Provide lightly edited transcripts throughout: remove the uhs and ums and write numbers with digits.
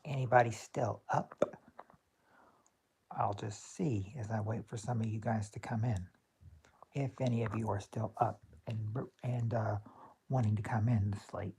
anybody still up. I'll just see as I wait for some of you guys to come in. If any of you are still up and wanting to come in this late.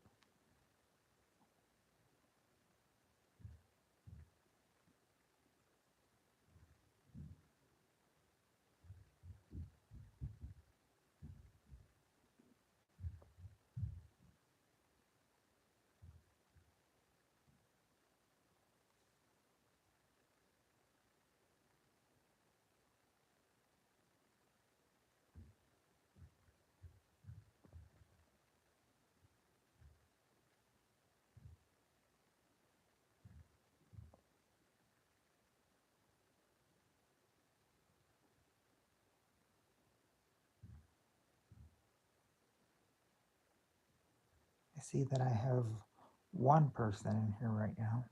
I see that I have one person in here right now.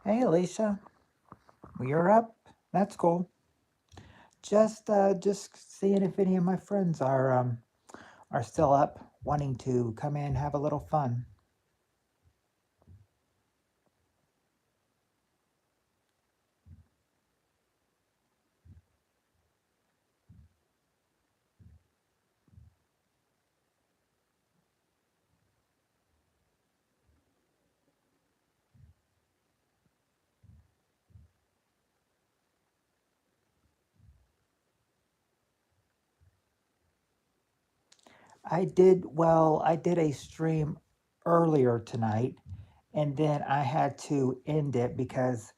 Hey, Alicia, you're up. That's cool. Just seeing if any of my friends are still up, wanting to come in and have a little fun. I did a stream earlier tonight, and then I had to end it because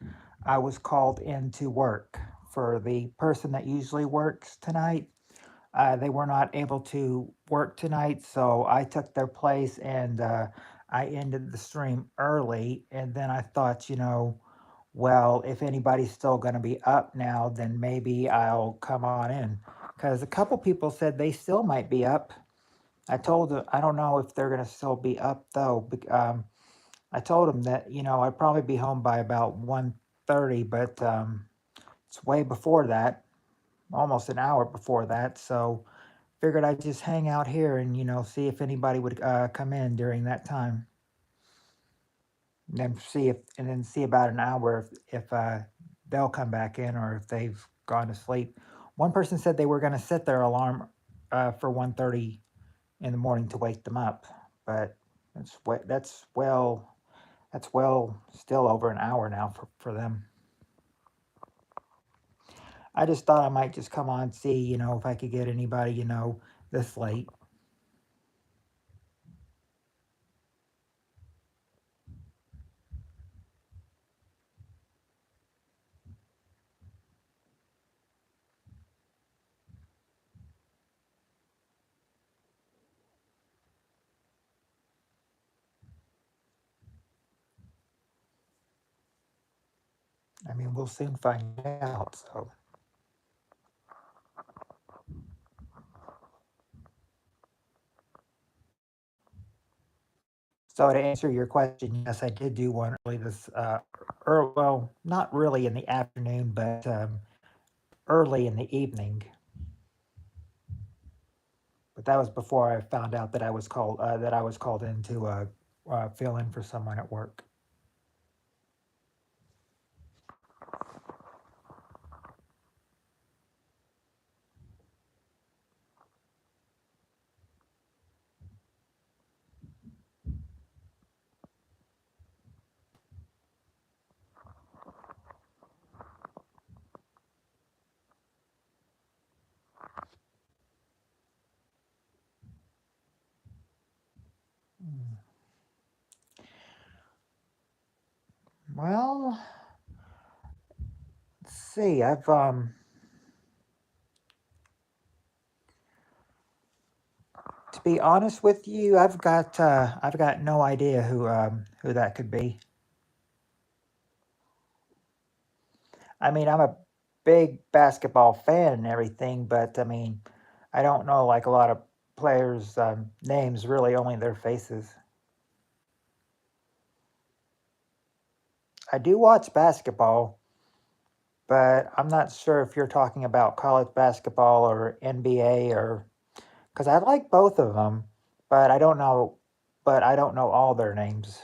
I was called in to work for the person that usually works tonight. They were not able to work tonight, so I took their place and I ended the stream early. And then I thought, well, if anybody's still going to be up now, then maybe I'll come on in. Because a couple people said they still might be up. I told them, I don't know if they're going to still be up though. I told them that, I'd probably be home by about 1:30, but it's way before that, almost an hour before that. So figured I'd just hang out here and see if anybody would come in during that time, and then see about an hour if they'll come back in or if they've gone to sleep. One person said they were going to set their alarm for 1:30 in the morning to wake them up, but that's well still over an hour now for them. I just thought I might just come on and see if I could get anybody this late. I mean, we'll soon find out. So to answer your question, yes, I did do one early well, not really in the afternoon, but early in the evening. But that was before I found out that I was called in to fill in for someone at work. Mm. Well, let's see. To be honest with you, I've got no idea who that could be. I mean, I'm a big basketball fan and everything, but I mean, I don't know like a lot of players' names, really, only their faces. I do watch basketball, but I'm not sure if you're talking about college basketball or NBA or because I like both of them, but I don't know. But I don't know all their names.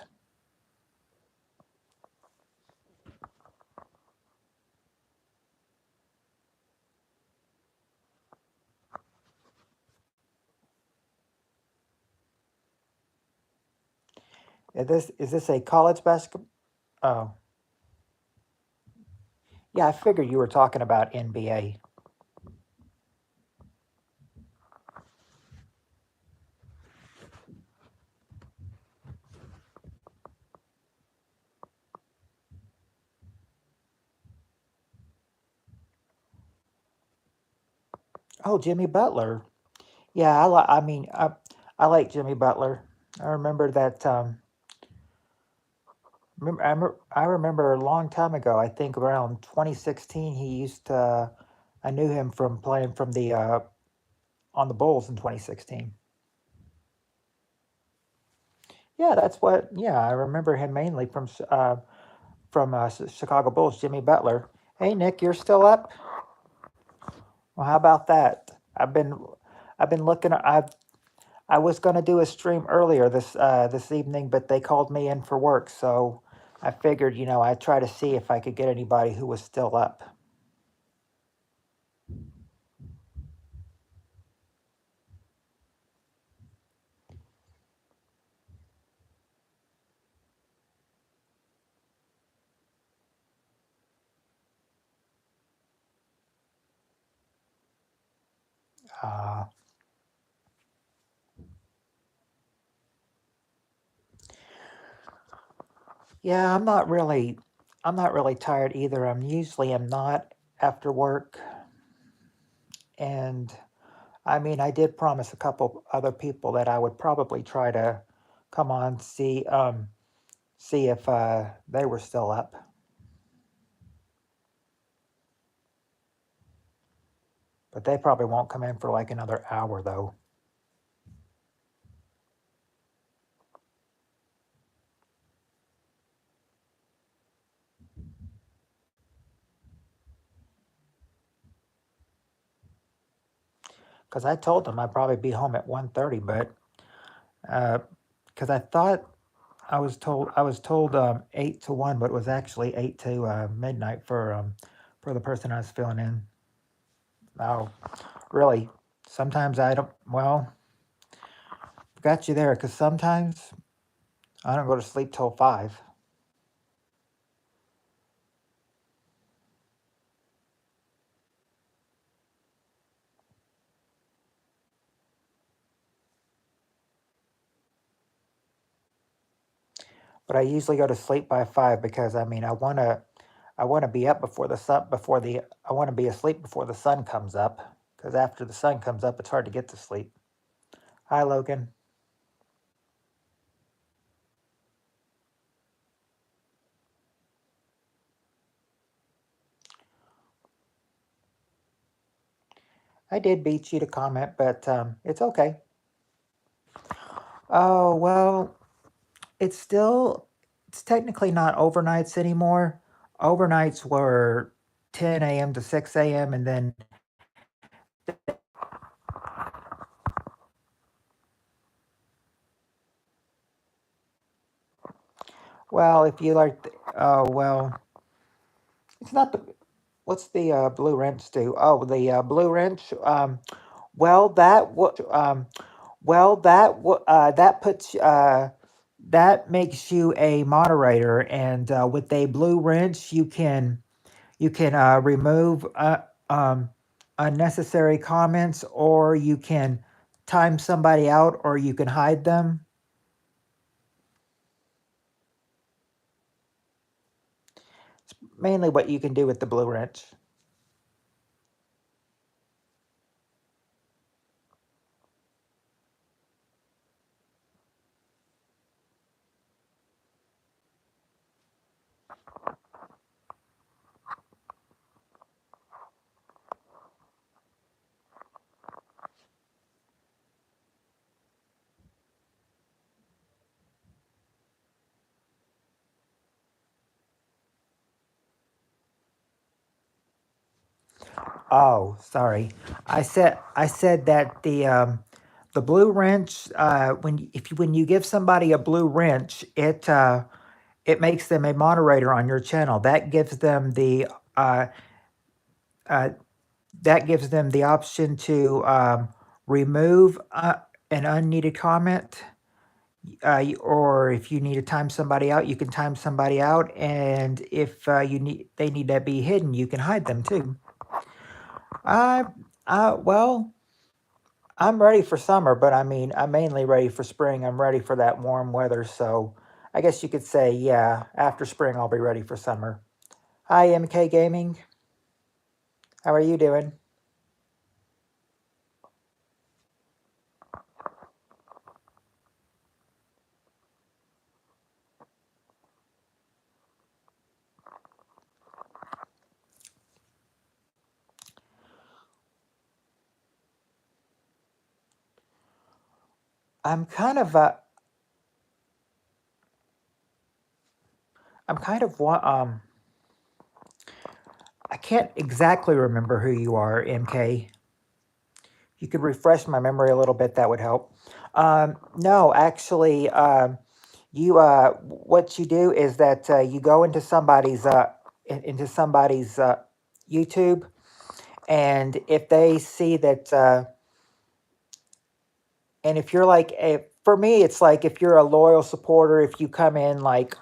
Is this a college basketball? Oh, yeah. I figured you were talking about NBA. Oh, Jimmy Butler. Yeah, I like Jimmy Butler. I remember that. I remember a long time ago. I think around 2016. He used to. I knew him from playing from the on the Bulls in 2016. Yeah, that's what. Yeah, I remember him mainly from Chicago Bulls. Jimmy Butler. Hey Nick, you're still up? Well, how about that? I've been looking. I was going to do a stream earlier this evening, but they called me in for work, so I figured, I'd try to see if I could get anybody who was still up. Uh, yeah, I'm not really tired either. I'm not after work, and I mean, I did promise a couple other people that I would probably try to come on see if they were still up, but they probably won't come in for like another hour though, because I told them I'd probably be home at 1:30, but because I was told 8 to 1, but it was actually 8 to midnight for the person I was filling in. Oh, really? Sometimes I don't. Well, got you there because sometimes I don't go to sleep till 5. But I usually go to sleep by 5 because I want to be up before the sun before the I want to be asleep before the sun comes up because after the sun comes up, it's hard to get to sleep. Hi, Logan. I did beat you to comment, but it's okay. Oh well, It's still it's technically not overnights anymore. Overnights were 10 a.m. to 6 a.m. and then well, if you like oh well, it's not the what's the blue wrench do? Oh, the blue wrench well that puts that makes you a moderator and with a blue wrench you can remove um, unnecessary comments, or you can time somebody out, or you can hide them. Mainly what you can do with the blue wrench. Oh, sorry. I said that the The blue wrench, when you give somebody a blue wrench, it makes them a moderator on your channel. Uh, uh, that gives them the option to remove an unneeded comment, or if you need to time somebody out, you can time somebody out. And if they need to be hidden, you can hide them too. Uh, well, I'm ready for summer, but I mean, I'm mainly ready for spring. I'm ready for that warm weather. So I guess you could say, yeah, after spring, I'll be ready for summer. Hi, MK Gaming. How are you doing? I'm kind of, uh, I'm kind of, I can't exactly remember who you are, MK. If you could refresh my memory a little bit, that would help. No, actually, what you do is that you go into somebody's YouTube, and if they see that, and if you're like, for me, it's like if you're a loyal supporter, if you come in like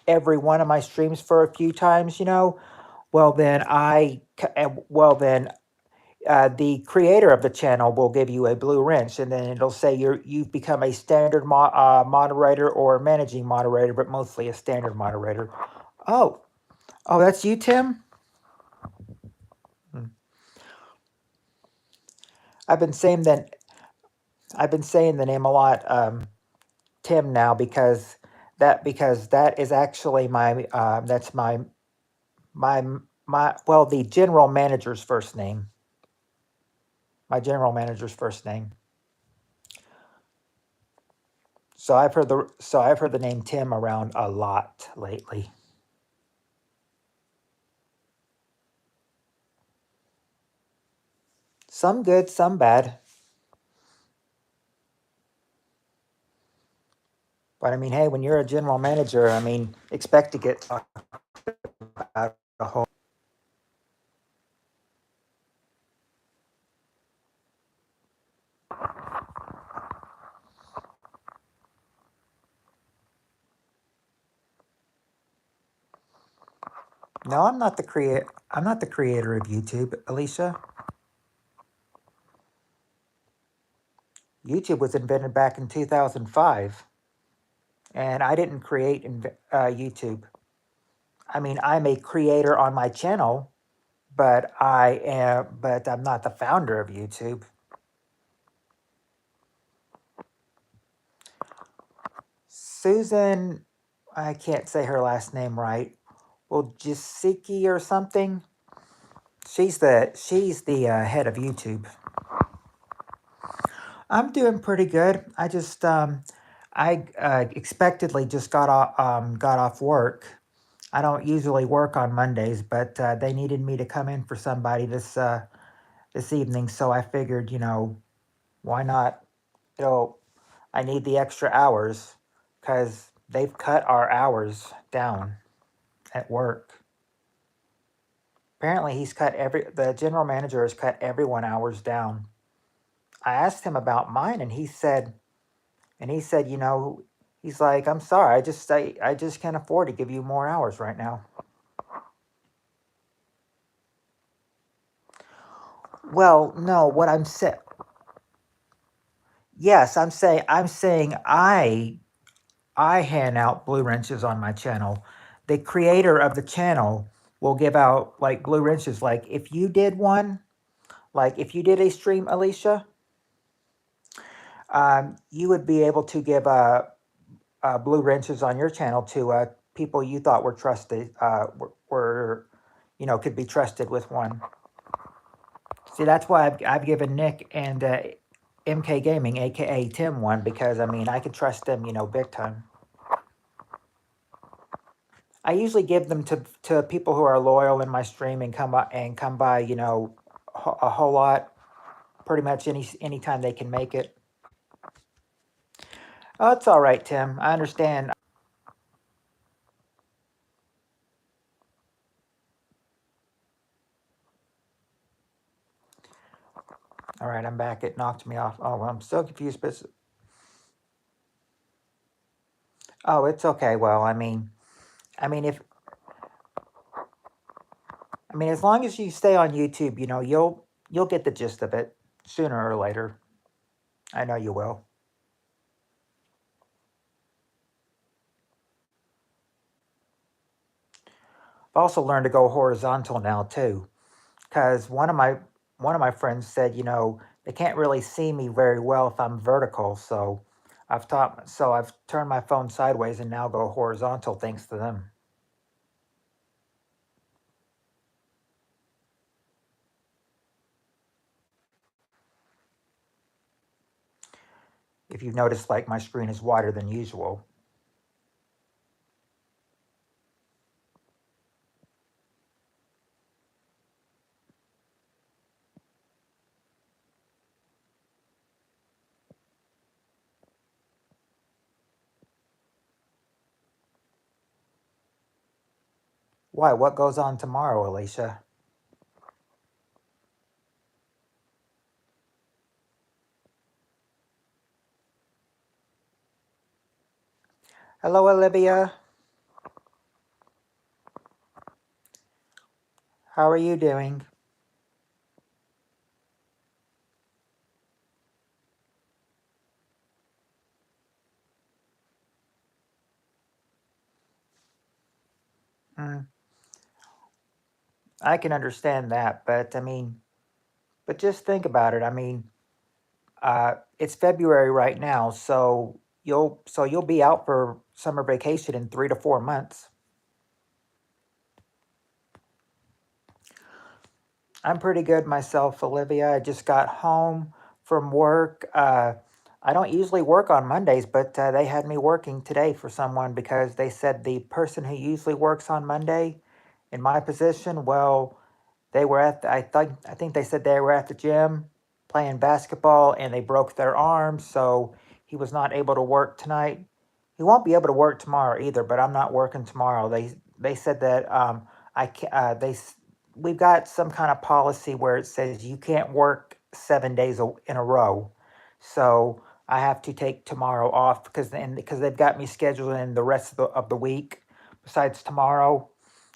every one of my streams for a few times, well then the creator of the channel will give you a blue wrench, and then it'll say you've become a standard moderator or a managing moderator, but mostly a standard moderator. Oh, oh, that's you, Tim. Hmm. I've been saying that I've been saying the name a lot, Tim, now because that is actually that's my well, the general manager's first name. My general manager's first name. So I've heard the name Tim around a lot lately. Some good, some bad. But I mean, hey, when you're a general manager, I mean, expect to get talked about a whole. No, I'm not the creator. I'm not the creator of YouTube, Alicia. YouTube was invented back in 2005, and I didn't create YouTube. I mean, I'm a creator on my channel, but I'm not the founder of YouTube. Susan, I can't say her last name right. Well, Jisiki or something. She's the head of YouTube. I'm doing pretty good. I expectedly just got off work. I don't usually work on Mondays, but they needed me to come in for somebody this evening, so I figured, why not? You know, I need the extra hours because they've cut our hours down at work. Apparently, the general manager has cut everyone hours down. I asked him about mine, and he said, he's like, I'm sorry, I just can't afford to give you more hours right now. Well, no, what I'm saying, yes, I'm saying I hand out blue wrenches on my channel. The creator of the channel will give out like blue wrenches. Like if you did one, like if you did a stream, Alicia, you would be able to give blue wrenches on your channel to people you thought were trusted, could be trusted with one. See, that's why I've given Nick and MK Gaming, aka Tim, one because I mean I could trust them, big time. I usually give them to people who are loyal in my stream and come by, a whole lot pretty much anytime they can make it. Oh, it's all right, Tim. I understand. All right, I'm back. It knocked me off. Oh, well, I'm still confused, but oh, it's okay. Well, if as long as you stay on YouTube, you'll get the gist of it sooner or later. I know you will. I've also learned to go horizontal now too, because one of my friends said, they can't really see me very well if I'm vertical. So I've turned my phone sideways and now go horizontal thanks to them. If you've noticed, like my screen is wider than usual. Why? What goes on tomorrow, Alicia? Hello, Olivia. How are you doing? Mm, I can understand that, but but just think about it. It's February right now, so you'll be out for summer vacation in 3 to 4 months. I'm pretty good myself, Olivia. I just got home from work. I don't usually work on Mondays, but they had me working today for someone because they said the person who usually works on Monday in my position, well, they were I think they said they were at the gym playing basketball and they broke their arm, so he was not able to work tonight. He won't be able to work tomorrow either, but I'm not working tomorrow. They said that I can, they s- we've got some kind of policy where it says you can't work 7 days in a row. So I have to take tomorrow off because they've got me scheduled in the rest of the week besides tomorrow.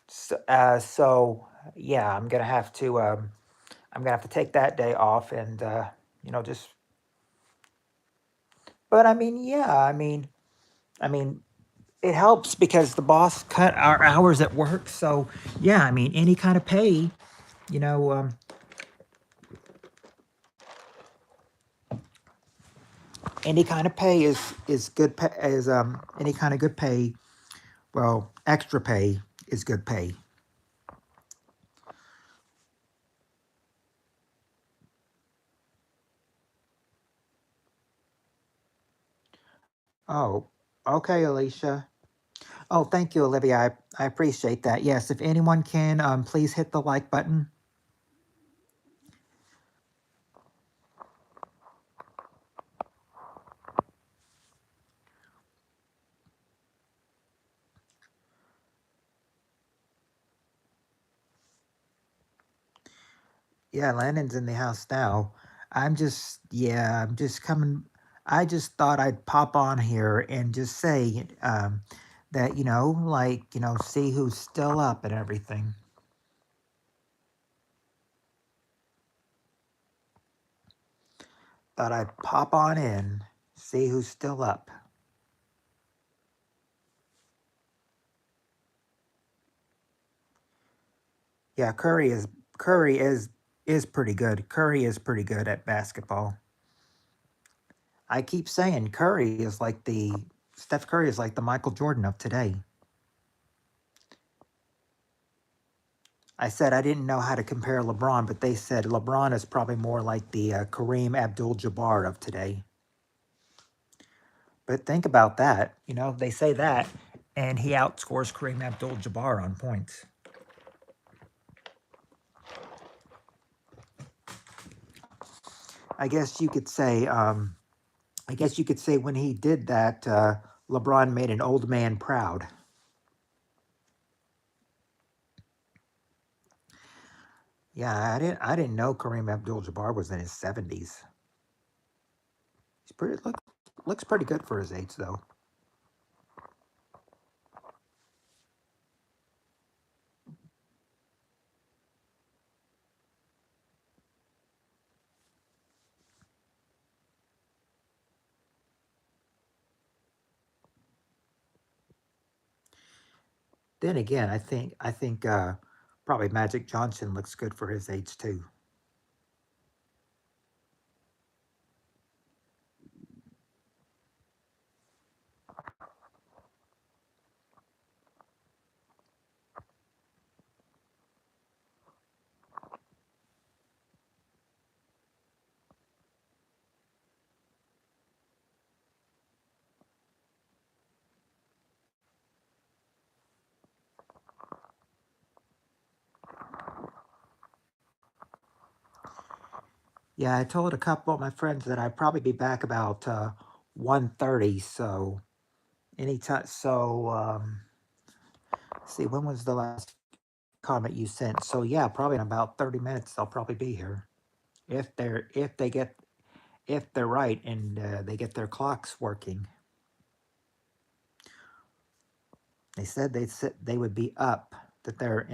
So yeah, I'm gonna have to take that day off and just. But yeah, I mean it helps because the boss cut our hours at work. So yeah, any kind of pay, you know, any kind of pay is good. Is any kind of good pay. Well, extra pay is good pay. Oh, okay, Alicia. Oh, thank you, Olivia. I appreciate that. Yes, if anyone can, please hit the like button. Yeah, Lennon's in the house now. I'm just coming. I just thought I'd pop on here and just say that, see who's still up and everything. Thought I'd pop on in, see who's still up. Yeah, Curry is pretty good. Curry is pretty good at basketball. I keep saying Steph Curry is like the Michael Jordan of today. I said I didn't know how to compare LeBron, but they said LeBron is probably more like the Kareem Abdul-Jabbar of today. But think about that. They say that, and he outscores Kareem Abdul-Jabbar on points. I guess you could say, I guess you could say when he did that, LeBron made an old man proud. Yeah, I didn't know Kareem Abdul-Jabbar was in his 70s. He's pretty looks pretty good for his age though. Then again, I think probably Magic Johnson looks good for his age too. Yeah, I told a couple of my friends that I'd probably be back about 1:30. So anytime. So see, when was the last comment you sent? So yeah, probably in about 30 minutes they'll probably be here if they're right and they get their clocks working. They said they would be up, that they're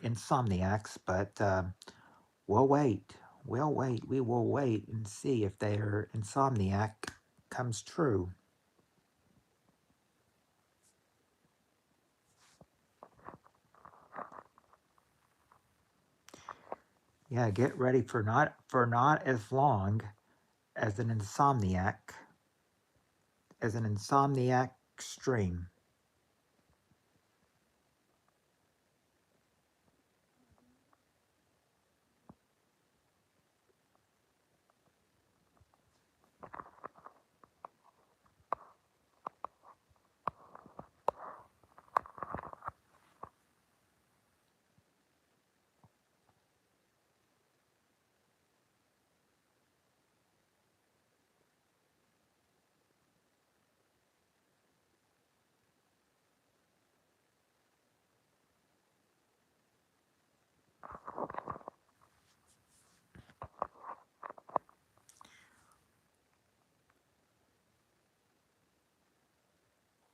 insomniacs, but we'll wait. We'll wait. We will wait and see if their insomniac comes true. Yeah, get ready for not as long as an insomniac stream.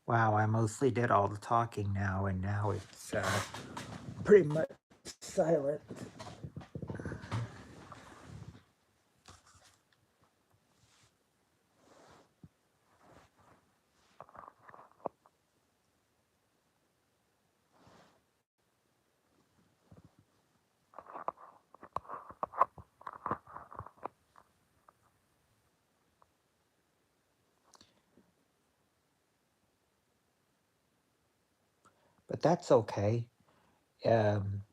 Wow, I mostly did all the talking now, and now it's pretty much silent. But that's okay. Um,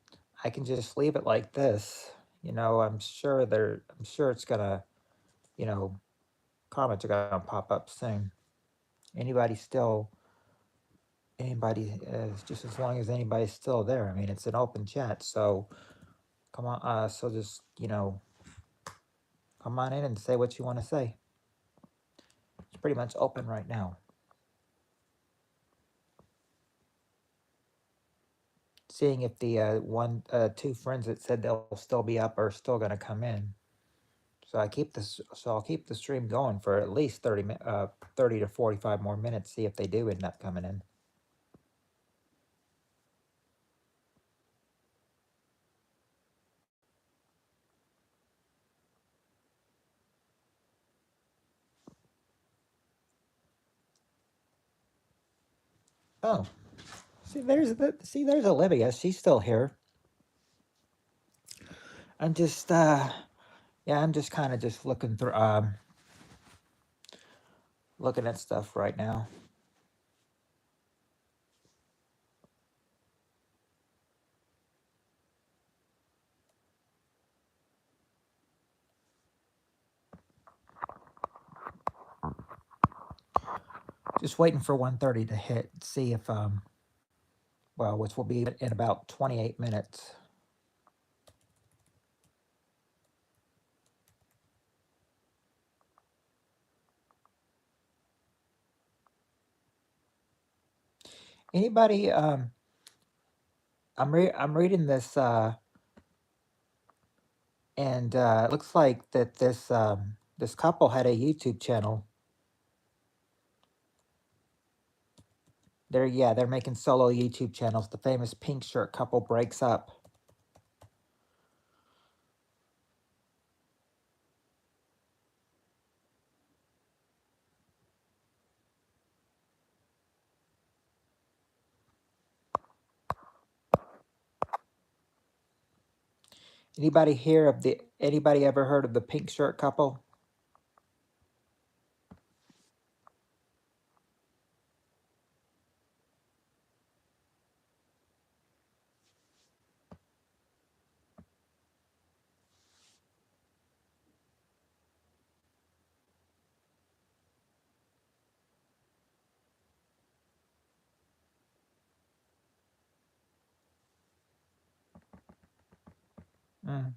I can just leave it like this. I'm sure it's gonna, you know, comments are gonna pop up soon. Anybody still, just as long as anybody's still there. I mean, it's an open chat, so come on. So just come on in and say what you want to say. It's pretty much open right now. Seeing if the two friends that said they'll still be up are still gonna come in. So I'll keep the stream going for at least 30 to 45 more minutes. See if they do end up coming in. Oh, there's Olivia. She's still here. I'm just yeah, I'm just kind of just looking through looking at stuff right now. Just waiting for 1:30 to hit. See if well, which will be in about 28 minutes. Anybody? I'm reading this, and it looks like that this couple had a YouTube channel. They're making solo YouTube channels. The famous pink shirt couple breaks up. Anybody ever heard of the pink shirt couple? Mm.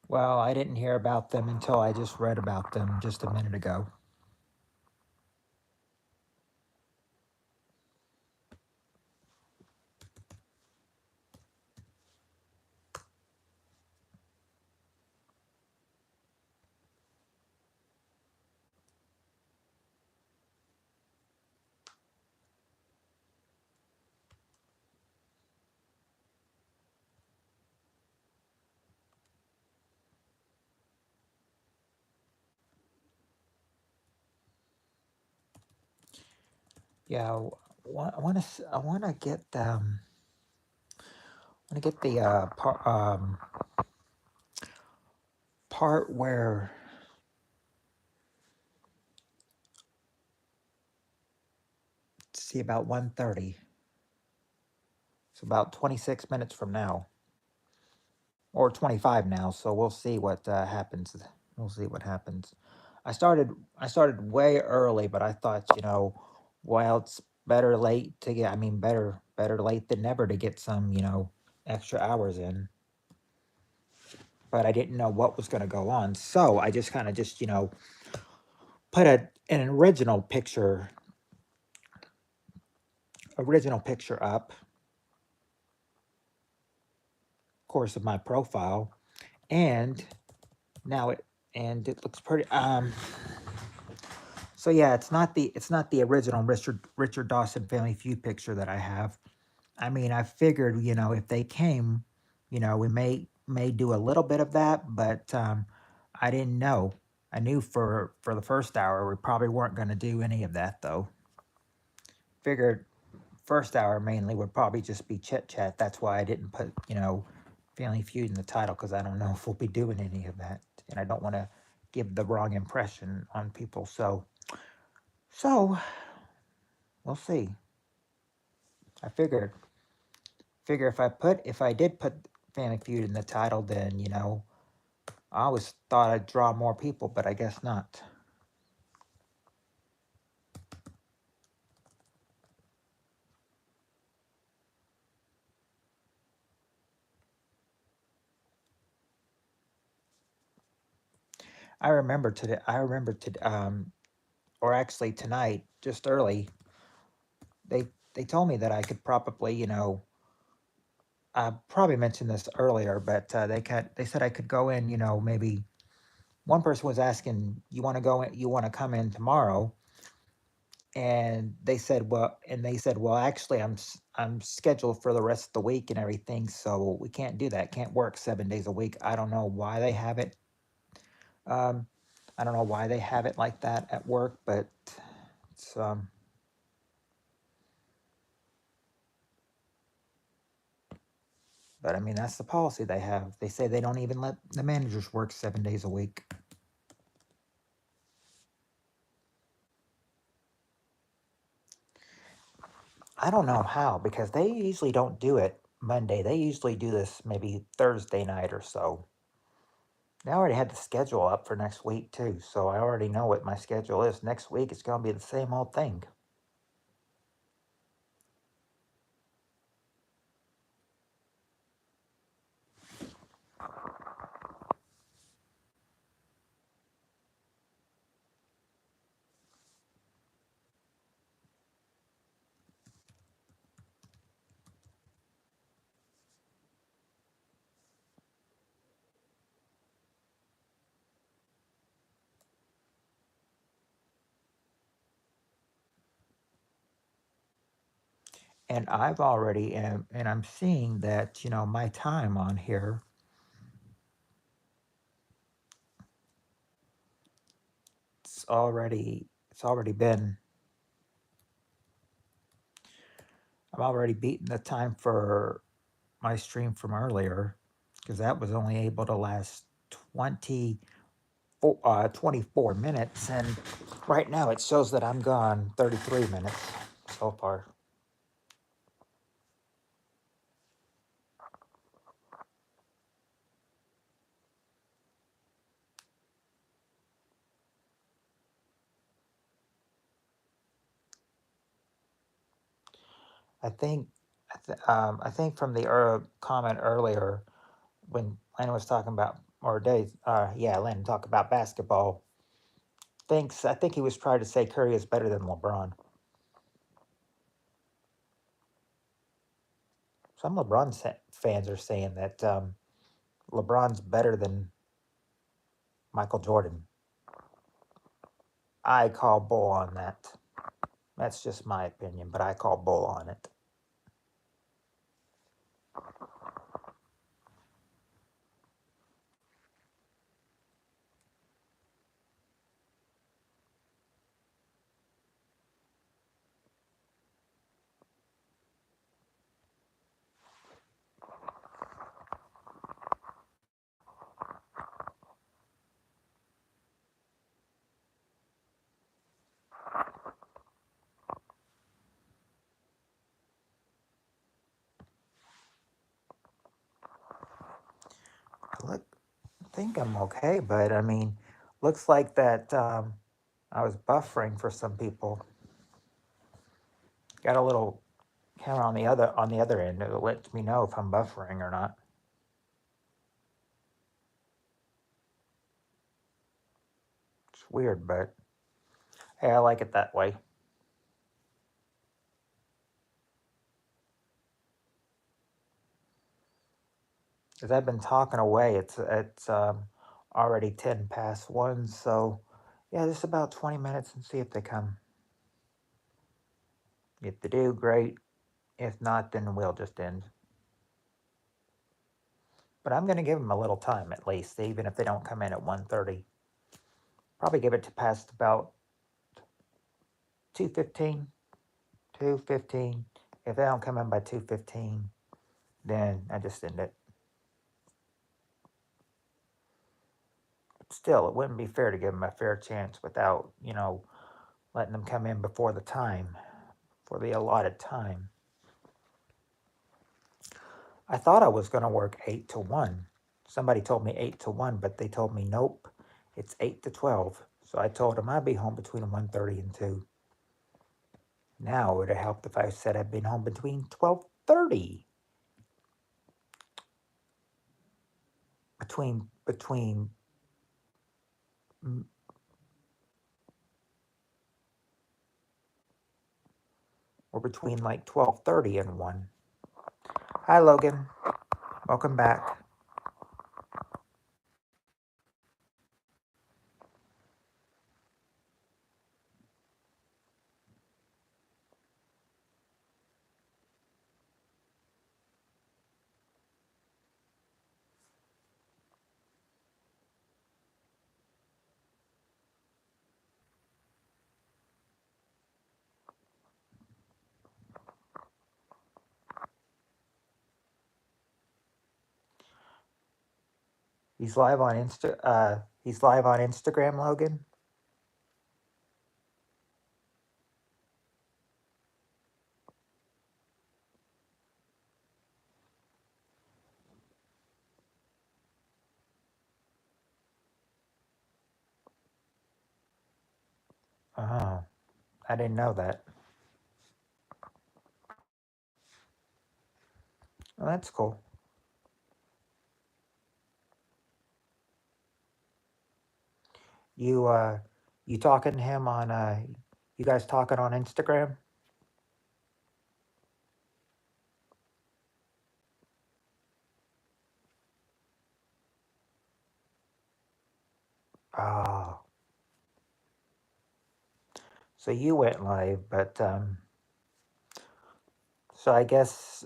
Well, I didn't hear about them until I just read about them just a minute ago. Yeah, I want to get the part where, see, about 1:30. It's about 26 minutes from now, or 25 now. So we'll see what happens. We'll see what happens. I started way early, but I thought, well, it's better late to get. I mean, better late than never to get some, extra hours in. But I didn't know what was going to go on, so I just kind of just put an original picture up, of course, of my profile, and now it looks pretty. So yeah, it's not the original Richard Dawson Family Feud picture that I have. I mean, I figured, if they came, we may do a little bit of that, but I didn't know. I knew for the first hour we probably weren't going to do any of that though. Figured first hour mainly would probably just be chit chat. That's why I didn't put Family Feud in the title, because I don't know if we'll be doing any of that, and I don't want to give the wrong impression on people. So we'll see. I figure if I did put Family Feud in the title, then I always thought I'd draw more people, but I guess not. I remember today. Or actually tonight, just early, they they told me that I could probably, I probably mentioned this earlier, but they said I could go in. Maybe one person was asking, "You want to go in? You want to come in tomorrow?" And they said, "Well, actually, I'm scheduled for the rest of the week and everything, so we can't do that. Can't work 7 days a week." I don't know why they have it. Um, I don't know why they have it like that at work, but it's but I mean that's the policy they have. They say they don't even let the managers work 7 days a week. I don't know how, because they usually don't do it Monday. They usually do this maybe Thursday night or so. I already had the schedule up for next week too, so I already know what my schedule is. Next week it's gonna be the same old thing. And I've already and I'm seeing that, my time on here, it's already been I'm already beating the time for my stream from earlier because that was only able to last 24 minutes, and right now it shows that I'm gone 33 minutes so far. I think I think from the comment earlier when Lynn was talking about, or Dave, yeah, Lynn talked about basketball. I think he was trying to say Curry is better than LeBron. Some fans are saying that LeBron's better than Michael Jordan. I call bull on that. That's just my opinion, but I call bull on it. Look, I think I'm okay, but I mean, looks like that I was buffering for some people. Got a little camera on the other end. It lets me know if I'm buffering or not. It's weird, but hey, I like it that way. As I've been talking away, it's already 10 past 1, so yeah, just about 20 minutes and see if they come. If they do, great. If not, then we'll just end. But I'm gonna give them a little time at least, even if they don't come in at 1:30. Probably give it to past about 2:15. 2:15. If they don't come in by 2:15, then I just end it. Still, it wouldn't be fair to give them a fair chance without, letting them come in before the time, for the allotted time. I thought I was going to work 8 to 1. Somebody told me 8 to 1, but they told me nope, it's 8 to 12. So I told them I'd be home between 1:30 and 2. Now it would have helped if I said I'd been home between 12:30. Between mm, or between like 12:30 and 1. Hi Logan, welcome back. He's live on Instagram, Logan. Oh, I didn't know that. Well, that's cool. You you talking to him on you guys talking on Instagram? Oh, so you went live, but So I guess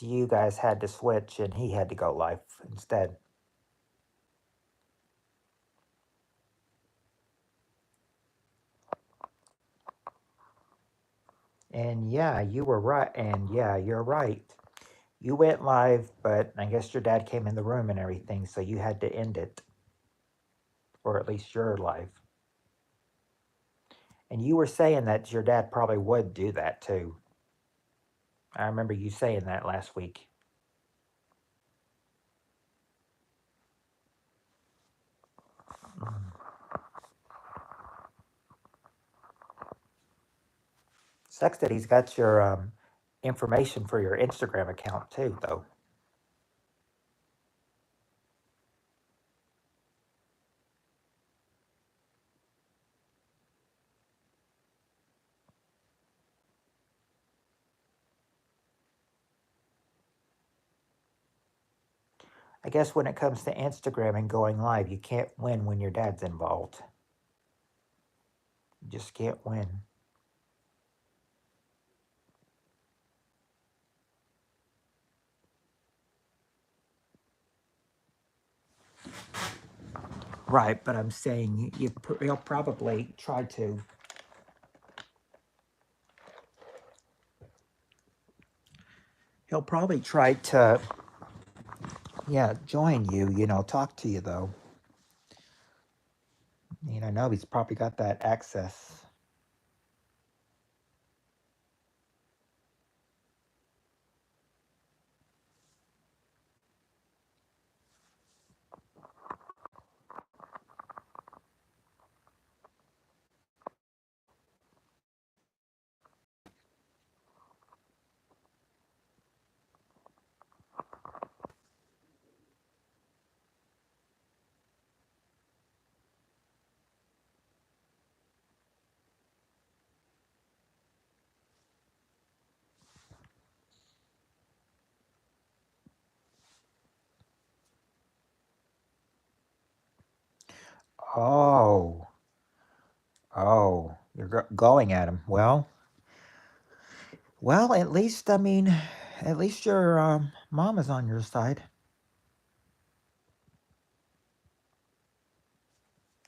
you guys had to switch and he had to go live instead. And yeah, you were right. And yeah, you're right. You went live, but I guess your dad came in the room and everything, so you had to end it, or at least your live. And you were saying that your dad probably would do that too. I remember you saying that last week. Mm. Sucks that he's got your information for your Instagram account too, though. I guess when it comes to Instagram and going live, you can't win when your dad's involved. You just can't win. Right, but I'm saying he'll probably try to. He'll probably try to, yeah, join you. Talk to you though. I know he's probably got that access. Oh, oh, you're going at him. Well, at least at least your mom is on your side,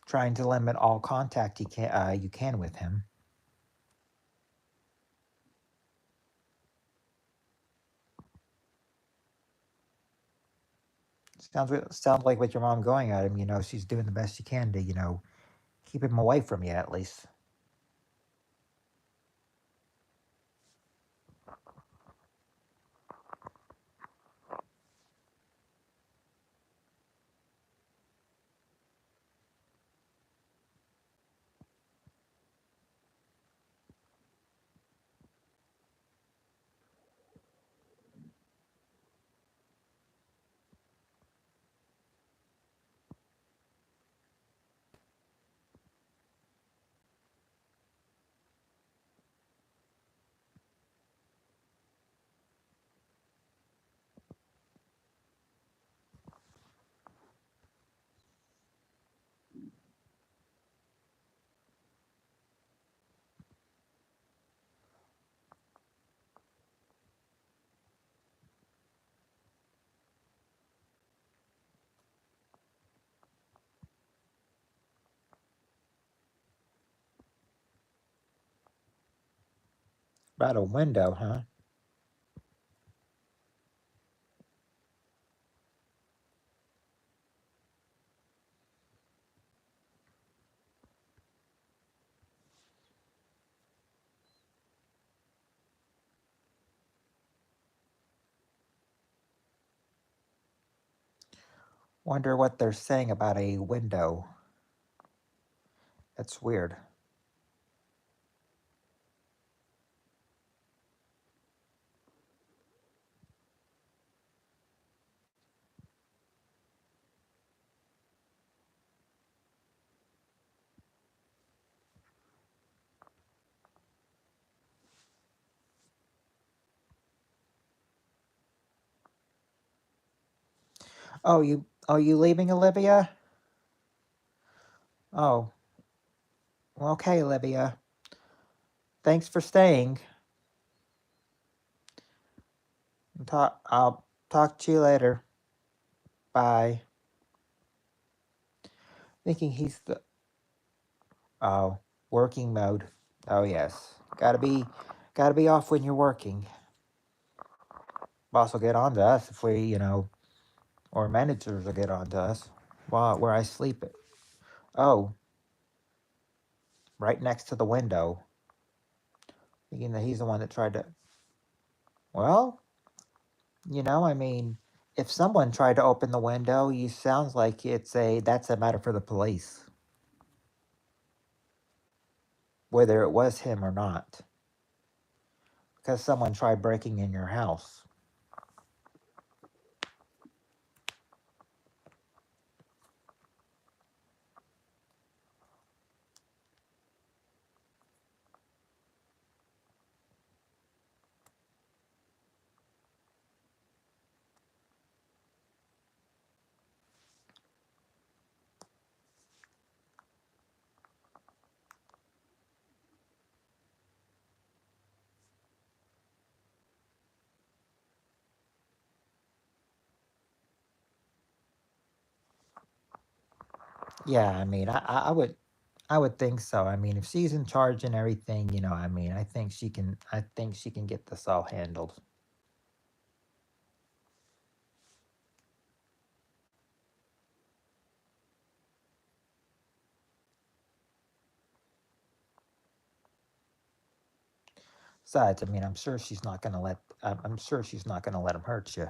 trying to limit all contact you can with him. Sounds like with your mom going at him, she's doing the best she can to keep him away from you at least. About a window, huh? Wonder what they're saying about a window. That's weird. Oh, you leaving, Olivia? Oh, well, okay, Olivia. Thanks for staying. I'll talk to you later. Bye. Thinking he's the oh working mode. Oh yes, gotta be off when you're working. Boss will get on to us if we, or managers will get on to us while where I sleep. Oh, right next to the window. Thinking that he's the one that tried to. Well, I mean, if someone tried to open the window, you sounds like that's a matter for the police, whether it was him or not, because someone tried breaking in your house. Yeah, I mean, I would think so. I mean, if she's in charge and everything, I mean, I think she can get this all handled. Besides, I mean, I'm sure she's not gonna let him hurt you.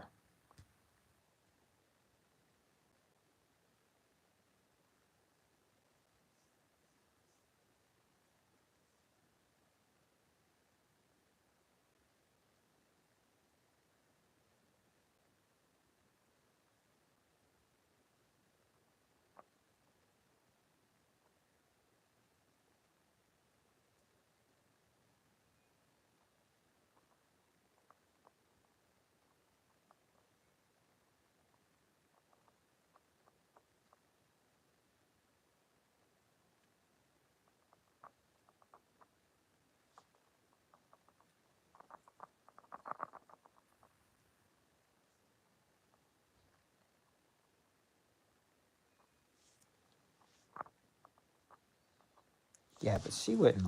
Yeah, but she wouldn't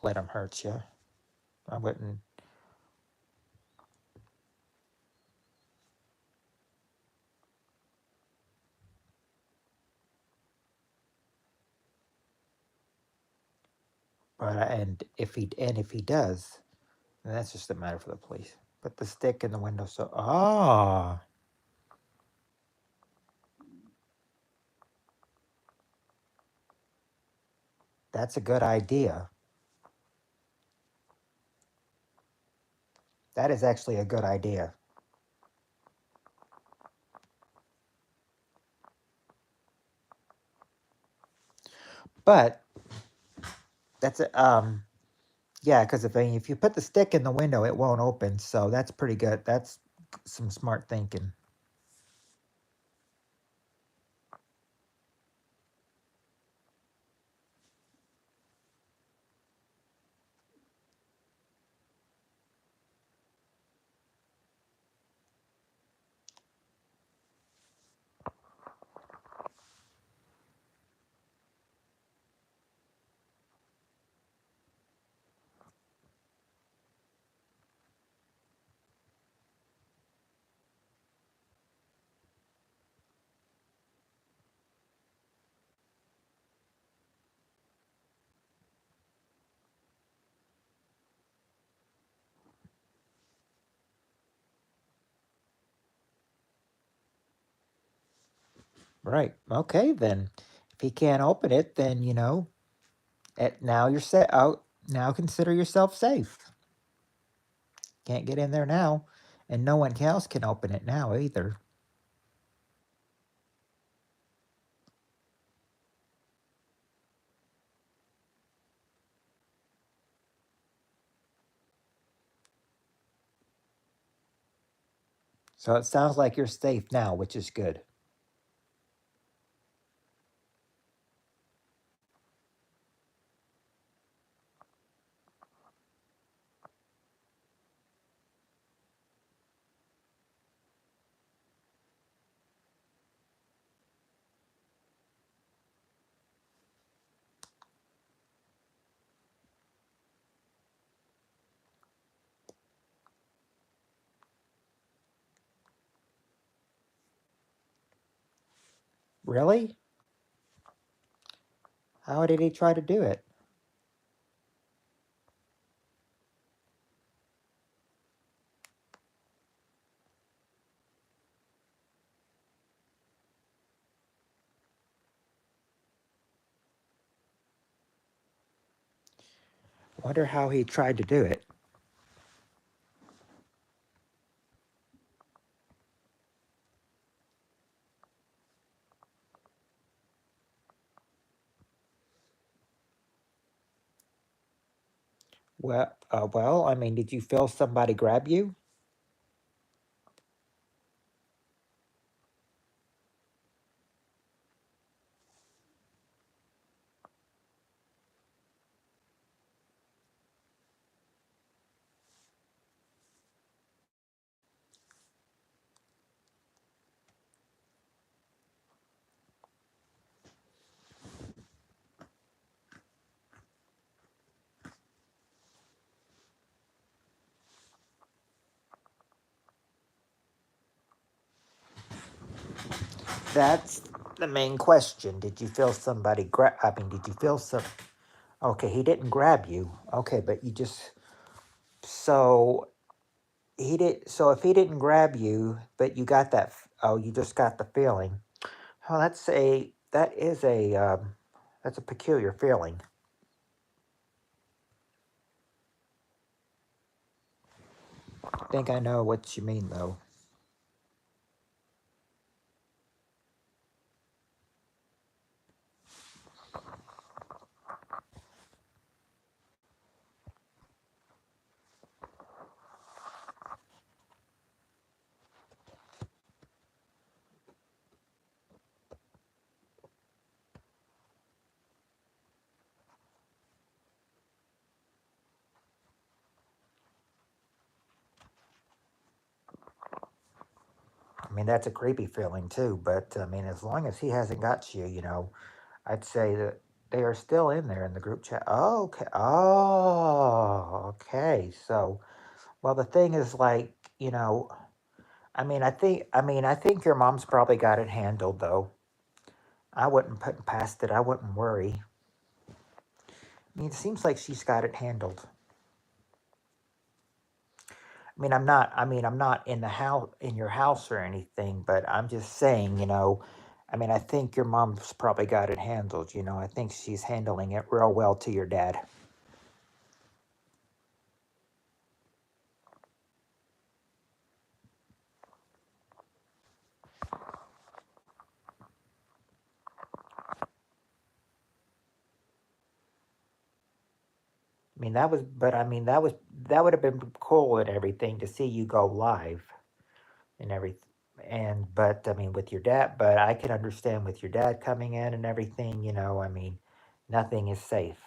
let him hurt you. I wouldn't. But and if he does, then that's just a matter for the police. Put the stick in the window. So that's a good idea. That is actually a good idea. But that's a, yeah, because if you put the stick in the window, it won't open. So that's pretty good. That's some smart thinking. Right. Okay, then. If he can't open it, then now you're set out. Now consider yourself safe. Can't get in there now, and no one else can open it now either. So it sounds like you're safe now, which is good. Really? How did he try to do it? Wonder how he tried to do it. Well, I mean, did you feel somebody grab you? That's the main question. Did you feel somebody grab? I mean, did you feel some? Okay, he didn't grab you. Okay, but you just so he did. So if he didn't grab you, but you got that. Oh, you just got the feeling. Oh, that's a peculiar feeling. I think I know what you mean, though. I mean, that's a creepy feeling too. But I mean, as long as he hasn't got you, I'd say that they are still in there in the group chat. Oh, okay. Oh, okay. So, well, the thing is, like, I think your mom's probably got it handled, though. I wouldn't put it past it. I wouldn't worry. I mean, it seems like she's got it handled. I'm not in the house, in your house or anything, but I'm just saying, I think your mom's probably got it handled. I think she's handling it real well to your dad. That would have been cool and everything to see you go live and everything. But I mean, with your dad, but I can understand with your dad coming in and everything, nothing is safe.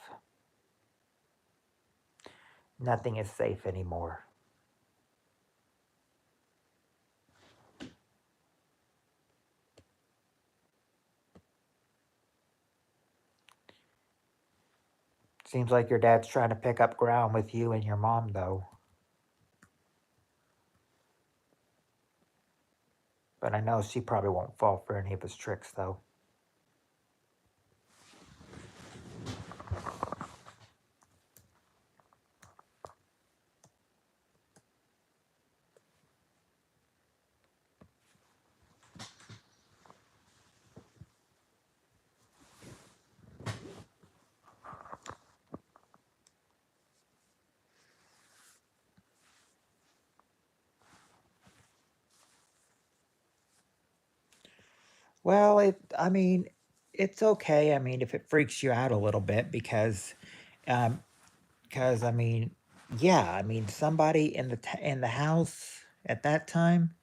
Nothing is safe anymore. Seems like your dad's trying to pick up ground with you and your mom, though. But I know she probably won't fall for any of his tricks, though. Well, it's okay. I mean, if it freaks you out a little bit, um, because yeah, somebody in the house at that time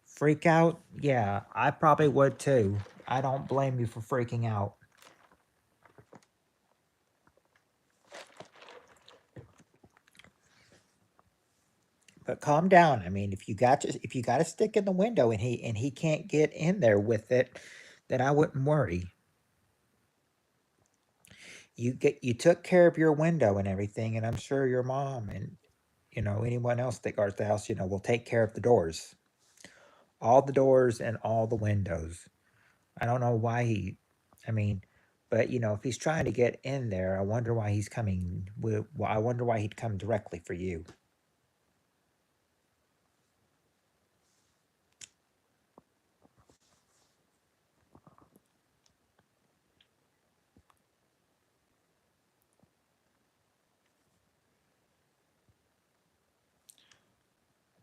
freak out. Yeah, I probably would too. I don't blame you for freaking out. But calm down. I mean, if you got a stick in the window and he can't get in there with it, then I wouldn't worry. You took care of your window and everything, and I'm sure your mom and anyone else that guards the house, will take care of the doors, all the doors and all the windows. I don't know why I mean, but if he's trying to get in there, I wonder why he's coming. I wonder why he'd come directly for you.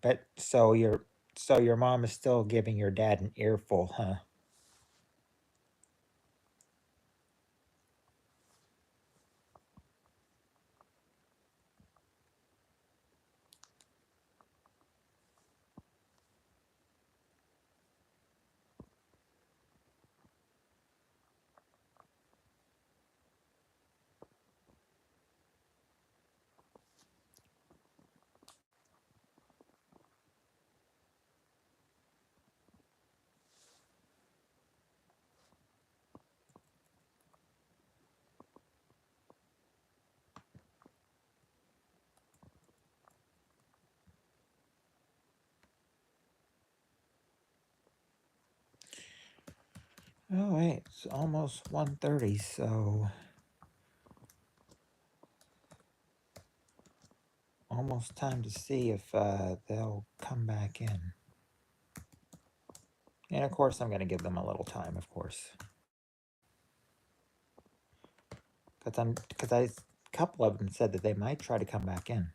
But so your mom is still giving your dad an earful, huh? Oh wait, it's almost 1:30, so almost time to see if they'll come back in. And of course, I'm gonna give them a little time, of course, because a couple of them said that they might try to come back in.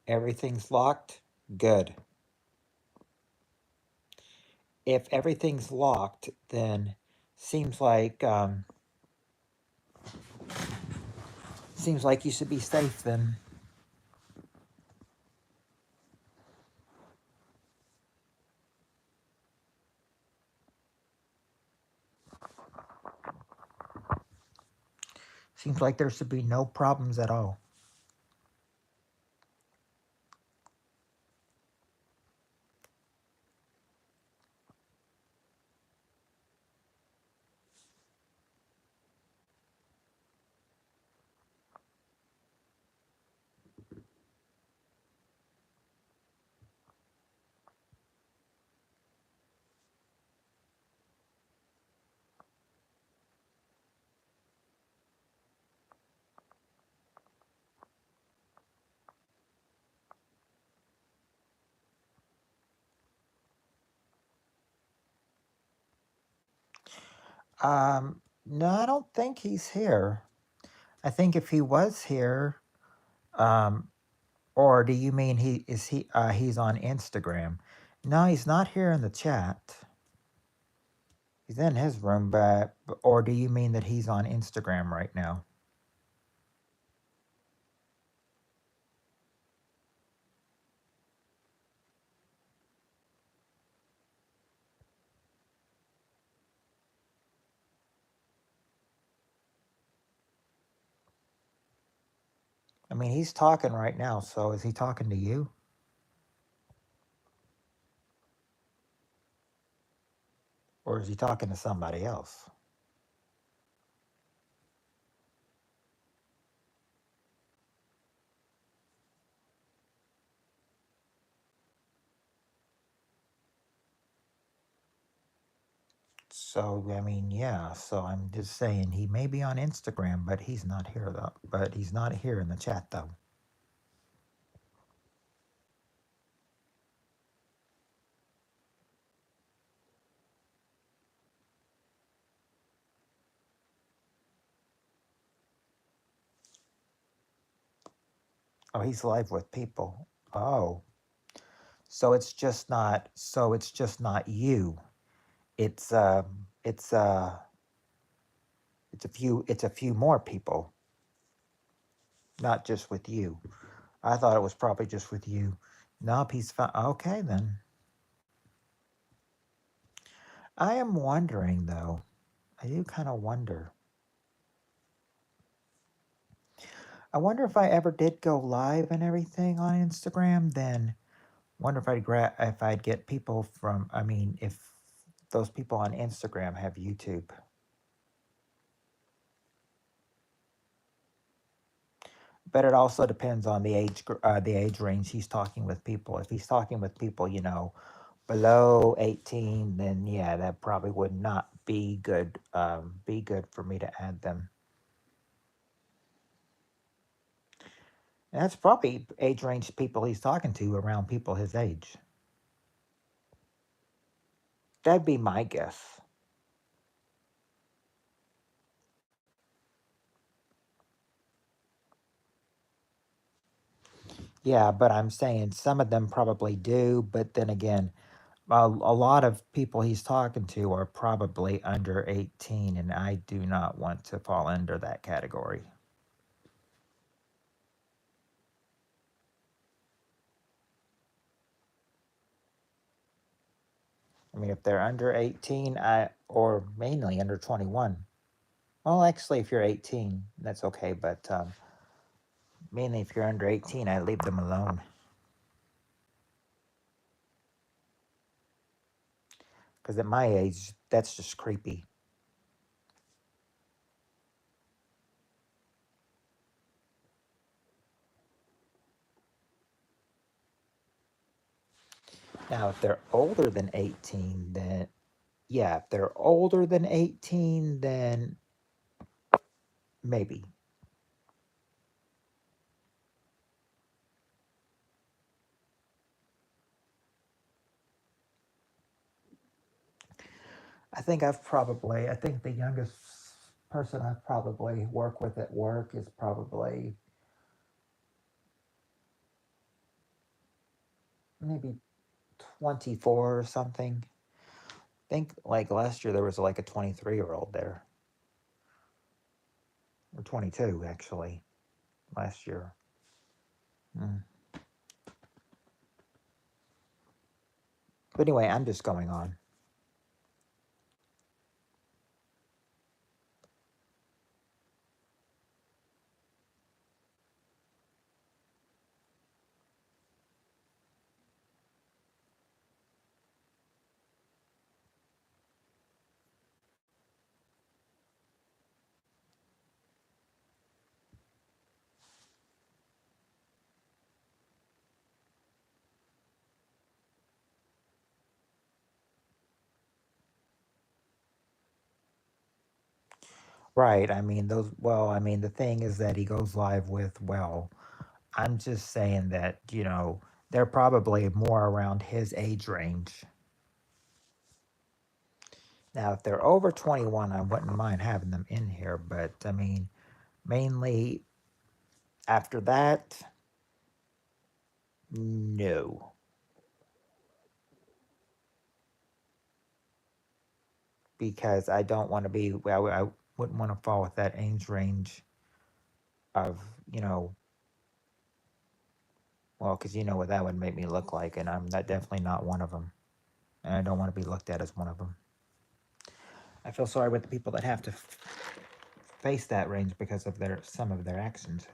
Everything's locked. Good. If everything's locked, then seems like um, seems like you should be safe then. Seems like there should be no problems at all. No, I don't think he's here. I think if he was here, um, or do you mean he's on Instagram? No, he's not here in the chat. He's in his room, or do you mean that he's on Instagram right now? I mean, he's talking right now, so is he talking to you? Or is he talking to somebody else? So, I mean, yeah, so I'm just saying he may be on Instagram, but he's not here though. But he's not here in the chat though. Oh, he's live with people. Oh, so it's just not you. It's it's it's a few more people, not just with you. I thought it was probably just with you. Nope, he's fine. Okay then. I am wondering though. I do kind of wonder. I wonder if I ever did go live and everything on Instagram, then wonder if I'd get people from. I mean, if Those people on Instagram have YouTube. But it also depends on the age range he's talking with people. If he's talking with people, below 18, then yeah, that probably would not be good for me to add them. And that's probably age range people he's talking to around people his age. That'd be my guess. Yeah, but I'm saying some of them probably do, but then again, a lot of people he's talking to are probably under 18, and I do not want to fall under that category. I mean, if they're under 18, or mainly under 21. Well, actually, if you're 18, that's okay, but mainly if you're under 18, I leave them alone. Because at my age, that's just creepy. Now, if they're older than 18, then yeah, if they're older than 18, then maybe. I think the youngest person I've probably worked with at work is probably maybe 24 or something. I think like last year there was like a 23-year-old there, or 22 actually, last year. Mm. But anyway, I'm just going on. Right. I mean, I mean, the thing is that he goes live with, I'm just saying that, they're probably more around his age range. Now, if they're over 21, I wouldn't mind having them in here, but I mean, mainly after that, no, because I don't want to be, well, I wouldn't want to fall with that age range of, you know, well, because you know what that would make me look like, and I'm not, definitely not one of them, and I don't want to be looked at as one of them. I feel sorry with the people that have to face that range because of some of their actions.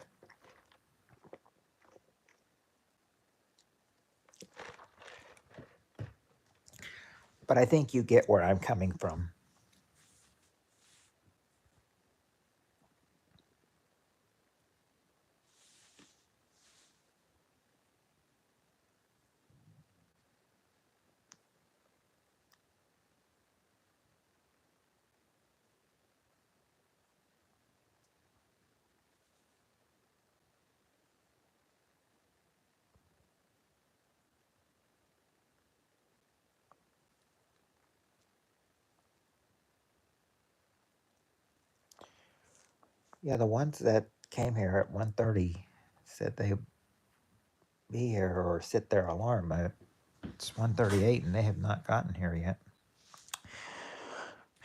But I think you get where I'm coming from. Yeah, the ones that came here at 1:30 said they be here or set their alarm. It's 1:38 and they have not gotten here yet.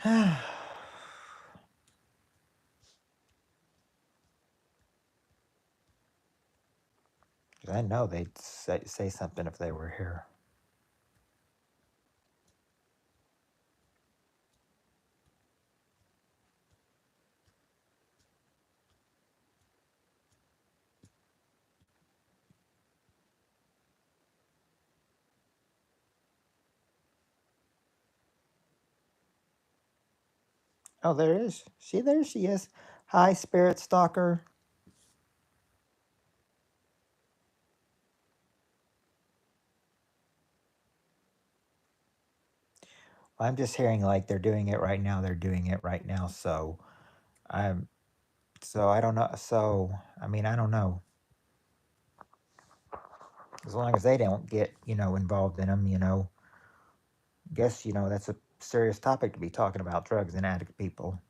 'Cause I know they'd say something if they were here. Oh, there is. See, there she is. Hi, Spirit Stalker. I'm just hearing like they're doing it right now. They're doing it right now. I'm so I don't know. So I mean I don't know. As long as they don't get involved in them, guess that's a serious topic to be talking about drugs and addict people.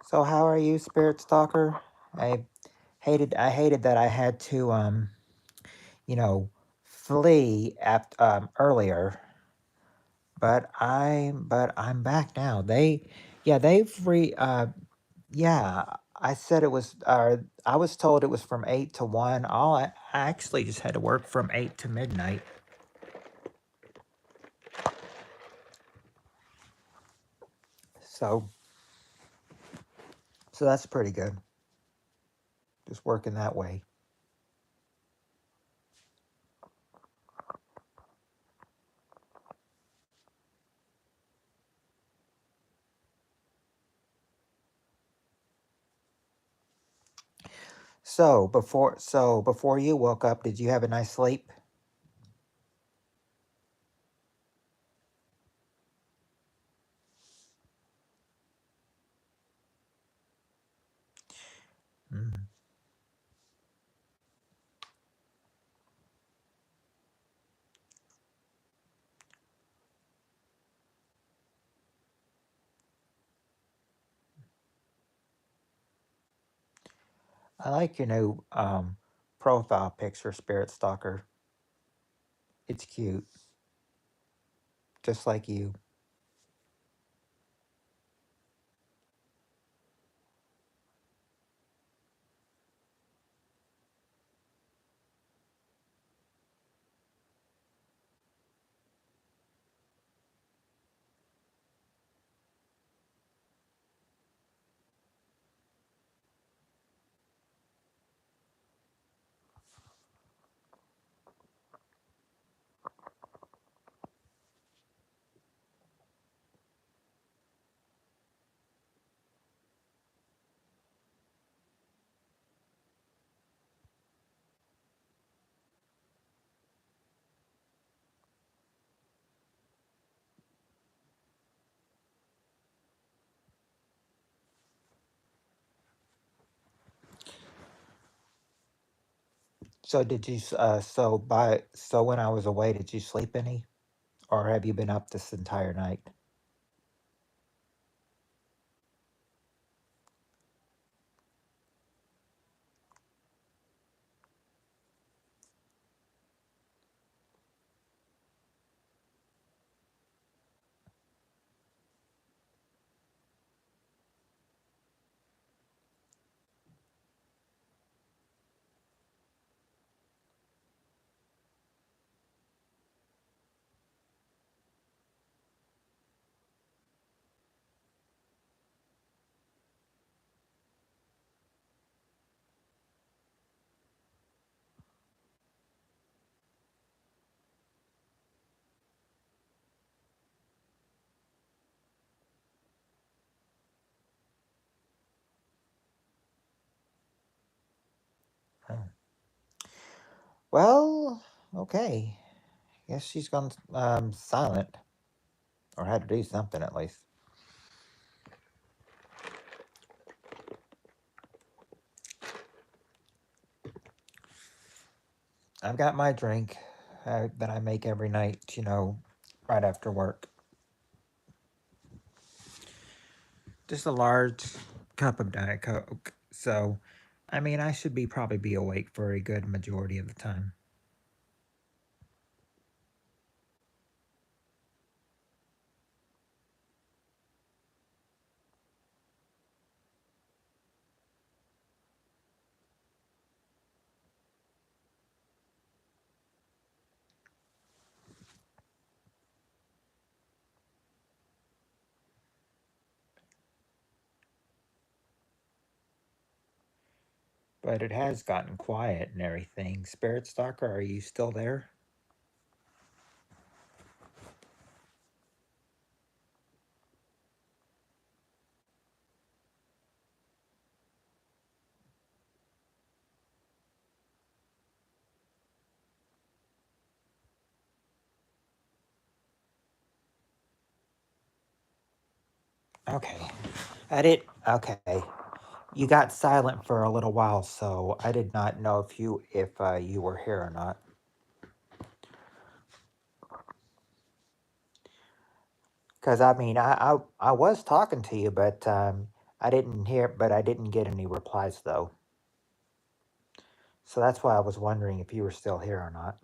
So how are you, Spirit Stalker? I I hated that I had to you know flee earlier, but I'm back now. Yeah, they've yeah, I said it was I was told it was from 8 to 1. I actually just had to work from 8 to midnight. So so that's pretty good. Just working that way. So before you woke up, did you have a nice sleep? Mm. I like your new profile picture, Spirit Stalker. It's cute, just like you. So did you so when I was away, did you sleep any, or have you been up this entire night? Oh. Well, okay. Guess she's gone silent, or had to do something at least. I've got my drink that I make every night, right after work. Just a large cup of Diet Coke. So, I mean, I should be probably be awake for a good majority of the time. But it has gotten quiet and everything. Spirit Stalker, are you still there? Okay. I did. Okay. You got silent for a little while, so I did not know if you were here or not. Because I mean, I was talking to you, but I didn't hear. But I didn't get any replies though. So that's why I was wondering if you were still here or not.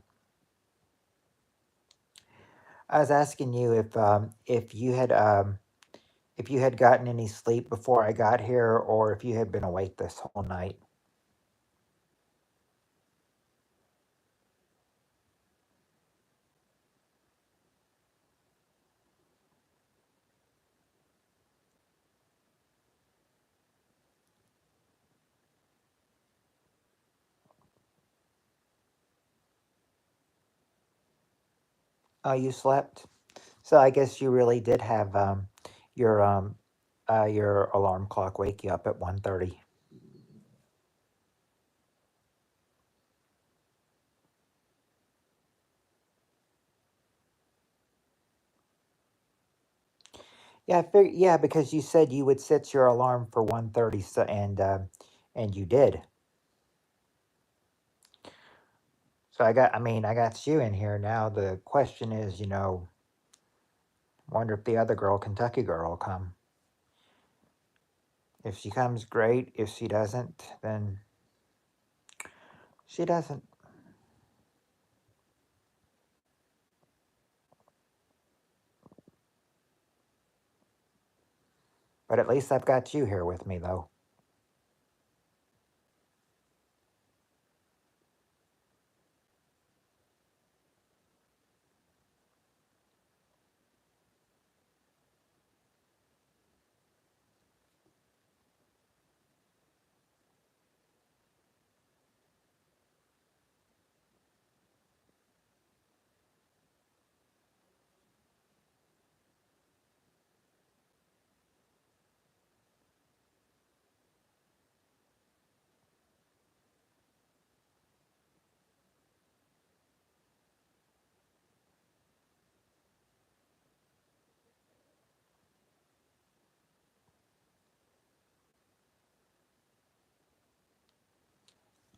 I was asking you if you had gotten any sleep before I got here, or if you had been awake this whole night. Oh, you slept. So I guess you really did have your your alarm clock wake you up at 1:30. Yeah, yeah, because you said you would set your alarm for 1:30, so and you did. So I mean, I got you in here now. The question is, wonder if the other girl, Kentucky girl, will come. If she comes, great. If she doesn't, then she doesn't. But at least I've got you here with me, though.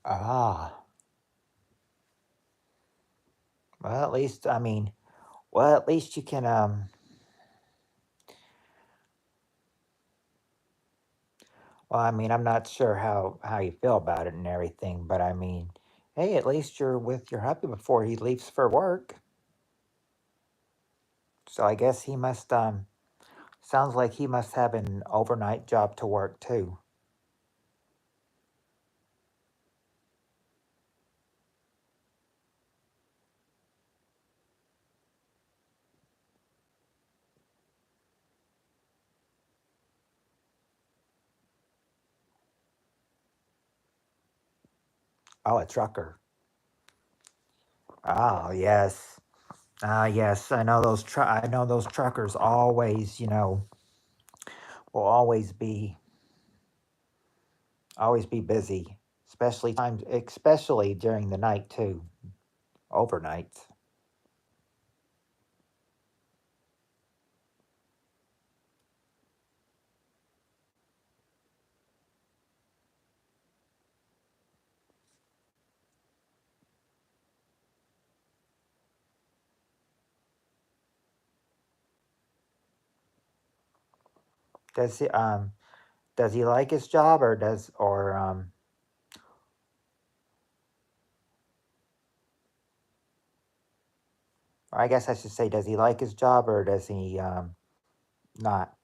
Ah, well, at least I mean, well, at least you can. Well, I mean, I'm not sure how you feel about it and everything, but I mean, hey, at least you're with your hubby before he leaves for work. So I guess he must sounds like he must have an overnight job to work too. Oh, a trucker. Oh, yes. Yes, I know I know those truckers always, will always be busy, especially during the night too, overnights. Does he does he like his job or I guess I should say, does he like his job or does he not?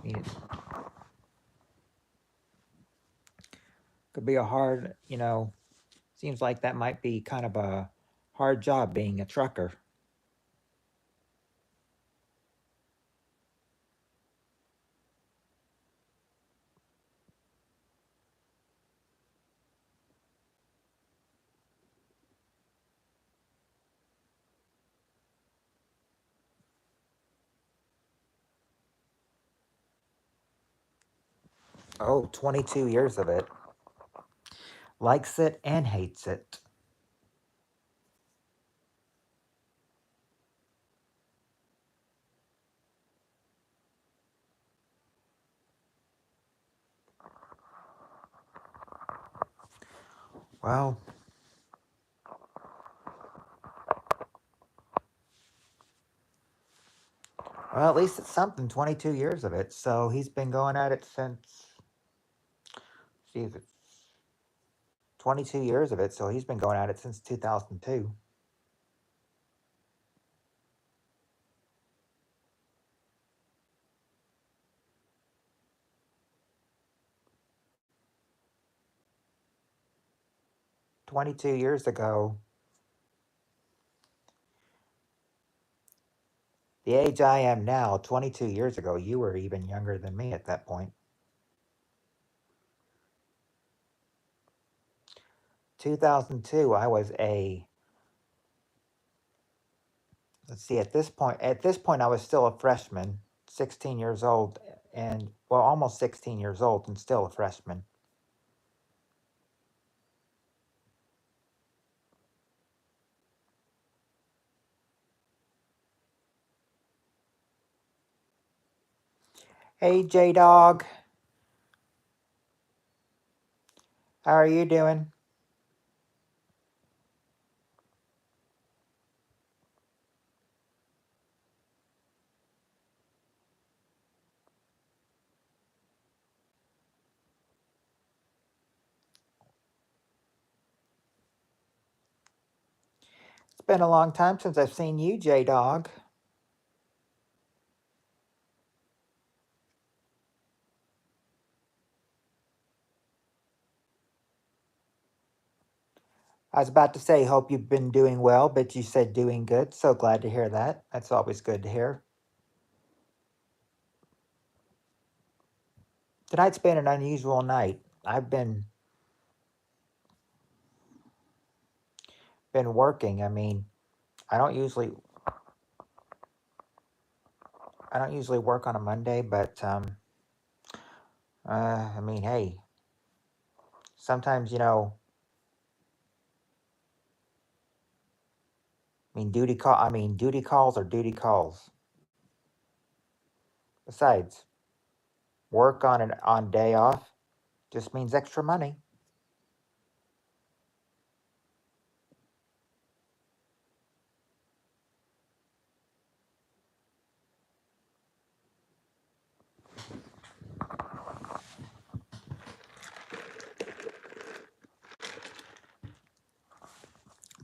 It could be a hard, seems like that might be kind of a hard job being a trucker. Oh, 22 years of it. likes it and hates it. Well, well, at least it's something. 22 years of it. So he's been going at it since. See if it's 22 years of it. So he's been going at it since 2002. 22 years ago, the age I am now, 22 years ago, you were even younger than me at that point. 2002, I was a, let's see, at this point, I was still a freshman, 16 years old, and, well, almost 16 years old and still a freshman. Hey, J Dog, how are you doing? It's been a long time since I've seen you, J Dog. I was about to say, hope you've been doing well, but you said doing good. So glad to hear that. That's always good to hear. Tonight's been an unusual night. I've been working. I mean, I don't usually I don't usually work on a Monday, but I mean, hey, sometimes duty calls are duty calls. Besides, work on day off just means extra money.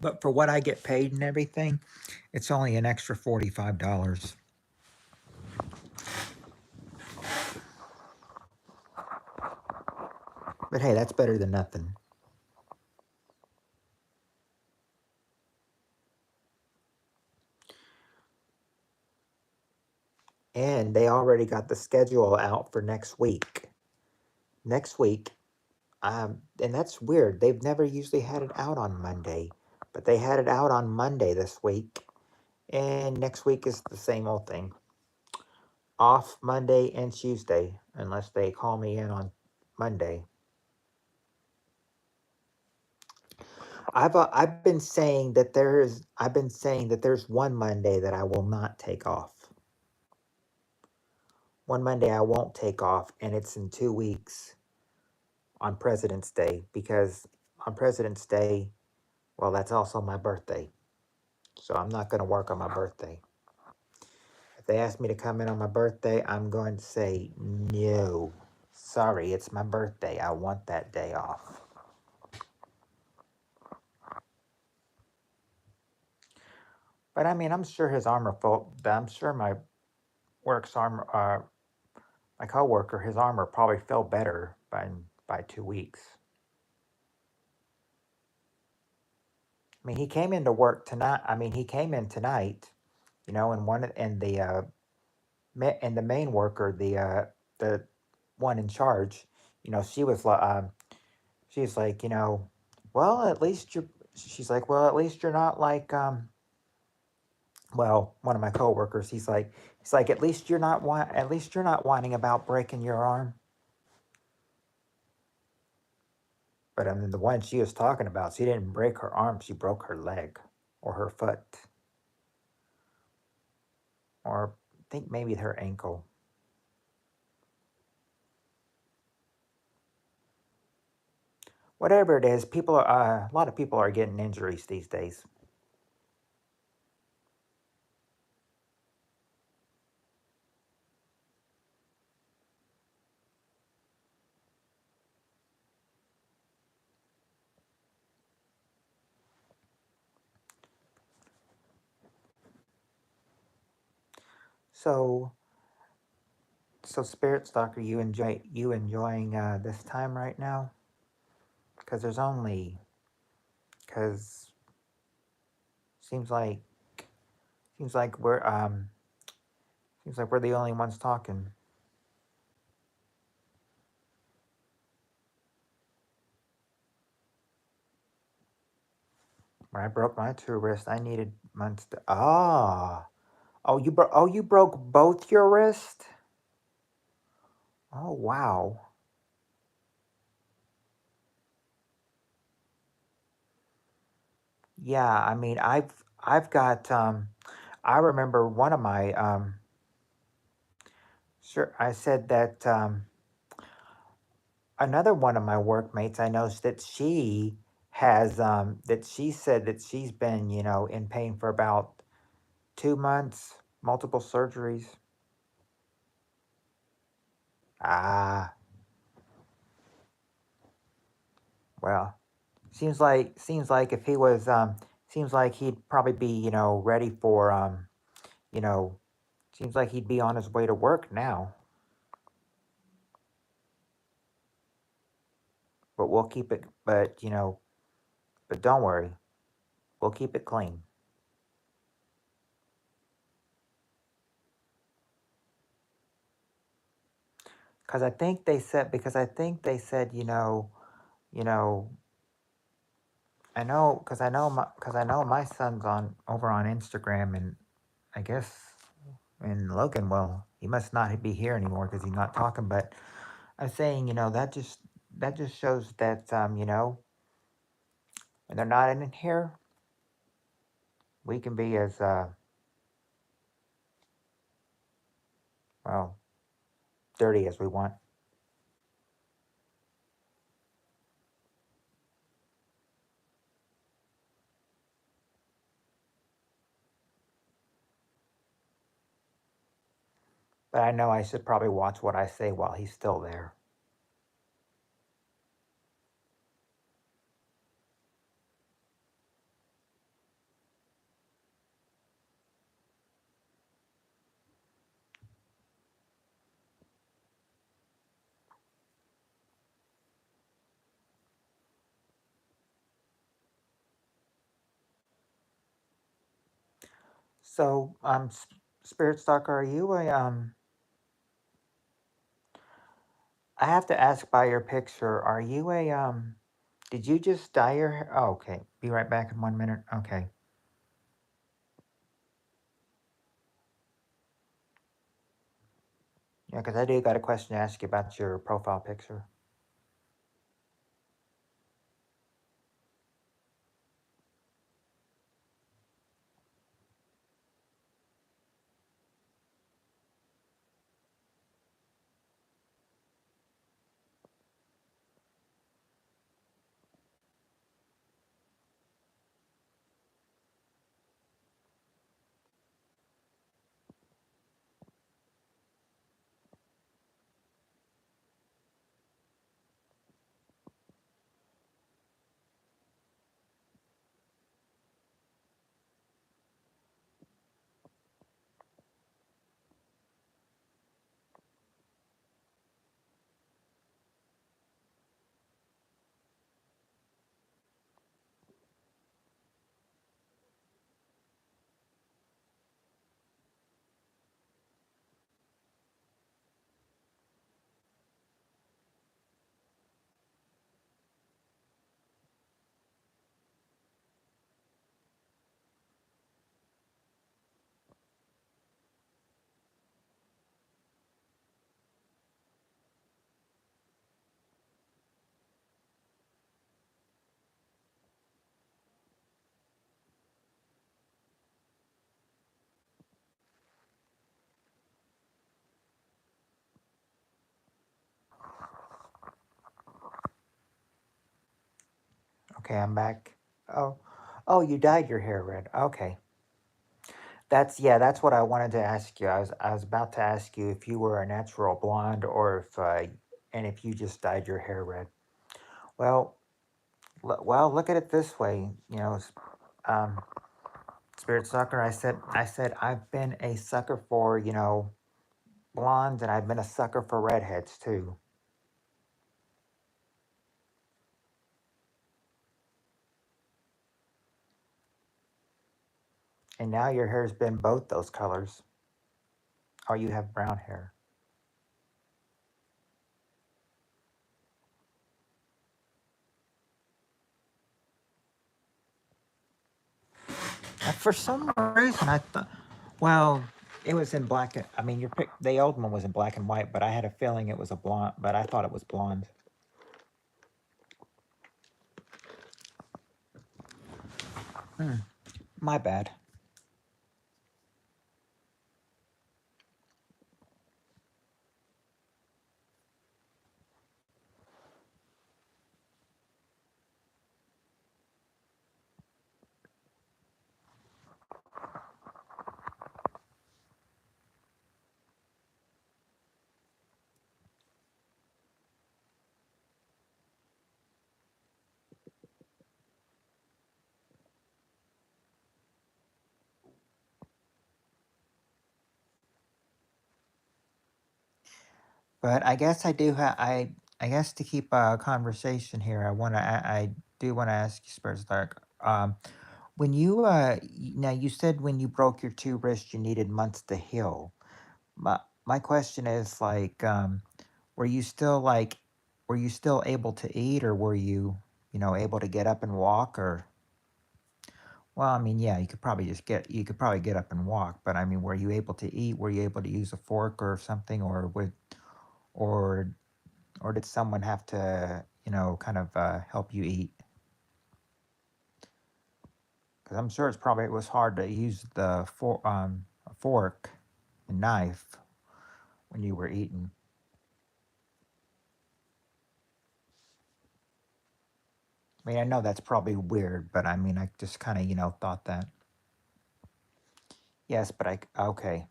But for what I get paid and everything, it's only an extra $45. But hey, that's better than nothing. And they already got the schedule out for next week. Next week, and that's weird. They've never usually had it out on Monday, but they had it out on Monday this week. And next week is the same old thing. Off Monday and Tuesday, unless they call me in on Monday. I've been saying that there's one Monday that I will not take off. One Monday I won't take off, and it's in 2 weeks on President's Day, because on President's Day, well, that's also my birthday. So I'm not going to work on my birthday. If they ask me to come in on my birthday, I'm going to say no. Sorry, it's my birthday. I want that day off. But I mean, I'm sure his armor felt. I'm sure my work's armor, my coworker, his armor probably felt better by 2 weeks. I mean, he came into work tonight. I mean, he came in tonight, and and the main worker, the one in charge, she was like, she's like, well, at least you're. She's like, well, at least you're not like, well, one of my coworkers. He's like, at least you're not whining about breaking your arm. But I mean, the one she was talking about, she didn't break her arm, she broke her leg or her foot, or I think maybe her ankle. Whatever it is, people are a lot of people are getting injuries these days. So, so Spirit Stalker, you enjoying this time right now? Because because seems like seems like we're seems like we're the only ones talking. When I broke my two wrists, I needed months to. Oh, you broke both your wrists. Oh, wow. Yeah, I mean, I've got I remember one of my sure I said that another one of my workmates, I noticed that she has that she said that she's been, in pain for about 2 months, multiple surgeries. Ah, well, seems like if he was seems like he'd probably be, ready for you know, seems like he'd be on his way to work now. But we'll keep it but don't worry. We'll keep it clean. Because I think they said, you know, because I know my son's on over on Instagram, and I guess in Logan, well, he must not be here anymore because he's not talking. But I'm saying, that just shows that when they're not in here, we can be as well dirty as we want. But I know I should probably watch what I say while he's still there. So, Spirit Stalker, are you a I have to ask by your picture, are you a did you just dye your hair? Oh, okay. Be right back in 1 minute. Okay. Yeah, because I do got a question to ask you about your profile picture. Okay, I'm back. Oh, oh, you dyed your hair red. Okay. That's yeah, that's what I wanted to ask you. I was about to ask you if you were a natural blonde or if and if you just dyed your hair red. Well, well, look at it this way. Um, Spirit Sucker. I said I've been a sucker for blondes, and I've been a sucker for redheads too. And now your hair's been both those colors. Or you have brown hair. For some reason, I thought, well, it was in black. I mean, the old one was in black and white, but I had a feeling it was a blonde. But I thought it was blonde. Hmm, my bad. But I guess I do have. I guess to keep a conversation here, I do want to ask you, Spurs Dark. When you now you said when you broke your two wrists, you needed months to heal. My question is like, were you still like, were you still able to eat, or were you, able to get up and walk, or well, I mean, yeah, you could probably get up and walk, but I mean, were you able to eat? Were you able to use a fork or something, or or did someone have to, kind of help you eat? Because I'm sure it was hard to use a fork and knife when you were eating. I mean, I know that's probably weird, but I mean, I just kind of, thought that. Yes, but okay.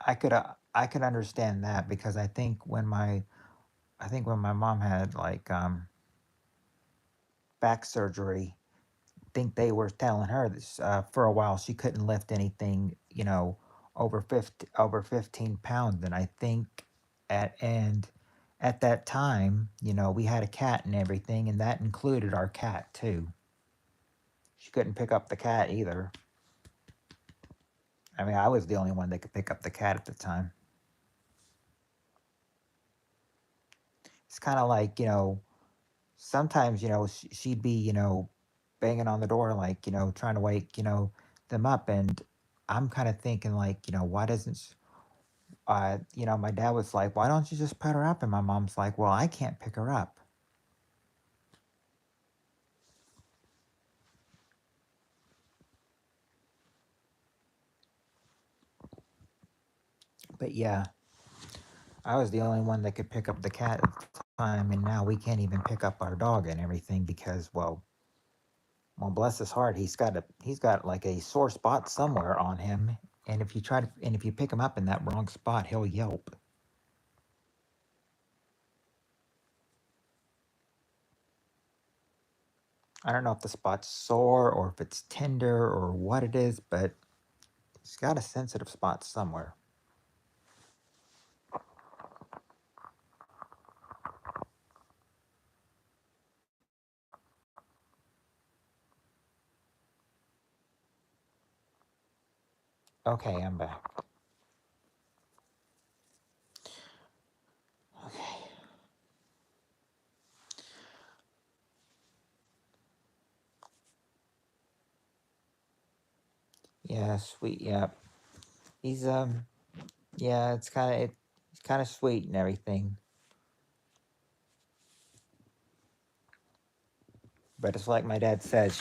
I could understand that because I think when my mom had like back surgery, think they were telling her this for a while she couldn't lift anything, over 15 pounds, and I think and at that time, we had a cat and everything, and that included our cat too. She couldn't pick up the cat either. I mean, I was the only one that could pick up the cat at the time. It's kind of like, sometimes, she'd be, banging on the door, like, trying to wake, them up. And I'm kind of thinking, like, why doesn't, my dad was like, why don't you just put her up? And my mom's like, well, I can't pick her up. But yeah, I was the only one that could pick up the cat at the time. And now we can't even pick up our dog and everything because, well, bless his heart, he's got like a sore spot somewhere on him. And if you pick him up in that wrong spot, he'll yelp. I don't know if the spot's sore or if it's tender or what it is, but he's got a sensitive spot somewhere. Okay, I'm back. Okay. Yeah, sweet. Yeah, he's yeah, it's kind of sweet and everything, but it's like my dad says,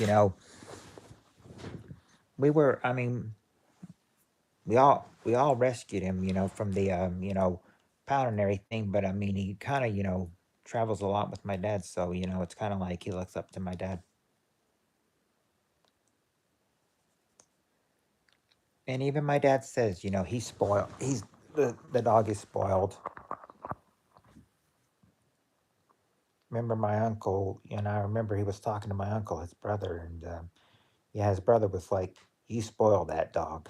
we were. I mean, we all rescued him, from the pound and everything. But I mean, he kind of travels a lot with my dad, so it's kind of like he looks up to my dad. And even my dad says, he's spoiled. The dog is spoiled. Remember my uncle, and I remember he was talking to my uncle, his brother, and yeah, his brother was like, "You spoiled that dog."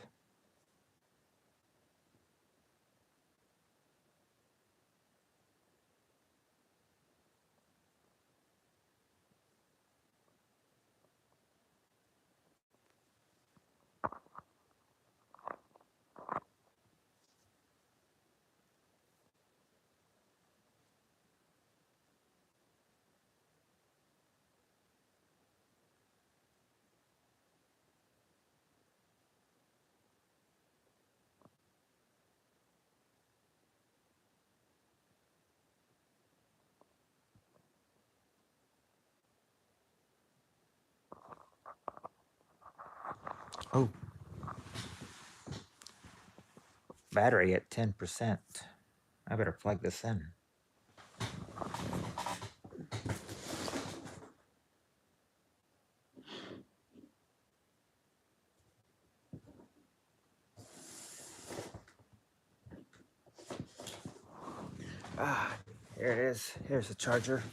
Oh, battery at 10%. I better plug this in. Ah, here it is. Here's the charger.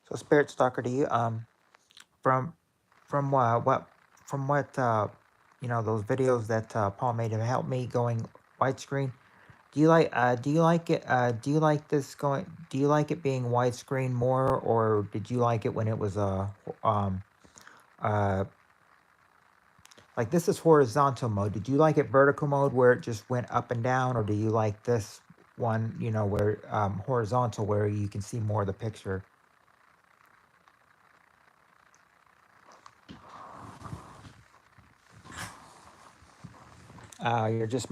So, Spirit Stalker, do you from from what from what those videos that Paul made to help me going widescreen? Do you like it do you like it being widescreen more, or did you like it when it was um uh like this is horizontal mode? Did you like it vertical mode where it just went up and down, or do you like this one, where horizontal where you can see more of the picture? You're just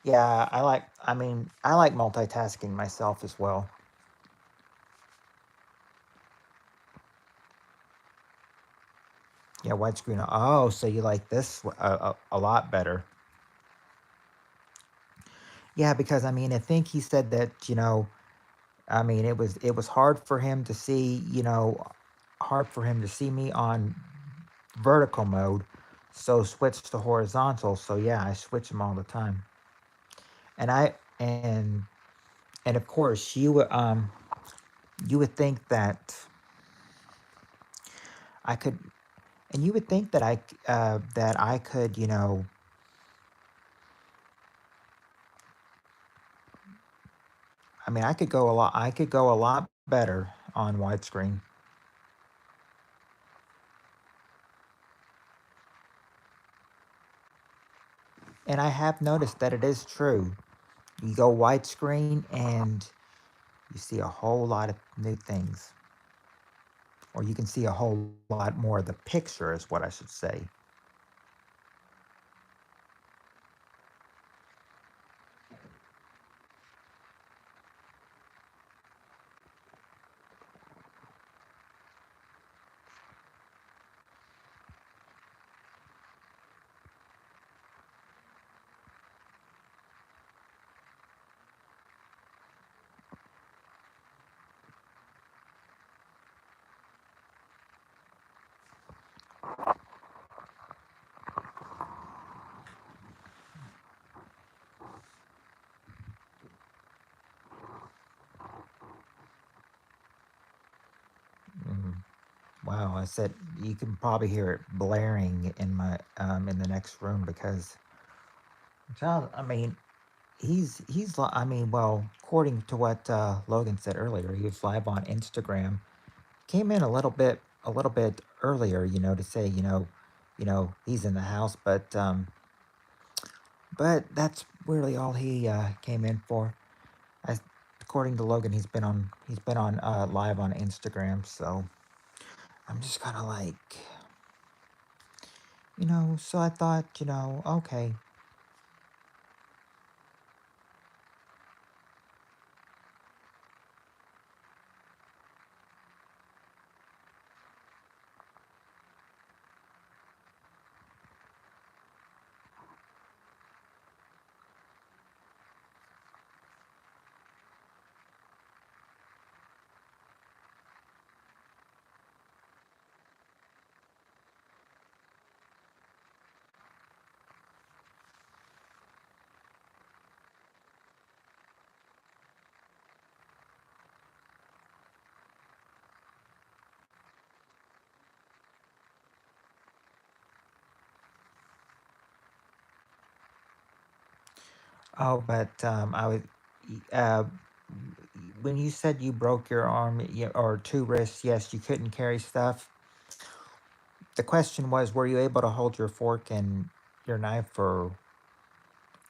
yeah, I like multitasking myself as well. Yeah, widescreen. Oh, so you like this a lot better. Yeah, because I mean, I think he said that, I mean, it was hard for him to see, hard for him to see me on vertical mode, so switch to horizontal. So yeah, I switch them all the time. And I and of course you would think that I could and you would think that that I could, I mean, I could go a lot better on widescreen. And I have noticed that it is true. You go widescreen and you see a whole lot of new things, or you can see a whole lot more of the picture, is what I should say. Mm, wow, I said you can probably hear it blaring in the next room because John. I mean, I mean, well, according to what Logan said earlier, he was live on Instagram. Came in a little bit earlier, to say, he's in the house, but that's really all he came in for. As according to Logan, he's been on live on Instagram, so I'm just kind of like, so I thought, okay. Oh, but uh, when you said you broke your arm or two wrists, yes, you couldn't carry stuff. The question was, were you able to hold your fork and your knife,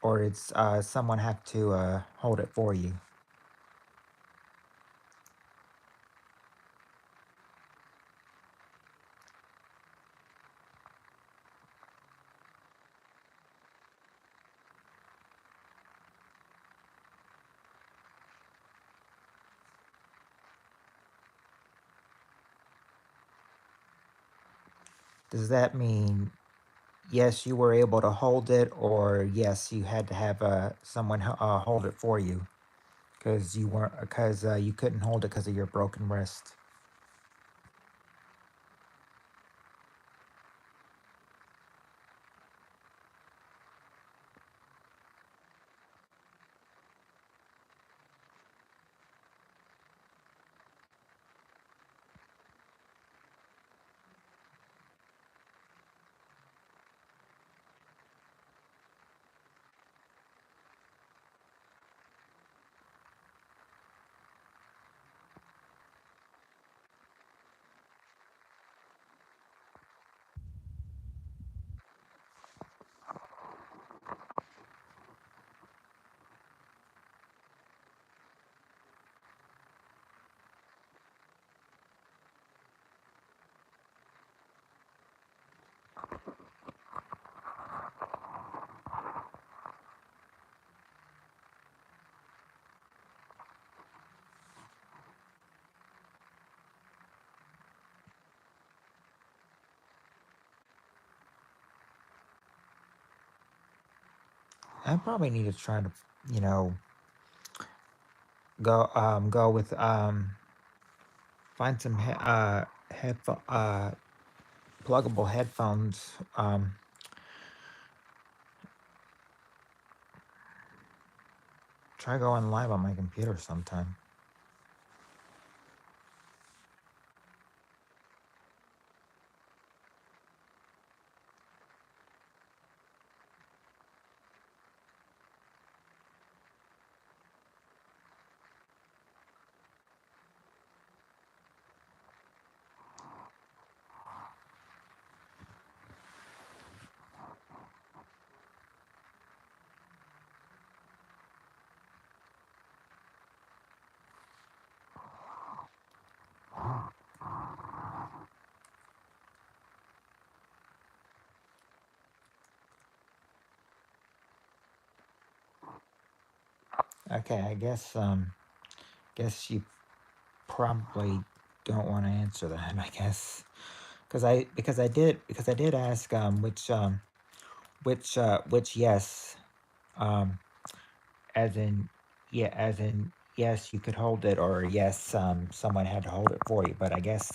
or did someone have to hold it for you? Does that mean yes, you were able to hold it, or yes, you had to have someone hold it for you because you weren't because you couldn't hold it because of your broken wrist? I probably need to try to, you know, go with find some headphone pluggable headphones. Try going live on my computer sometime. Okay, I guess you probably don't want to answer that. I guess because I did ask which yes um as in yes you could hold it, or yes someone had to hold it for you, but I guess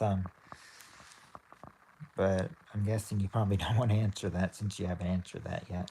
but I'm guessing you probably don't want to answer that since you haven't answered that yet.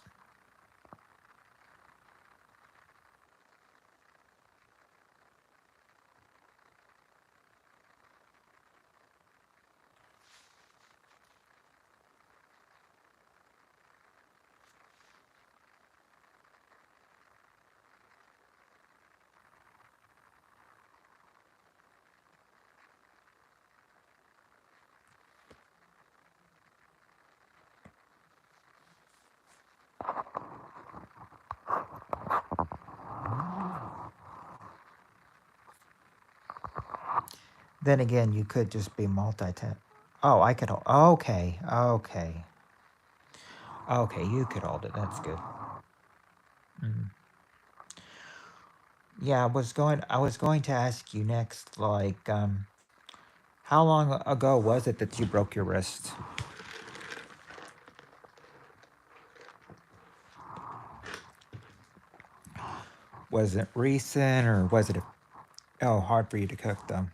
Then again, you could just be multitask. Oh, I could hold. Okay, okay, okay. You could hold it. That's good. Mm. Yeah, I was going to ask you next. Like, how long ago was it that you broke your wrist? Was it recent, or was it? Oh, hard for you to cook though.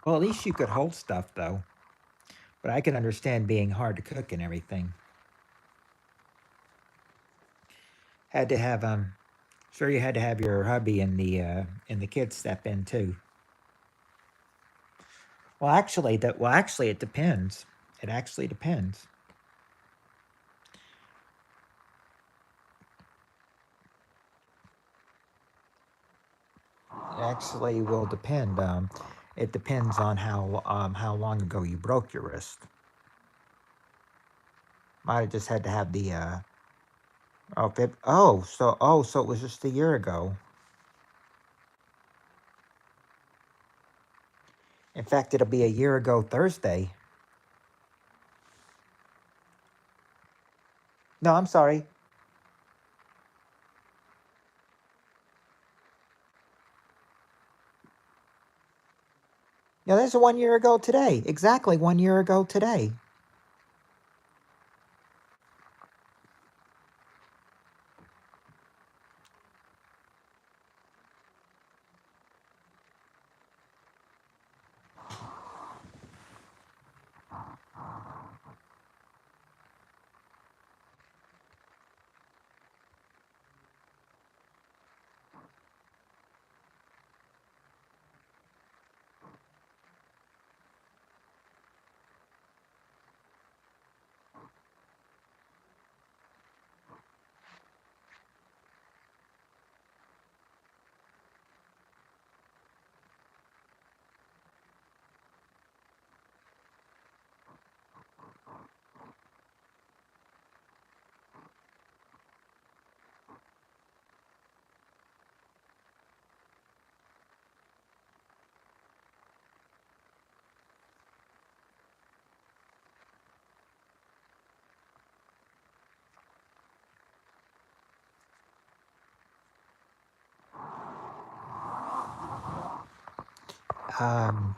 Well, at least you could hold stuff though. But I can understand being hard to cook and everything. Had to have Sure, you had to have your hubby and the kids step in too. Well, actually, it depends. It actually depends. It actually will depend. It depends on how long ago you broke your wrist. Might have just had to have the so it was just a year ago. In fact, it'll be a year ago Thursday. No, I'm sorry. Yeah, there's 1 year ago today. Exactly 1 year ago today.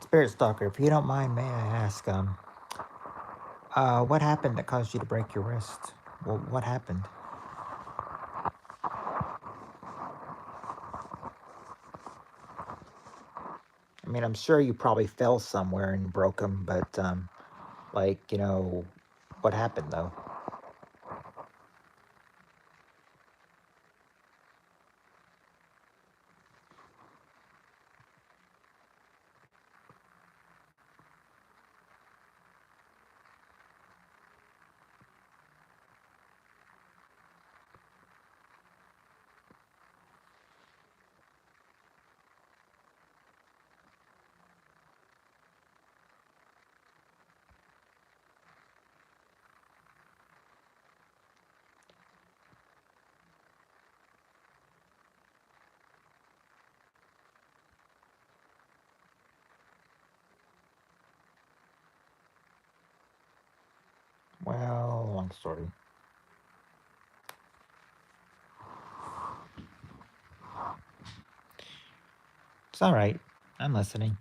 Spirit Stalker, if you don't mind, may I ask, what happened that caused you to break your wrist? Well, what happened? I mean, I'm sure you probably fell somewhere and broke them, but what happened though? Well, long story. It's all right. I'm listening.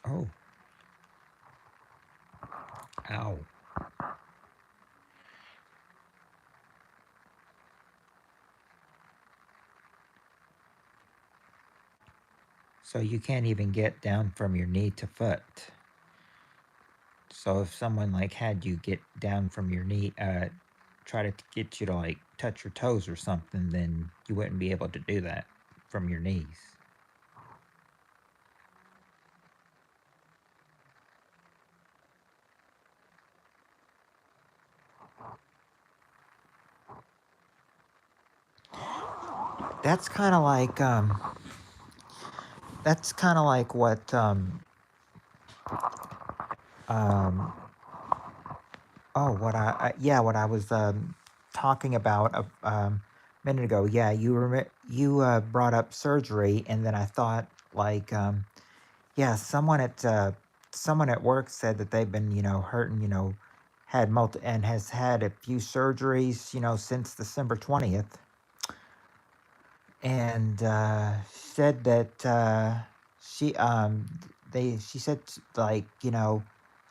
Oh, ow. So you can't even get down from your knee to foot. So if someone like had you get down from your knee, try to get you to like touch your toes or something, then you wouldn't be able to do that from your knees. That's kind of like that's kind of like what um yeah, what I was talking about a minute ago. Yeah, you brought up surgery, and then I thought like yeah, someone at work said that they've been, hurting, had multi and has had a few surgeries, since December 20th, and said that she she said like,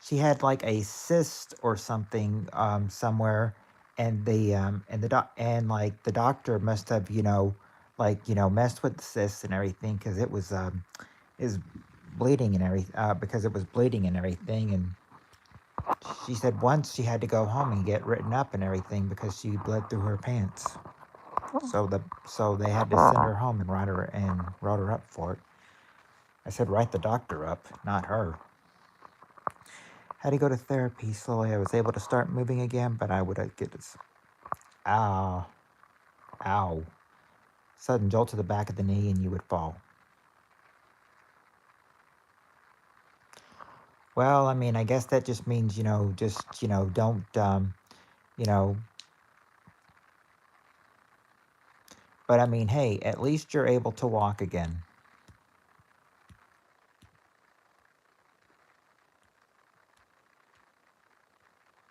she had like a cyst or something somewhere, and like the doctor must have, like, messed with the cyst and everything, because is bleeding and everything, because it was bleeding and everything. And she said once she had to go home and get written up and everything because she bled through her pants. So they had to send her home and wrote her up for it. I said write the doctor up, not her. Had to go to therapy. Slowly I was able to start moving again, but I would get this ow, ow, sudden jolt to the back of the knee and you would fall. Well, I mean, I guess that just means, just, don't, you know, but I mean, hey, at least you're able to walk again.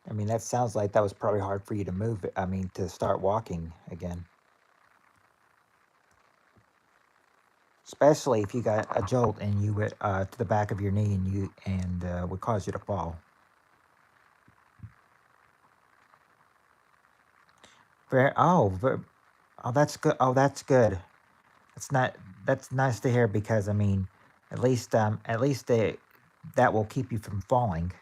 I mean, that sounds like that was probably hard for you to move. I mean, to start walking again, especially if you got a jolt and you went to the back of your knee and would cause you to fall. Very, oh, that's good. Oh, that's good. That's not. That's nice to hear because I mean, at least that will keep you from falling.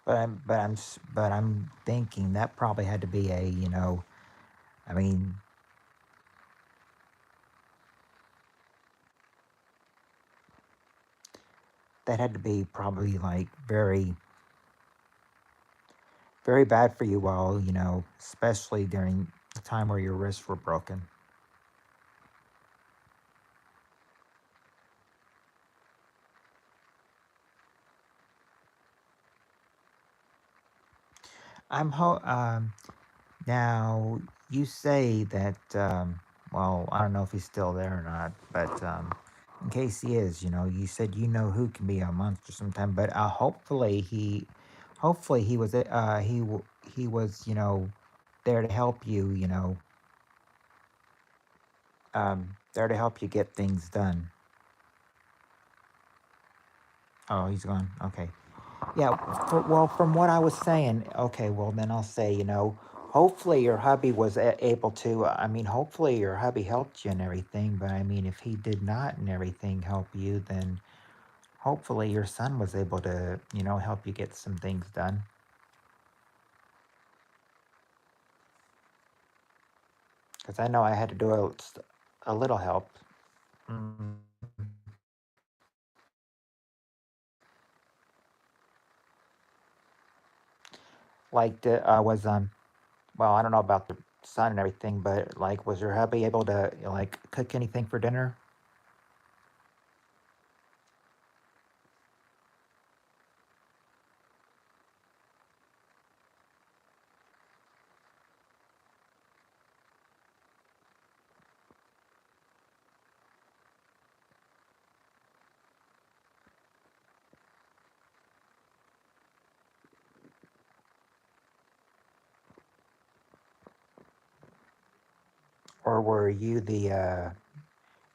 But I'm thinking that probably had to be a, I mean, that had to be probably like very bad for you while, especially during the time where your wrists were broken. I'm now you say that well, I don't know if he's still there or not, but in case he is, you said who can be a monster sometime, but hopefully he was, there to help you, there to help you get things done. Oh, he's gone. Okay. Yeah, well, from what I was saying, okay, well, then I'll say, hopefully your hubby was able to, I mean, hopefully your hubby helped you and everything, but I mean, if he did not and everything help you, then hopefully your son was able to, help you get some things done. Because I know I had to do a little help. Mm, like, was, well, I don't know about the son and everything, but like, was your hubby able to, like, cook anything for dinner? Or were you the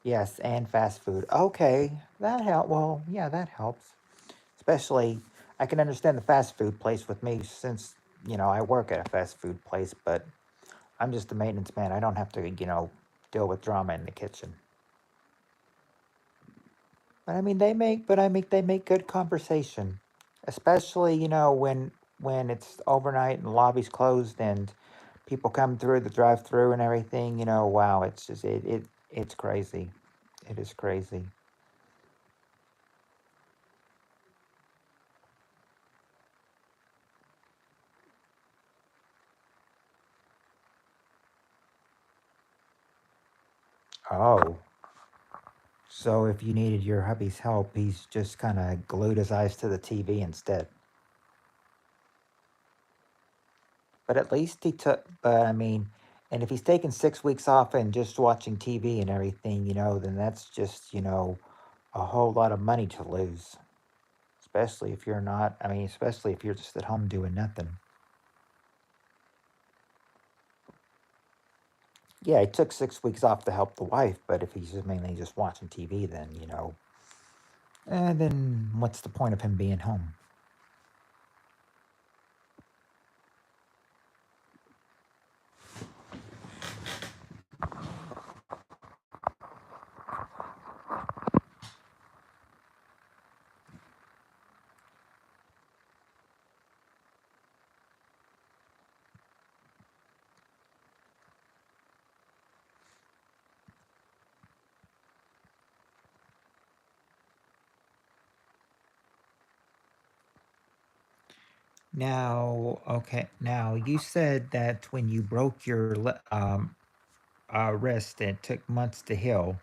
yes, and fast food? Okay, that help. Well, yeah, that helps. Especially, I can understand the fast food place with me since I work at a fast food place, but I'm just a maintenance man. I don't have to deal with drama in the kitchen. But I mean, they make good conversation, especially when it's overnight and the lobby's closed and people come through the drive-through and everything. Wow, it's just it's crazy. It is crazy. Oh, so if you needed your hubby's help, he's just kind of glued his eyes to the TV instead. But at least he took. But I mean, and if he's taking 6 weeks off and just watching TV and everything, then that's just a whole lot of money to lose. Especially if you're not. I mean, especially if you're just at home doing nothing. Yeah, he took 6 weeks off to help the wife, but if he's just mainly just watching TV, then then what's the point of him being home? Now, okay. Now you said that when you broke your wrist, it took months to heal.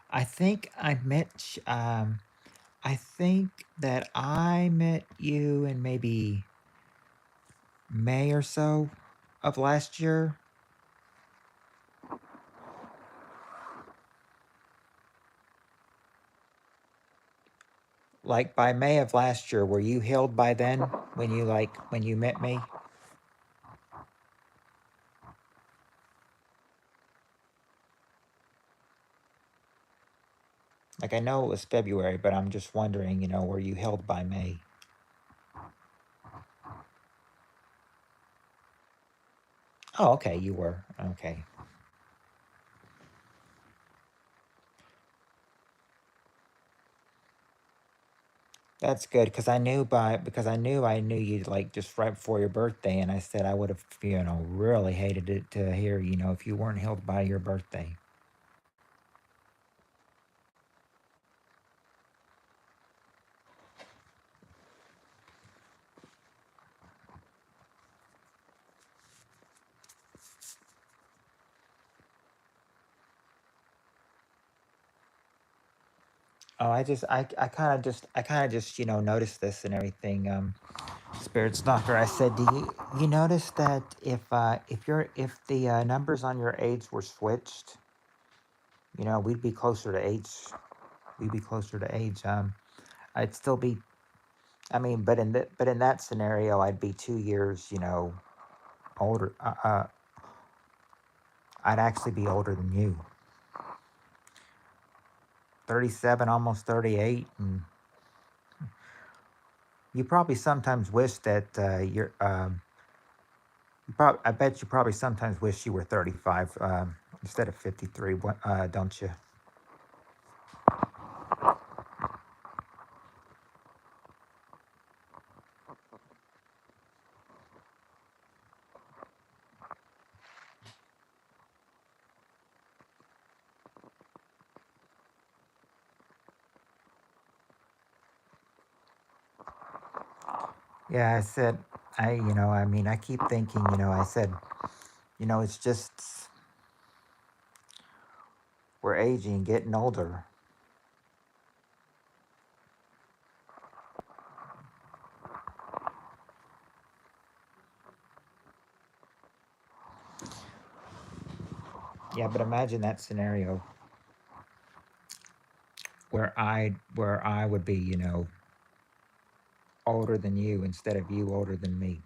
I think I met. I think that I met you in maybe May or so of last year. Like by May of last year, were you healed by then when you met me? Like I know it was February, but I'm just wondering, were you healed by May? Oh, okay, you were. Okay. That's good because I knew you like just right before your birthday, and I said I would have really hated it to hear if you weren't healed by your birthday. Oh, I kind of just noticed this and everything. Spirit Stalker, I said, do you notice that if the numbers on your aids were switched, we'd be closer to age. We'd be closer to age. I'd still be. I mean, but in that scenario, I'd be 2 years, older. I'd actually be older than you. 37, almost 38, and you probably sometimes wish that you're. I bet you probably sometimes wish you were 35 instead of 53. Don't you? Yeah, I said. I mean, I keep thinking. I said, it's just we're aging, getting older. Yeah, but imagine that scenario where I would be, older than you instead of you older than me.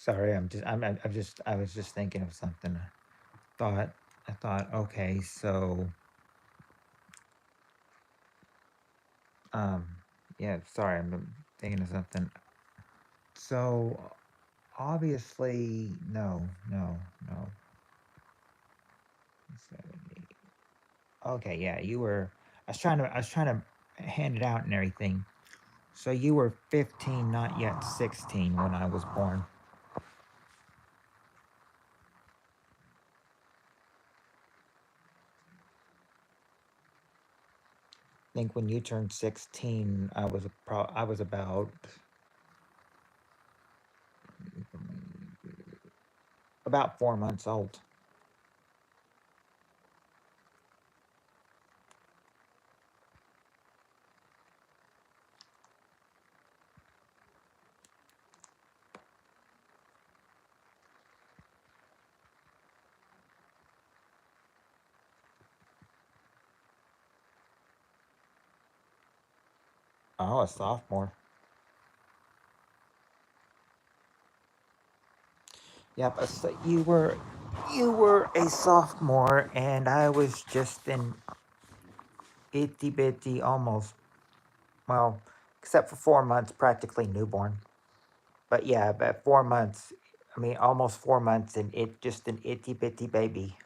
Sorry, I was just thinking of something. Thought, I thought, okay, so, um, yeah, sorry, I'm thinking of something. So, obviously, no. 70. Okay, yeah, I was trying to hand it out and everything. So you were 15, not yet 16 when I was born. I think when you turned 16, I was about 4 months old. Oh, a sophomore. Yep, you were a sophomore, and I was just an itty bitty, almost, well, except for 4 months, practically newborn. But yeah, about 4 months. I mean, almost 4 months, and it just an itty bitty baby.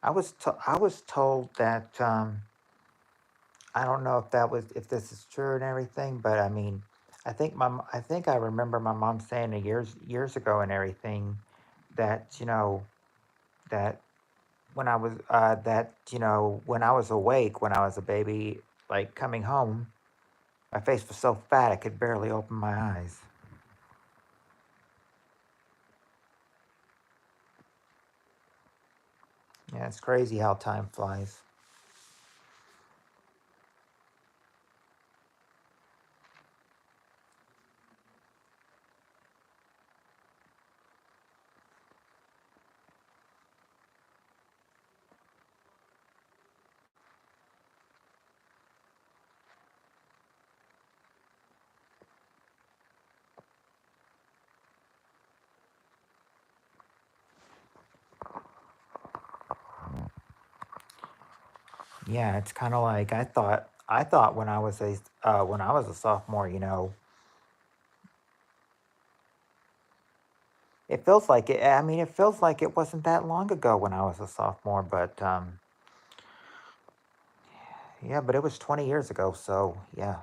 I was told that I don't know if this is true and everything, but I mean, I think I remember my mom saying years ago and everything that that when I was awake when I was a baby, like coming home, my face was so fat I could barely open my eyes. Yeah, it's crazy how time flies. Yeah, it's kind of like I thought when I was a sophomore, it feels like it. I mean, it feels like it wasn't that long ago when I was a sophomore, but yeah, but it was 20 years ago, so yeah.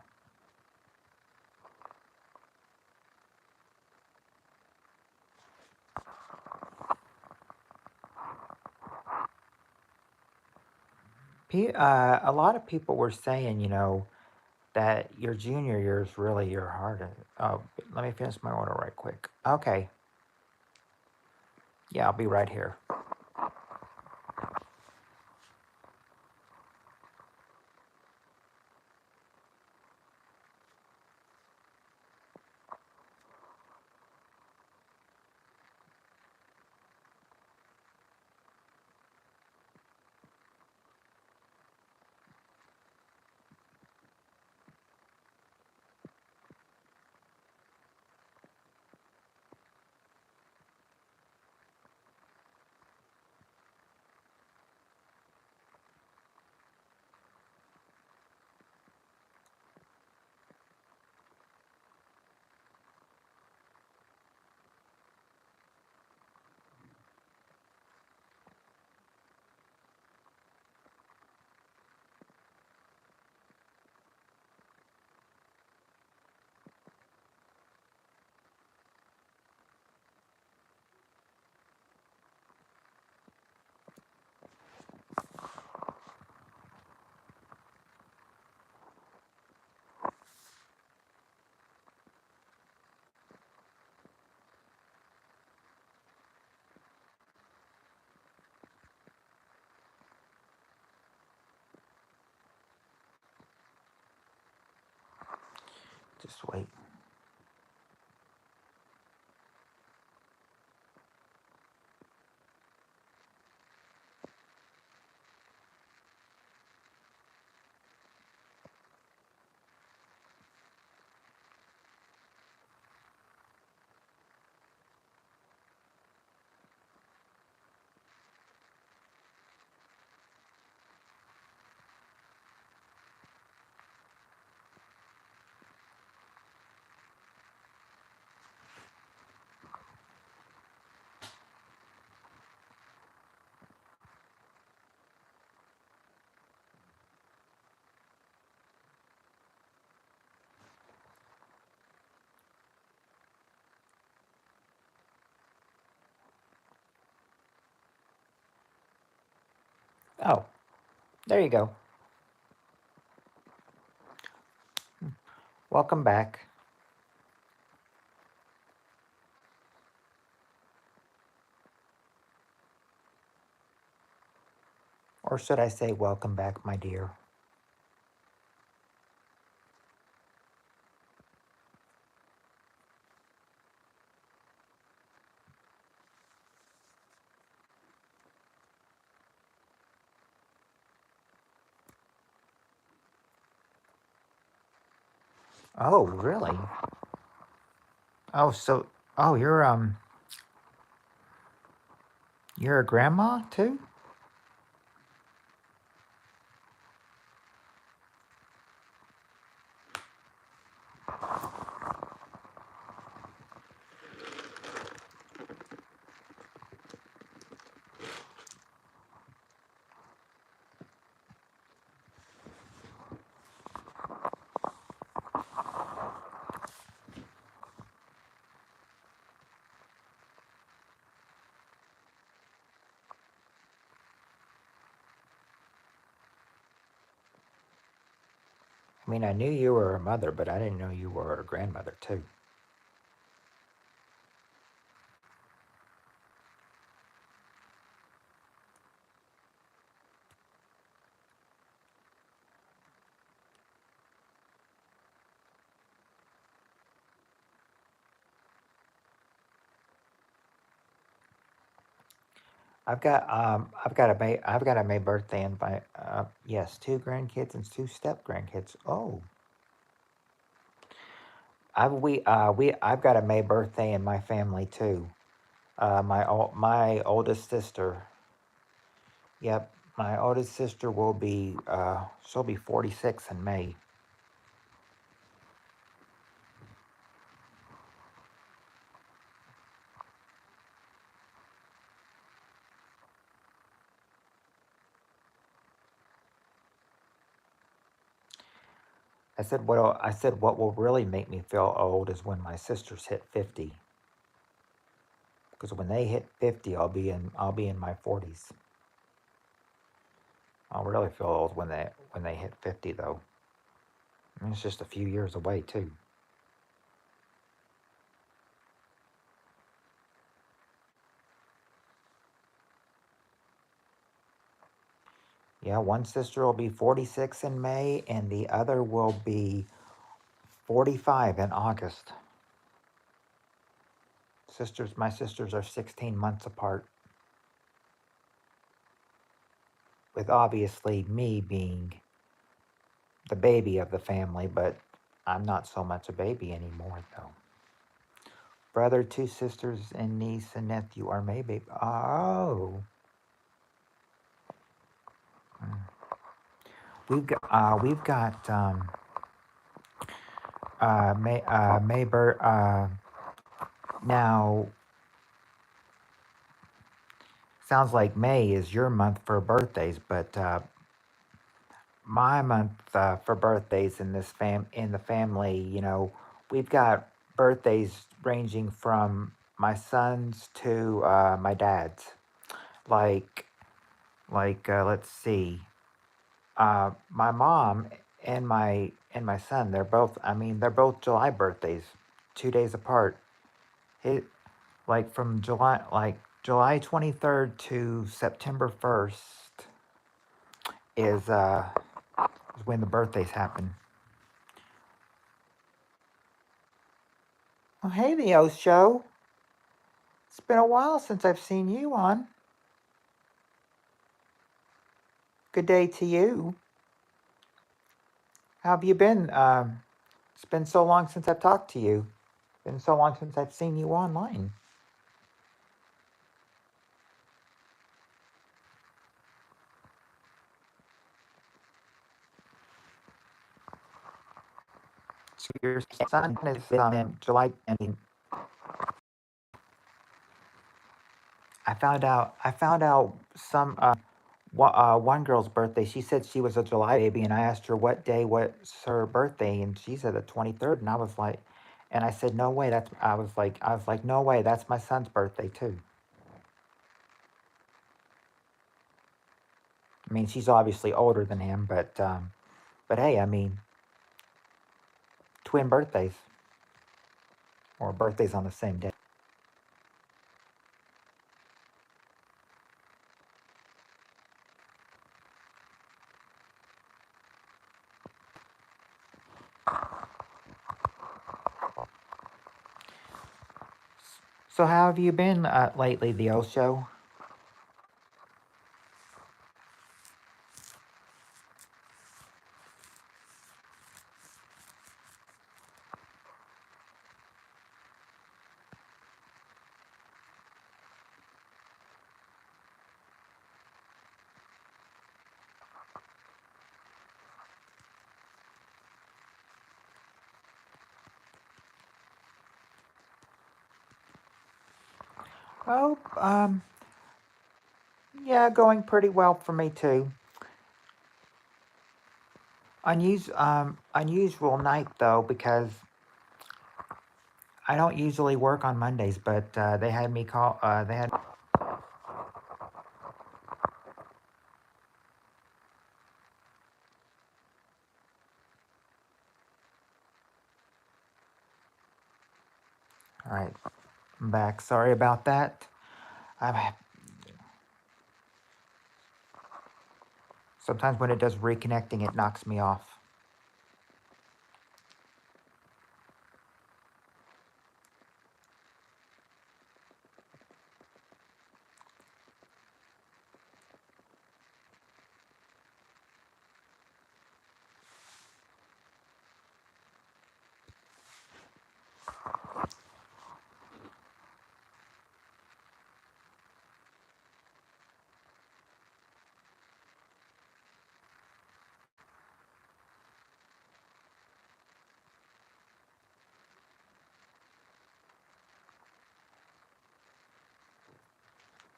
A lot of people were saying, that your junior year is really your hardest. Oh, let me finish my order right quick. Okay, yeah, I'll be right here. Just wait. Oh, there you go. Welcome back. Or should I say, welcome back, my dear? Oh, really? Oh, so, oh, you're a grandma too? I mean, I knew you were a mother, but I didn't know you were a grandmother too. I've got a May birthday and my yes, two grandkids and two step grandkids. Oh, I've got a May birthday in my family too. My oldest sister. Yep, my oldest sister will be she'll be 46 in May. I said what will really make me feel old is when my sisters hit 50. Because when they hit 50, I'll be in my 40s. I'll really feel old when they hit 50 though. And it's just a few years away too. Yeah, one sister will be 46 in May and the other will be 45 in August. My sisters are 16 months apart, with obviously me being the baby of the family, but I'm not so much a baby anymore though. Brother, two sisters, and niece and nephew are May baby. Oh, mm. We've got now. Sounds like May is your month for birthdays, but my month for birthdays in the family, we've got birthdays ranging from my son's to my dad's. Like let's see, my mom and my son, they're both July birthdays, 2 days apart. It like from July 23rd to September 1st is when the birthdays happen. Well, hey, the O Show. It's been a while since I've seen you on. Good day to you. How have you been? It's been so long since I've talked to you. Been so long since I've seen you online. So your son is in July ending. I found out some one girl's birthday. She said she was a July baby, and I asked her what day was her birthday, and she said the 23rd. And I was like, and I said, no way. I was like, no way. That's my son's birthday too. I mean, she's obviously older than him, but hey, I mean, twin birthdays or birthdays on the same day. So how have you been lately, the old show? Oh, yeah, going pretty well for me too. Unusual night though because I don't usually work on Mondays, but they had me call. They had. All right, I'm back. Sorry about that. I'm sometimes when it does reconnecting, it knocks me off.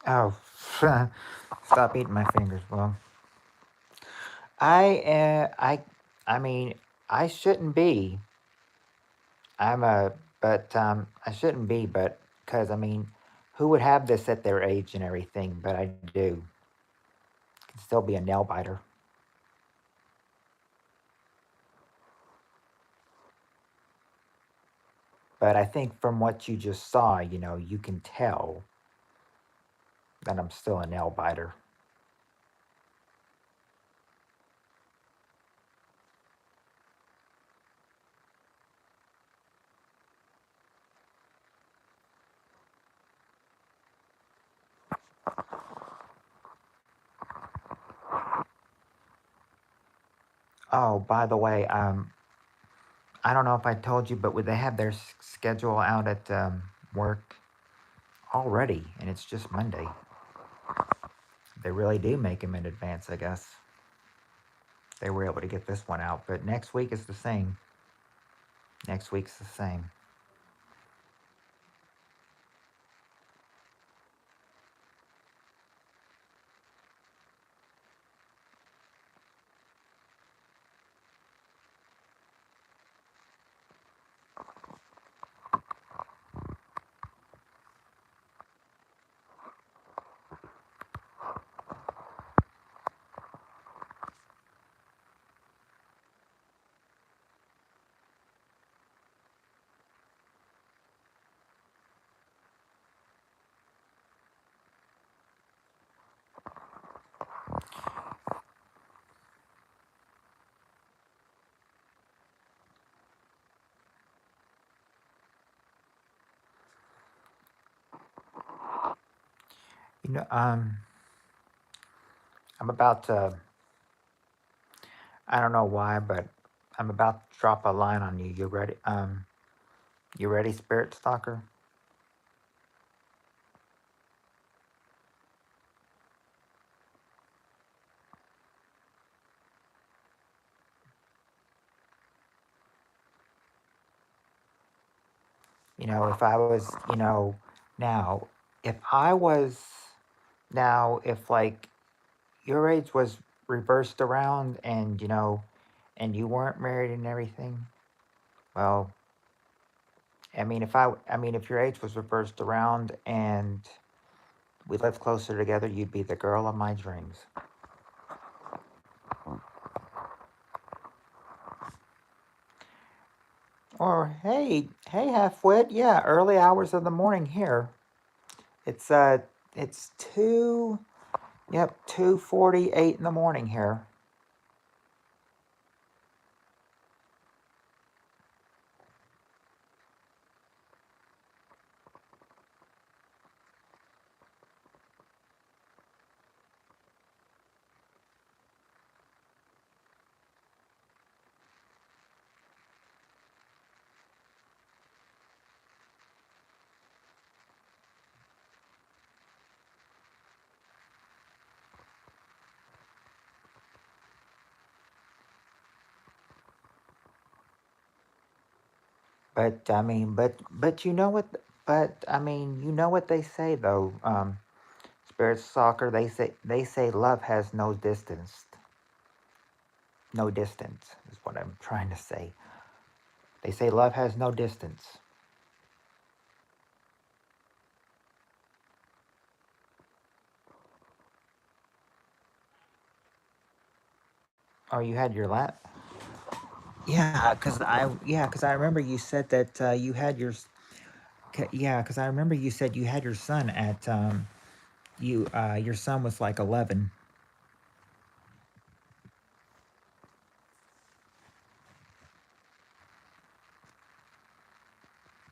Oh, stop eating my fingers. Well, I, uh, I, I mean, I shouldn't be. I'm a, but I shouldn't be. But because I mean, who would have this at their age and everything? But I do. Can still be a nail biter. But I think from what you just saw, you can tell that I'm still a nail biter. Oh, by the way, I don't know if I told you, but they have their schedule out at work already, and it's just Monday. They really do make them in advance, I guess. They were able to get this one out, but next week is the same. Next week's the same. You know, I'm about to, I don't know why, but I'm about to drop a line on you. You ready? You ready, Spirit Stalker? If I was, now, if I was, now, if like your age was reversed around and, and you weren't married and everything, well, if your age was reversed around and we lived closer together, you'd be the girl of my dreams. Or hey, halfwit, yeah, early hours of the morning here. It's it's 2:48 in the morning here. But you know what? But you know what they say though. Spirit Soccer. They say love has no distance. No distance is what I'm trying to say. They say love has no distance. Oh, you had your lap. Yeah, cause I remember you said that you had yeah, cause I remember you said you had your son at your son was like 11.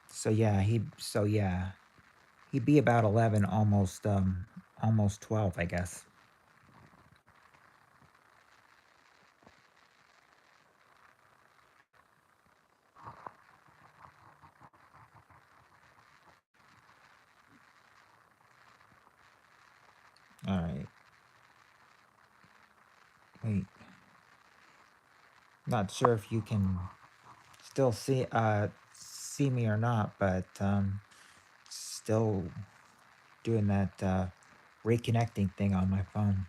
So yeah, he'd be about 11, almost 12, I guess. All right. Wait, not sure if you can still see me or not, but still doing that reconnecting thing on my phone.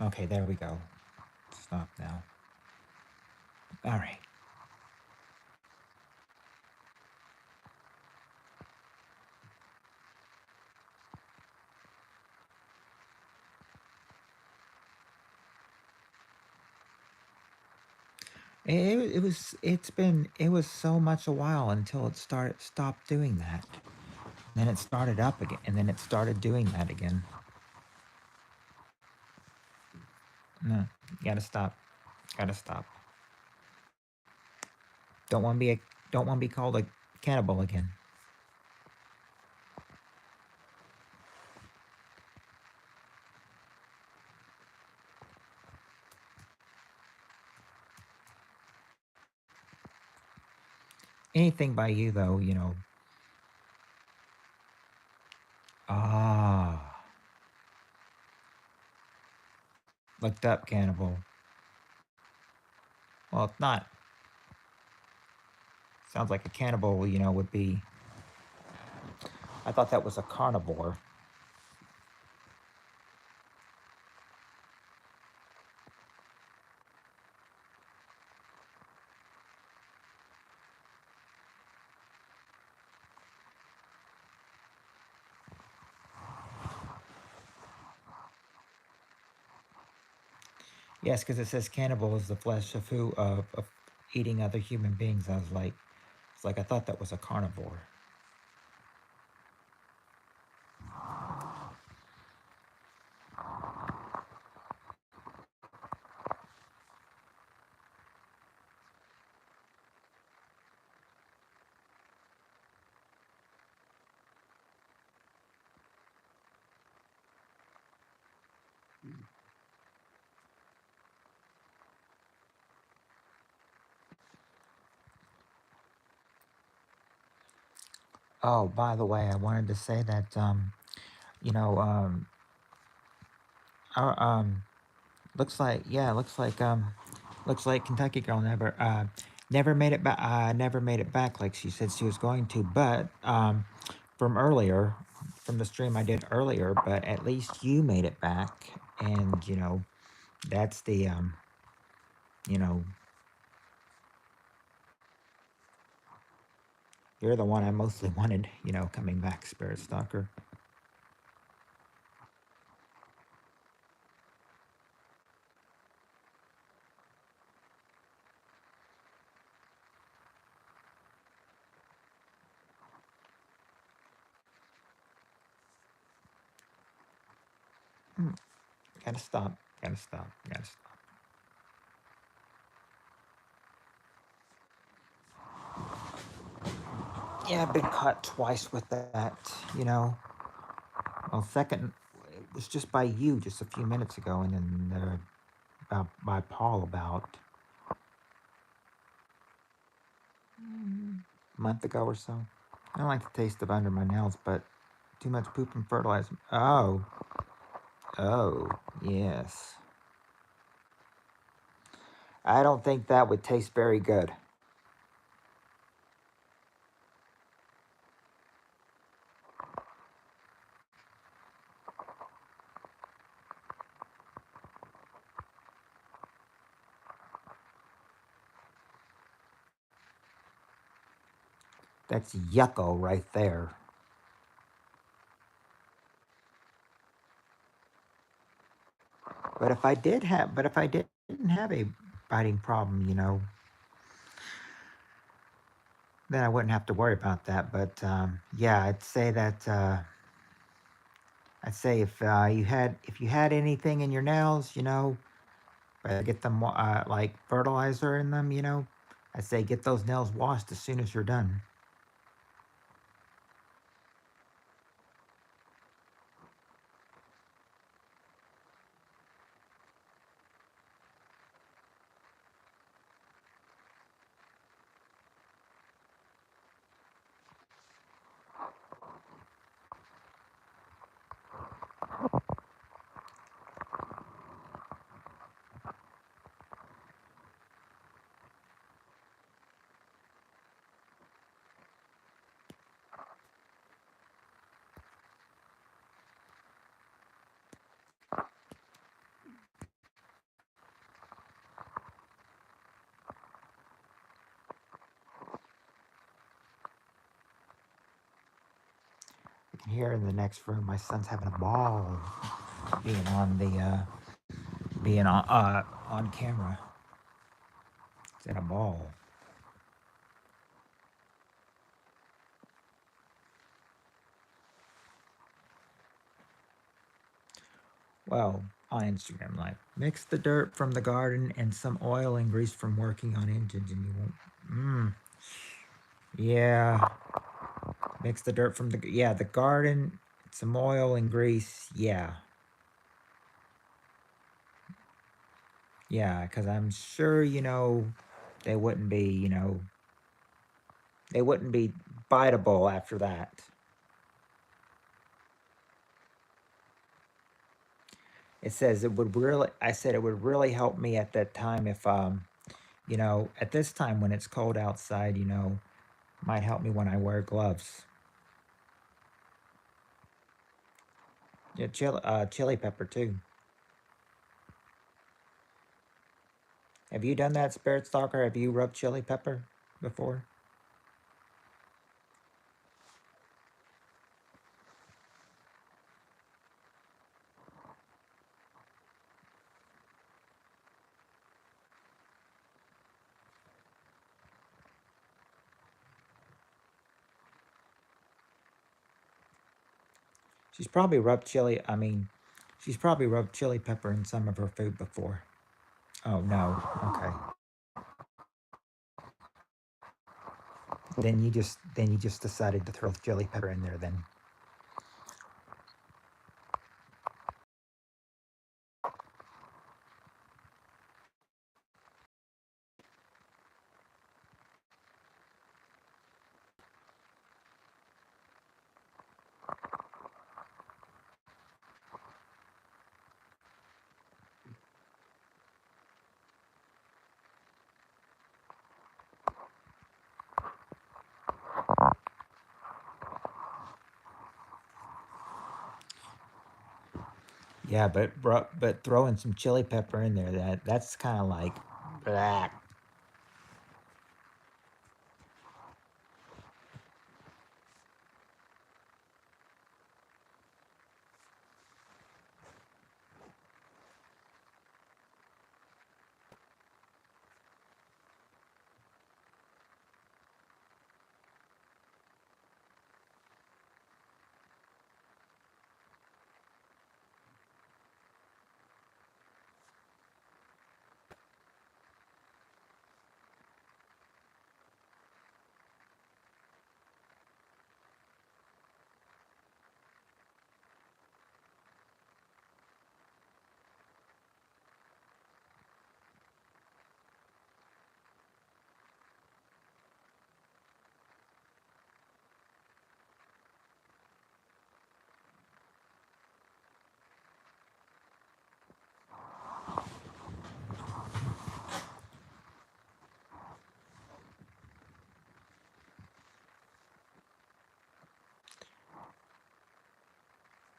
Okay, there we go. Stop now. All right. It was so much a while until it stopped doing that. Then it started up again, and then it started doing that again. No, gotta stop. Gotta stop. Don't want to be a don't want to be called a cannibal again. Anything by you though, Ah, looked up cannibal. Well, it's not. Sounds like a cannibal, would be. I thought that was a carnivore. Yes, because it says cannibal is the flesh of who of eating other human beings. It's like I thought that was a carnivore. Oh, by the way, I wanted to say that you know, our looks like Kentucky Girl never made it back. Never made it back like she said she was going to. But from earlier, from the stream I did earlier, but at least you made it back, and that's the you know, you're the one I mostly wanted. Coming back, Spirit Stalker. Hmm, gotta stop. Gotta stop. Gotta stop. Yeah, I've been caught twice with that. You know. Well, second, it was just by you just a few minutes ago, and then by Paul about a month ago or so. I don't like the taste of under my nails, but too much poop and fertilizer. Oh, yes. I don't think that would taste very good. That's yucko right there. But if I didn't have a biting problem, then I wouldn't have to worry about that. But yeah, I'd say if you had anything in your nails, get them like fertilizer in them, I'd say get those nails washed as soon as you're done. You can hear in the next room my son's having a ball being on the being on camera. It's in a ball. Well, on Instagram Live. Mix the dirt from the garden and some oil and grease from working on engines, and you won't. Yeah. Mix the dirt from the garden, some oil and grease. Yeah. Yeah, because I'm sure they wouldn't be they wouldn't be biteable after that. It says it would really. I said it would really help me at that time if at this time when it's cold outside, might help me when I wear gloves. Yeah, chili pepper too. Have you done that, Spirit Stalker? Have you rubbed chili pepper before? She's probably rubbed chili. I mean, she's probably rubbed chili pepper in some of her food before. Oh no. Okay. Then you just decided to throw chili pepper in there then. Yeah, but throwing some chili pepper in there, that's kind of like blah.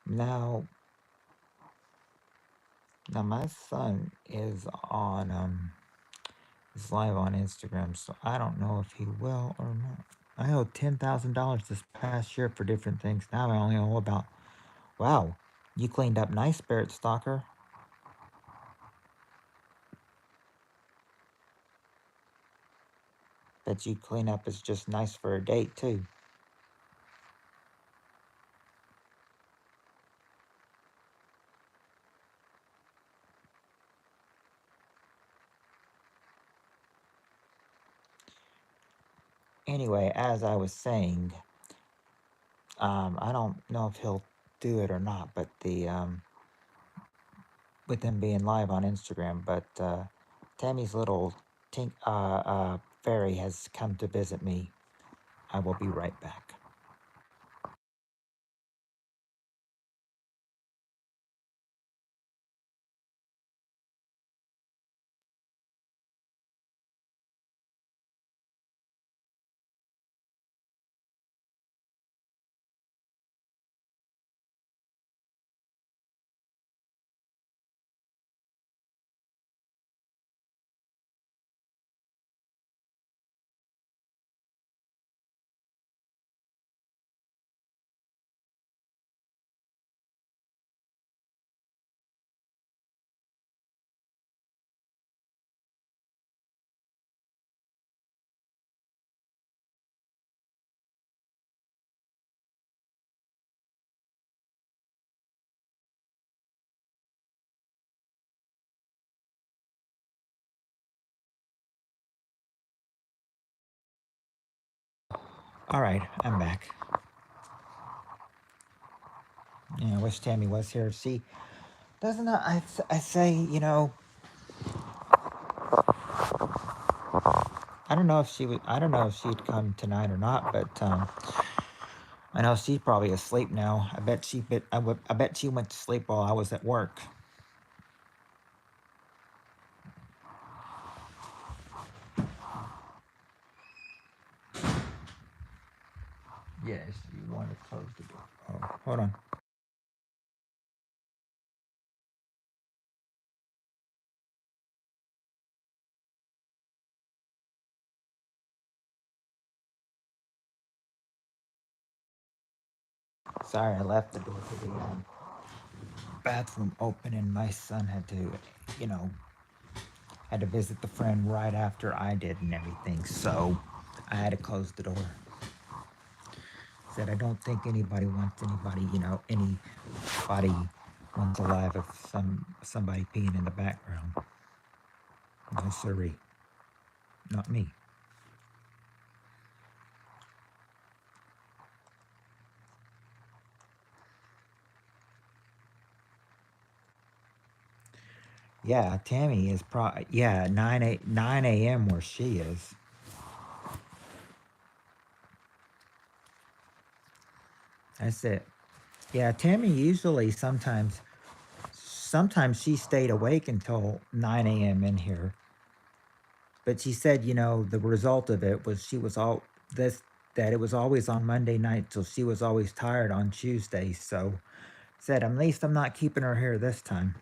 Now, now my son is live on Instagram, so I don't know if he will or not. I owed $10,000 this past year for different things. Now I only owe about. Wow, you cleaned up nice, Spirit Stalker. Bet you clean up is just nice for a date too. Anyway, as I was saying, I don't know if he'll do it or not, but with him being live on Instagram, but Tammy's little fairy has come to visit me. I will be right back. All right, I'm back. Yeah, I wish Tammy was here. See, doesn't I say, I don't know if she would. I don't know if she'd come tonight or not, but I know she's probably asleep now. I bet she bit. I bet she went to sleep while I was at work. Yes, you want to close the door. Oh, hold on. Sorry, I left the door to the bathroom open, and my son had to, you know, had to visit the friend right after I did and everything. So I had to close the door. Said I don't think anybody wants anybody, anybody wants alive of somebody peeing in the background. No siree, not me. Yeah, Tammy is yeah 9 a.m. where she is. That's it. Yeah, Tammy usually sometimes she stayed awake until 9 a.m. in here. But she said, the result of it was she was all this that it was always on Monday night, so she was always tired on Tuesday. So Said, at least I'm not keeping her here this time.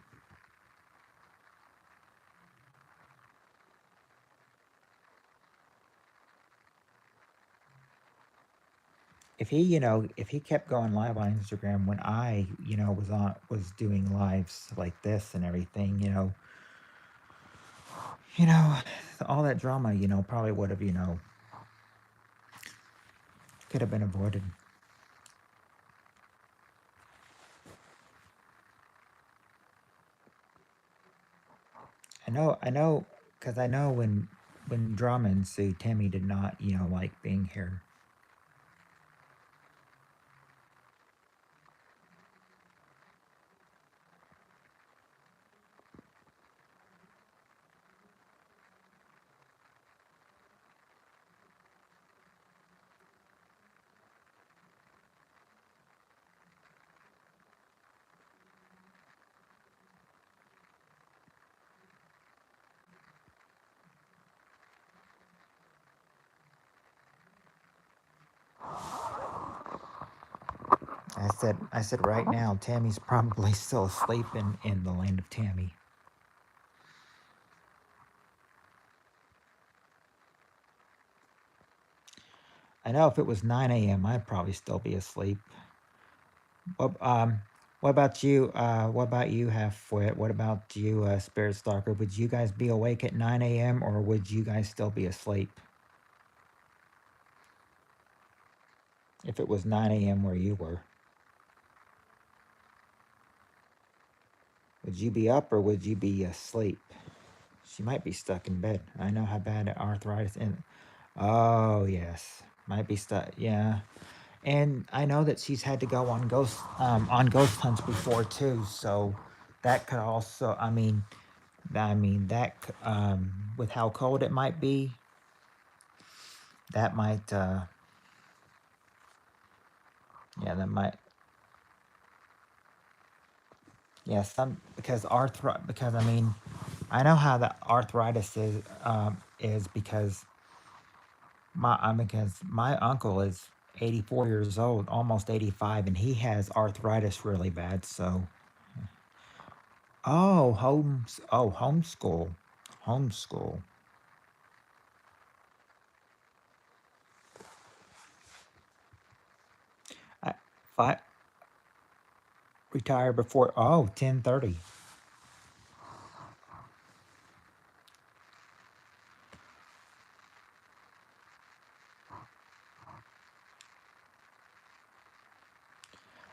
If he, if he kept going live on Instagram when I, was doing lives like this and everything, you know, all that drama, probably would have, could have been avoided. I know, because I know when drama ensued, Tammy did not, like being here. I said right now, Tammy's probably still asleep in the land of Tammy. I know if it was 9 a.m., I'd probably still be asleep. What about you? What about you, Halfwit? What about you, Spirit Stalker? Would you guys be awake at 9 a.m. or would you guys still be asleep? If it was 9 a.m. where you were, would you be up or would you be asleep? She might be stuck in bed. I know how bad arthritis and oh yes, might be stuck. Yeah, and I know that she's had to go on ghost hunts before too. So that could also. That with how cold it might be, that might. Yeah, that might. Yeah, some because I know how the arthritis is because my uncle is 84 years old, almost 85, and he has arthritis really bad. So, homeschool, homeschool. I, if I retire before 10:30.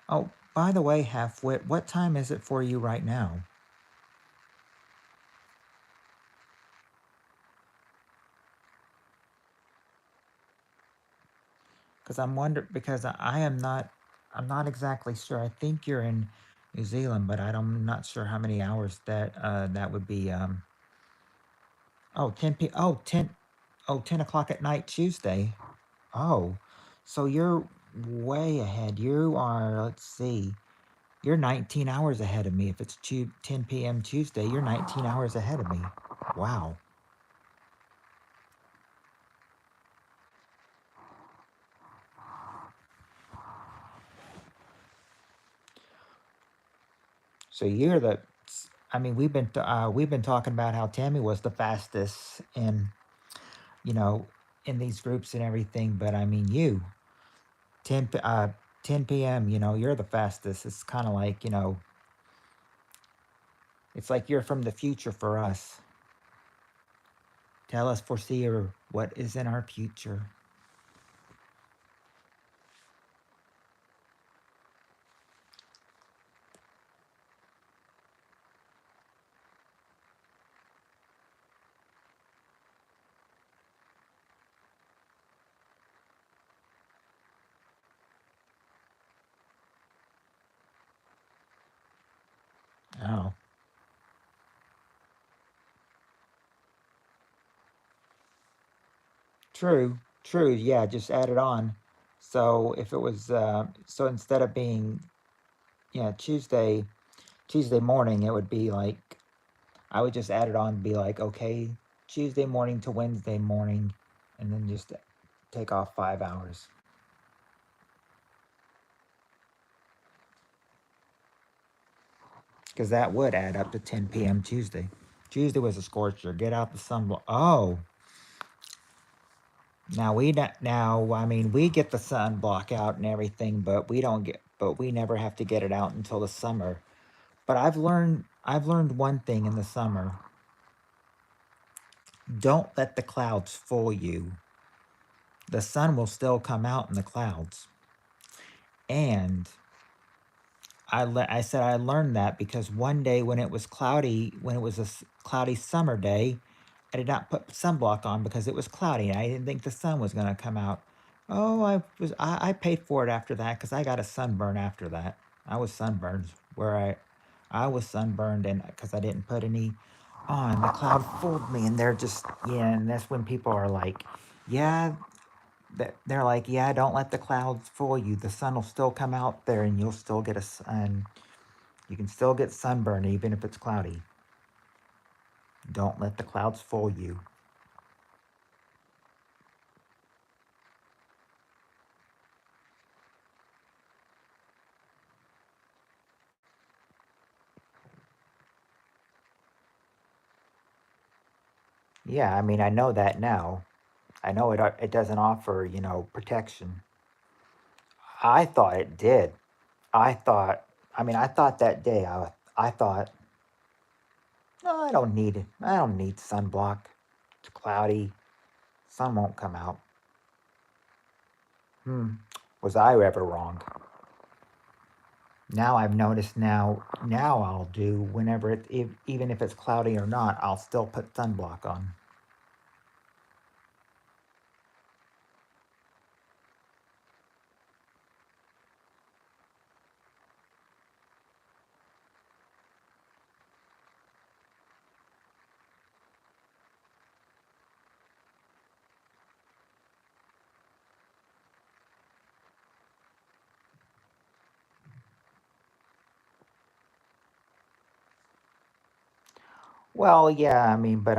Oh, by the way, Halfwit, what time is it for you right now? Because I'm wondering because I'm not exactly sure. I think you're in New Zealand, but I'm not sure how many hours that would be. Oh, 10 p. Oh, 10. Oh, 10 o'clock at night Tuesday. Oh, so you're way ahead. You are. Let's see. You're 19 hours ahead of me. If it's 10 p.m. Tuesday, you're 19 hours ahead of me. Wow. So you're the. We've been talking about how Tammy was the fastest you know, in these groups and everything. But I mean, you 10 10 p.m. You're the fastest. It's kind of like it's like you're from the future for us. Tell us, foreseer, what is in our future. Oh, true, true. Yeah, just add it on. So if it was so instead of being Tuesday morning, it would be like I would just add it on and be like, okay, Tuesday morning to Wednesday morning, and then just take off 5 hours. because that would add up to 10 p.m. Tuesday. Tuesday was a scorcher. Get out the sunblock. Oh, now I mean we get the sunblock out and everything, but we never have to get it out until the summer. But I've learned one thing in the summer. Don't let the clouds fool you. The sun will still come out in the clouds. And I said I learned that because one day when it was cloudy, when it was a cloudy summer day, I did not put sunblock on because it was cloudy and I didn't think the sun was going to come out. Oh, I paid for it after that because I got a sunburn after that. I was sunburned where I was sunburned and because I didn't put any on. The cloud fooled me, and they're just yeah, and that's when people are like, yeah, they're like, yeah, don't let the clouds fool you. The sun will still come out there, and you'll still get a sun. You can still get sunburn even if it's cloudy. Don't let the clouds fool you. Yeah, I mean, I know that now. I know it doesn't offer, protection. I thought it did. I thought, I thought that day, I thought, no, I don't need it. I don't need sunblock. It's cloudy. Sun won't come out. Hmm. Was I ever wrong? Now I've noticed now I'll do whenever even if it's cloudy or not, I'll still put sunblock on. Well, yeah, but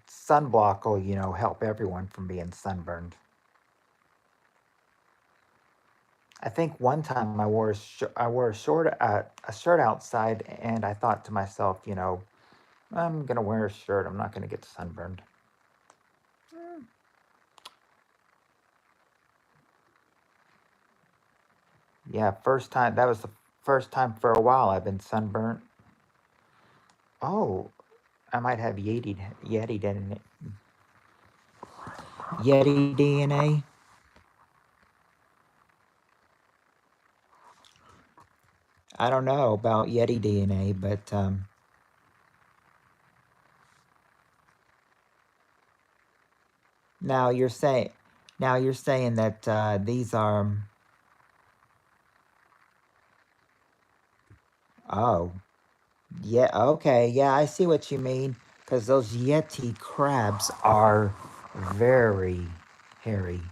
sunblock will, help everyone from being sunburned. I think one time I wore a shirt outside, and I thought to myself, I'm gonna wear a shirt. I'm not gonna get sunburned. Mm. Yeah, first time. That was the first time for a while I've been sunburnt. Oh, I might have Yeti DNA. Yeti DNA. I don't know about Yeti DNA, but now you're saying now you're saying that these are oh yeah, okay, yeah, I see what you mean because those Yeti crabs are very hairy.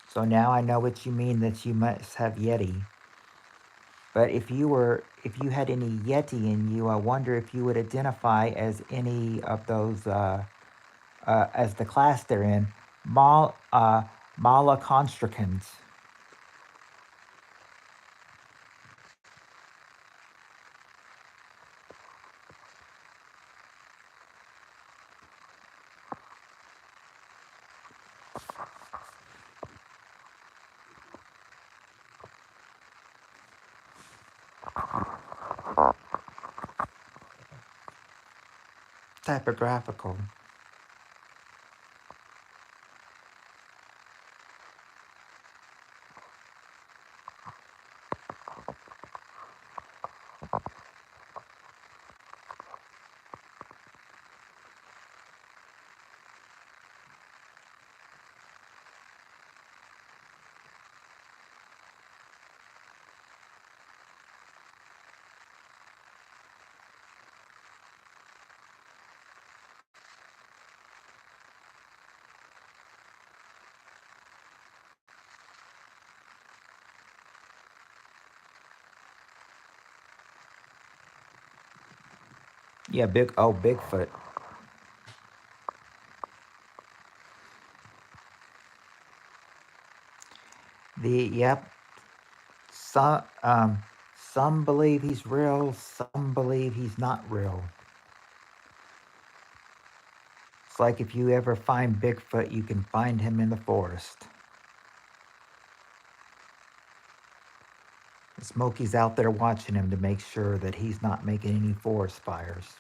So now I know what you mean that you must have Yeti. But if you had any Yeti in you, I wonder if you would identify as any of those as the class they're in, Malaconstricans. Typographical. Yeah, Bigfoot. The yep. Some some believe he's real, some believe he's not real. It's like if you ever find Bigfoot, you can find him in the forest. Smokey's out there watching him to make sure that he's not making any forest fires.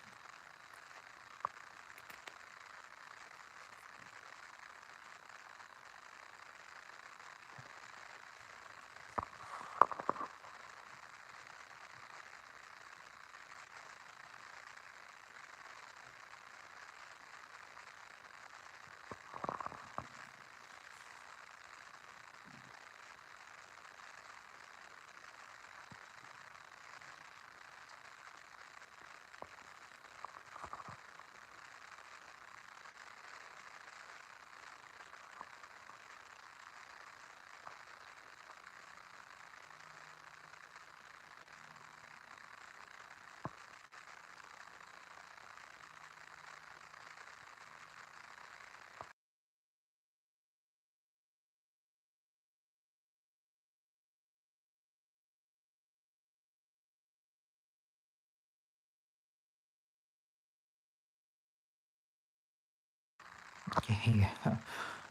Yeah,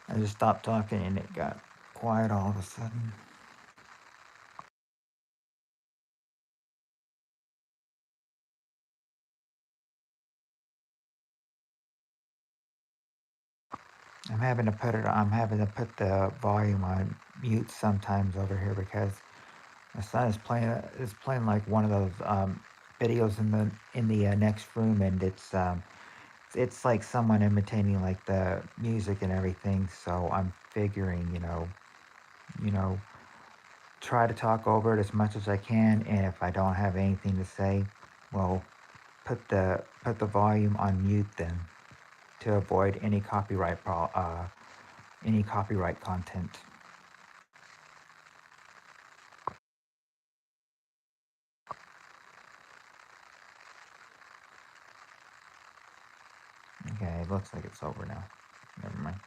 I just stopped talking and it got quiet all of a sudden. I'm having to put the volume on mute sometimes over here because my son is playing like one of those videos in the next room, and it's like someone imitating like the music and everything. So I'm figuring, you know, try to talk over it as much as I can, and if I don't have anything to say, well, put the volume on mute then to avoid any copyright content. Okay, it looks like it's over now. Never mind.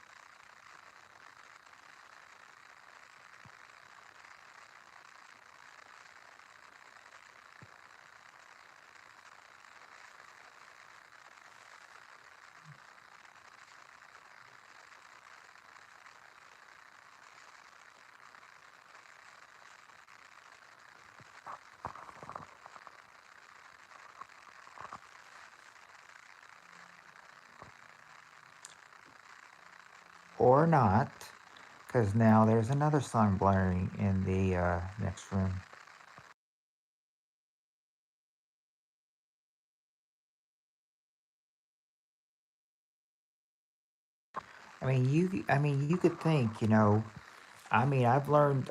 Or not, because now there's another song blaring in the next room. I mean, you could think,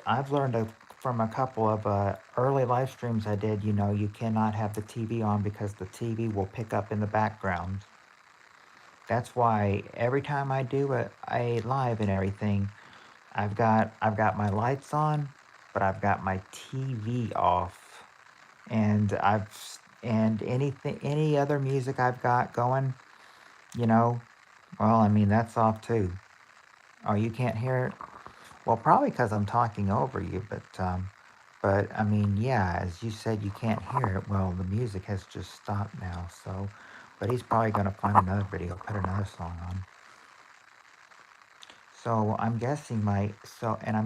I've learned from a couple of early live streams I did. You cannot have the TV on because the TV will pick up in the background. That's why every time I do a live and everything, I've got my lights on, but I've got my TV off, and any other music I've got going, you know, well, I mean that's off too. Oh, you can't hear it? Well, probably because I'm talking over you, but I mean, yeah, as you said, you can't hear it. Well, the music has just stopped now, so, but he's probably gonna find another video, put another song on. So I'm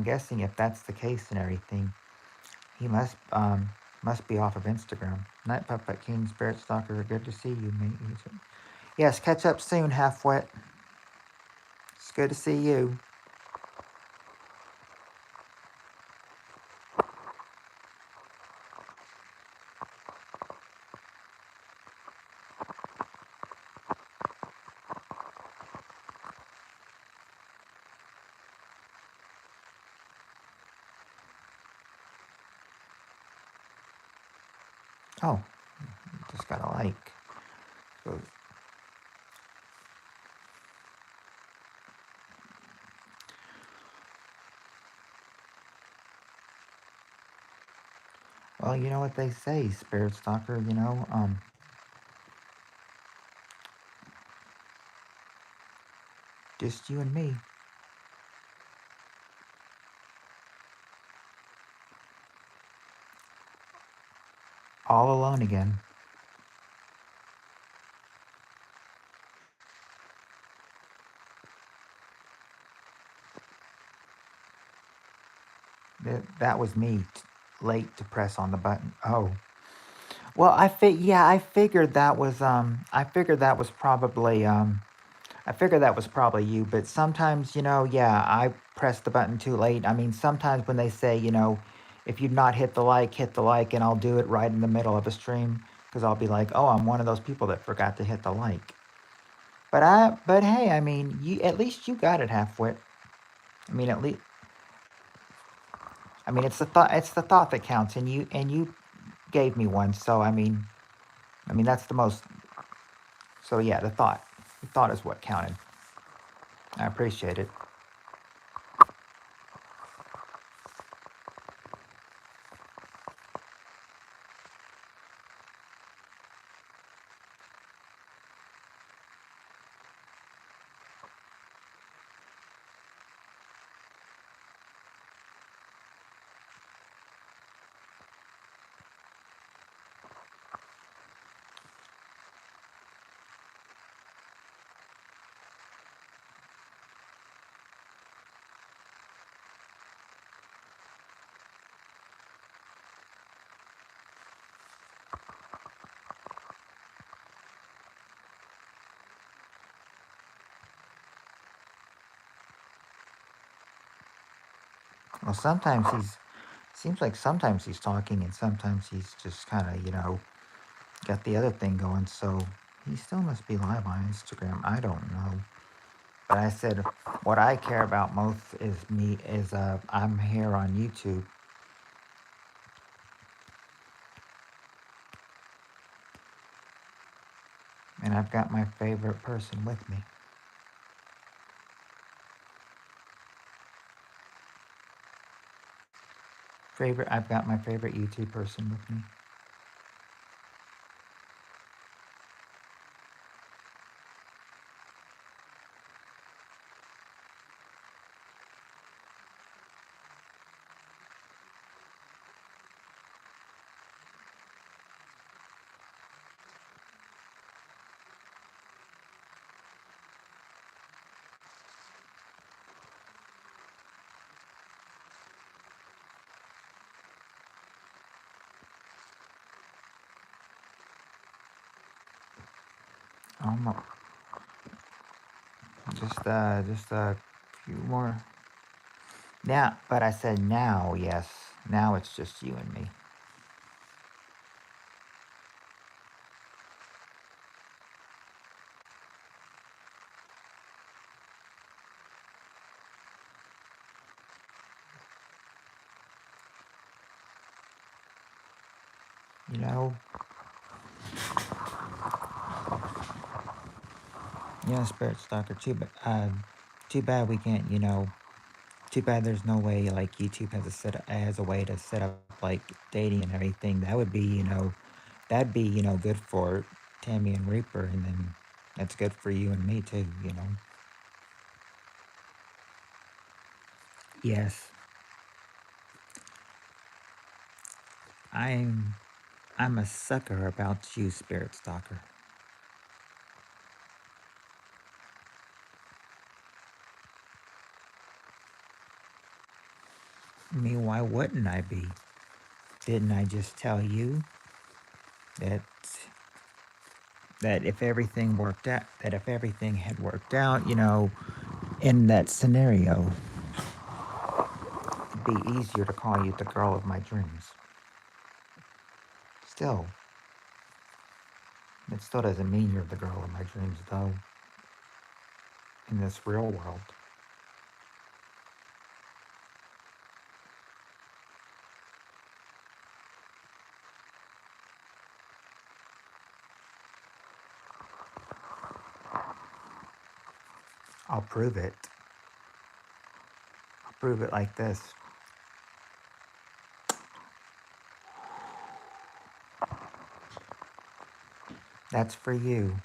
guessing if that's the case and everything, he must be off of Instagram. Night Puppet King Spirit Stalker, good to see you, mate. Yes, catch up soon, Half Wet. It's good to see you. Oh, just got a like. So, well, you know what they say, Spirit Stalker. Just you and me. all alone again. That was me late to press on the button. Oh. Well, yeah, I figured that was probably you, but sometimes, yeah, I press the button too late. I mean, sometimes when they say, if you've not hit the like, and I'll do it right in the middle of a stream because I'll be like, oh, I'm one of those people that forgot to hit the like. But hey, I mean, you at least you got it halfway. I mean, at least, I mean, it's the thought that counts, and you gave me one, so I mean that's the most. So yeah, the thought is what counted. I appreciate it. Well, sometimes he's seems like sometimes he's talking and sometimes he's just kind of got the other thing going. So he still must be live on Instagram. I don't know. But I said what I care about most is I'm here on YouTube, and I've got my favorite person with me. I've got my favorite YouTube person with me. Almost just a few more. Now, but I said now, yes. Now it's just you and me. You know, Spirit Stalker. Too bad we can't. Too bad there's no way like YouTube has a way to set up like dating and everything. That would be that'd be good for Tammy and Reaper, and then that's good for you and me too. Yes, I'm I'm a sucker about you, Spirit Stalker. I mean, why wouldn't I be? Didn't I just tell you that if everything had worked out, in that scenario, it'd be easier to call you the girl of my dreams. Still, it still doesn't mean you're the girl of my dreams, though, in this real world. I'll prove it. I'll prove it like this. That's for you.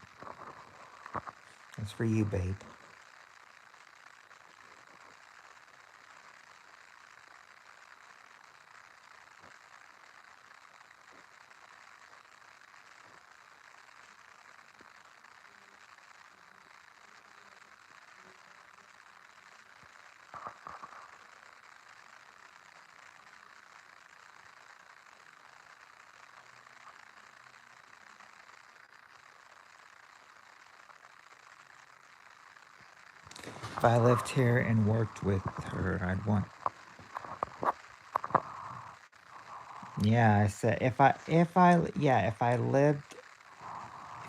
That's for you, babe. I lived here and worked with her, I'd want. Yeah, I said if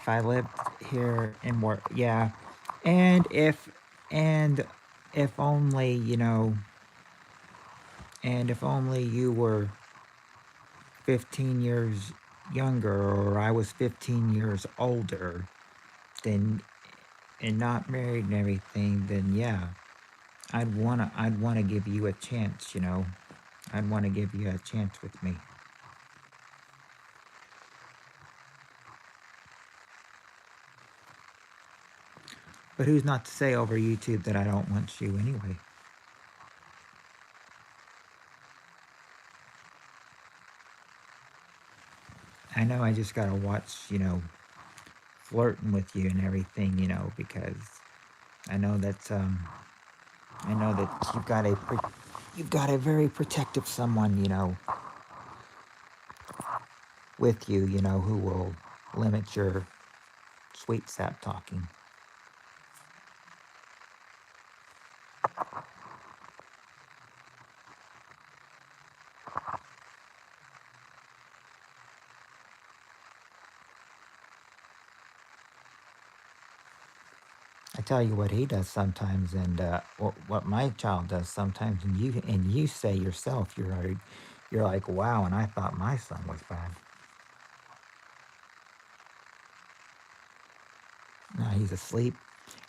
I lived here and work, yeah, and and if only and if only you were 15 years younger or I was 15 years older, then and not married and everything, then yeah, I'd wanna give you a chance. I'd wanna give you a chance with me. But who's not to say over YouTube that I don't want you anyway? I know I just gotta watch, flirting with you and everything, because I know that I know that you've got a very protective someone, with you, who will limit your sweet sap talking. I tell you what he does sometimes, and what my child does sometimes, and you say yourself, you're like, wow, and I thought my son was bad. No, he's asleep.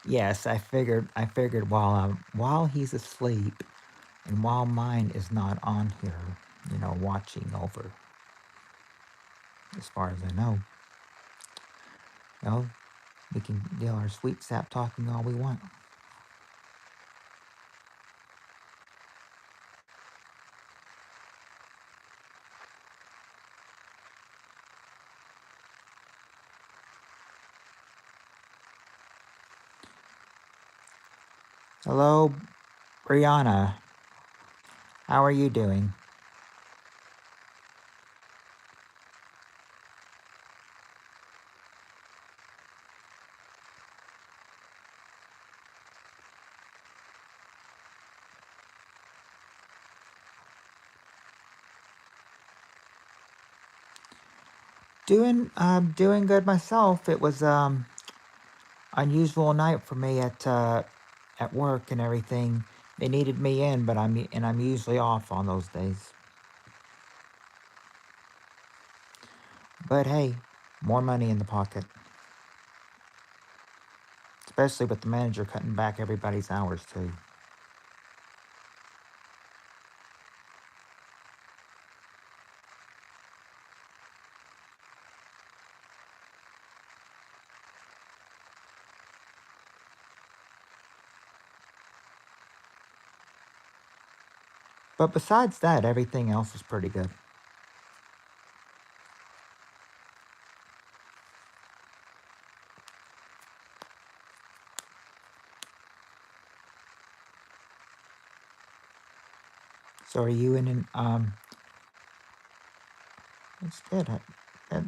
Yes, I figured while he's asleep, and while mine is not on here, watching over, as far as I know, well, we can do our sweet sap talking all we want. Hello, Brianna. How are you doing? Doing good myself. It was unusual night for me at work and everything. They needed me in, but I'm usually off on those days. But hey, more money in the pocket, especially with the manager cutting back everybody's hours too. But besides that, everything else is pretty good. So are you in an? It's good. Uh,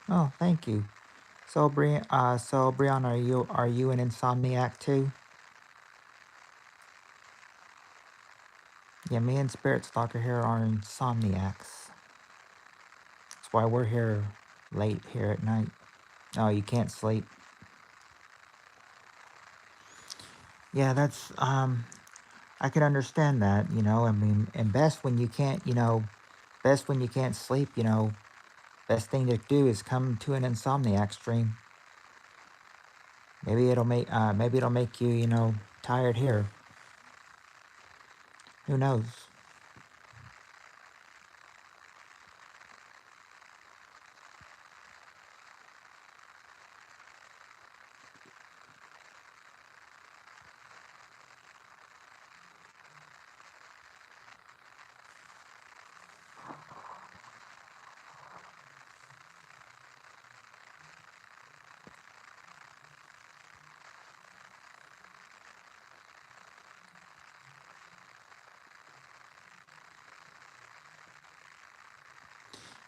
oh, thank you. So Brianna, are you an insomniac too? Yeah, me and Spirit Stalker here are insomniacs. That's why we're here late here at night. Oh, you can't sleep. Yeah, that's I can understand that. I mean, and best when you can't sleep. Best thing to do is come to an insomniac stream. Maybe it'll make you, tired here. Who knows?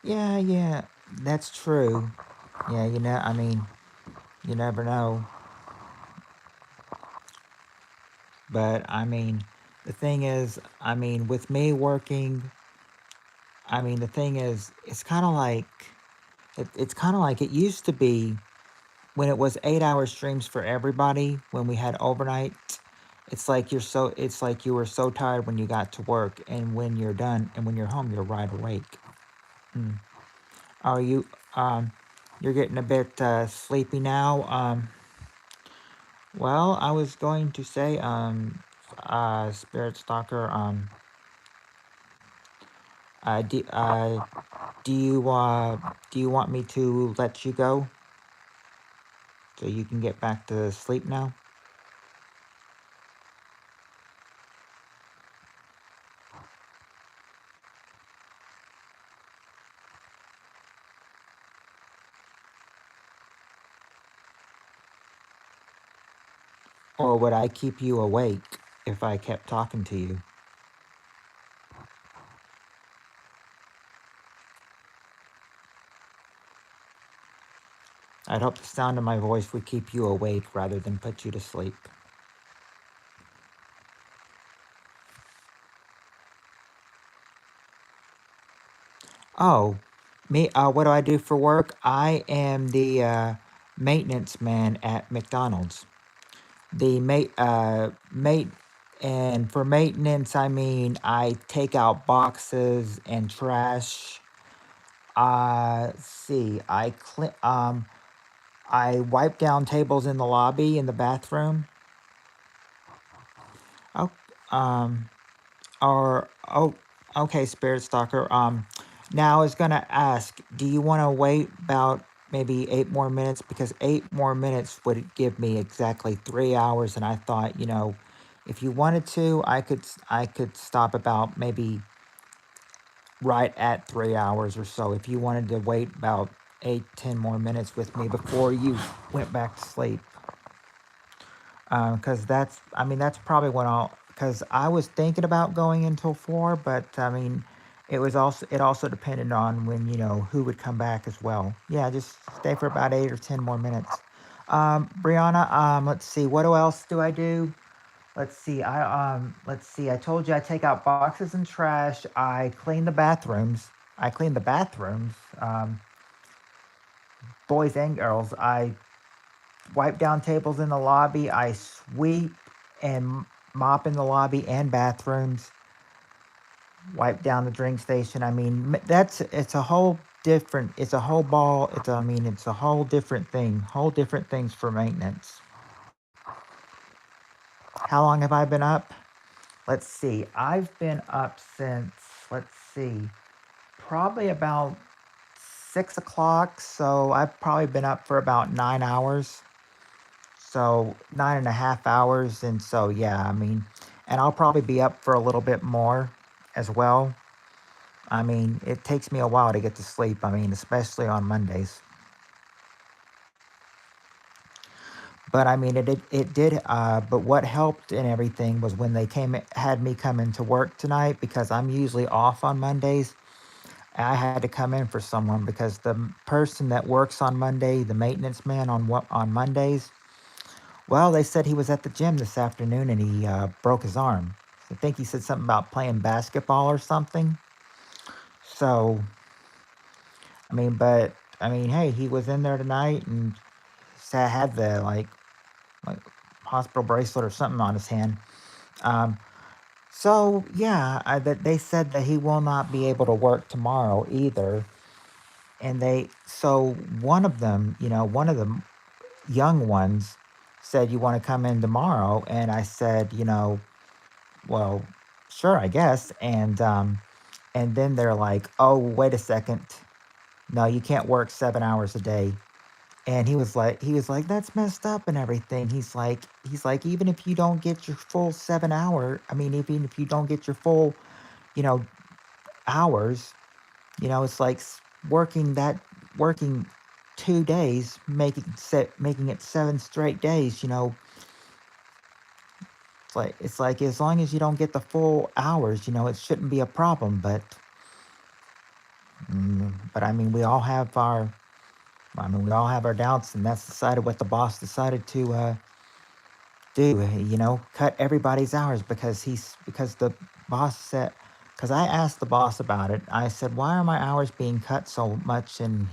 Yeah, yeah, that's true. Yeah, I mean, You never know. But I mean, the thing is, I mean, with me working, I mean, the thing is, it's kind of like it used to be when it was 8 hour streams for everybody when we had overnight. It's like you were so tired when you got to work, and when you're done and when you're home, you're right awake. Mm. Are you, you're getting a bit sleepy now? Well, I was going to say, Spirit Stalker, uh, do, uh, do you, do you want me to let you go so you can get back to sleep now? Or would I keep you awake if I kept talking to you? I'd hope the sound of my voice would keep you awake rather than put you to sleep. Oh, me, what do I do for work? I am the maintenance man at McDonald's. The mate, and for maintenance, I mean, I take out boxes and trash. Let's see, I wipe down tables in the lobby in the bathroom. Oh, um, or oh, okay, Spirit Stalker. Now I was gonna ask, do you want to wait about maybe 8 more minutes, because 8 more minutes would give me exactly 3 hours, and I thought, if you wanted to, I could stop about maybe right at 3 hours or so. If you wanted to wait about 8, 10 more minutes with me before you went back to sleep. Because I mean, that's probably what because I was thinking about going until 4, but I mean, it also depended on when, who would come back as well. Yeah, just stay for about 8 or 10 more minutes. Brianna, let's see, what else do I do? Let's see, I told you I take out boxes and trash. I clean the bathrooms. I clean the bathrooms, boys and girls. I wipe down tables in the lobby. I sweep and mop in the lobby and bathrooms. Wipe down the drink station. I mean, it's a whole different. It's a whole ball. I mean, it's a whole different thing. Whole different things for maintenance. How long have I been up? Let's see. I've been up since. Let's see. Probably about 6 o'clock. So I've probably been up for about 9 hours. So 9.5 hours. And so, yeah, I mean, and I'll probably be up for a little bit more as well. I mean, it takes me a while to get to sleep. I mean, especially on Mondays. But I mean, it did. But what helped and everything was when they had me come into work tonight, because I'm usually off on Mondays. I had to come in for someone because the person that works on Monday, the maintenance man on Mondays, well, they said he was at the gym this afternoon and he broke his arm. I think he said something about playing basketball or something. So, I mean, hey, he was in there tonight and had the like hospital bracelet or something on his hand. Um, so yeah, that they said that he will not be able to work tomorrow either. And one of them, one of the young ones said, "You want to come in tomorrow?" And I said, well, sure, I guess. And then they're like, "Oh, wait a second. No, you can't work 7 hours a day." And he was like, "That's messed up and everything." He's like, even if you don't get your full 7 hour, I mean, even if you don't get your full, you know, hours, it's like working 2 days, making it 7 straight days. It's like as long as you don't get the full hours, it shouldn't be a problem. But I mean, we all have our I mean, we all have our doubts, and that's decided what the boss decided to do. Cut everybody's hours because the boss said. Because I asked the boss about it, I said, "Why are my hours being cut so much?" And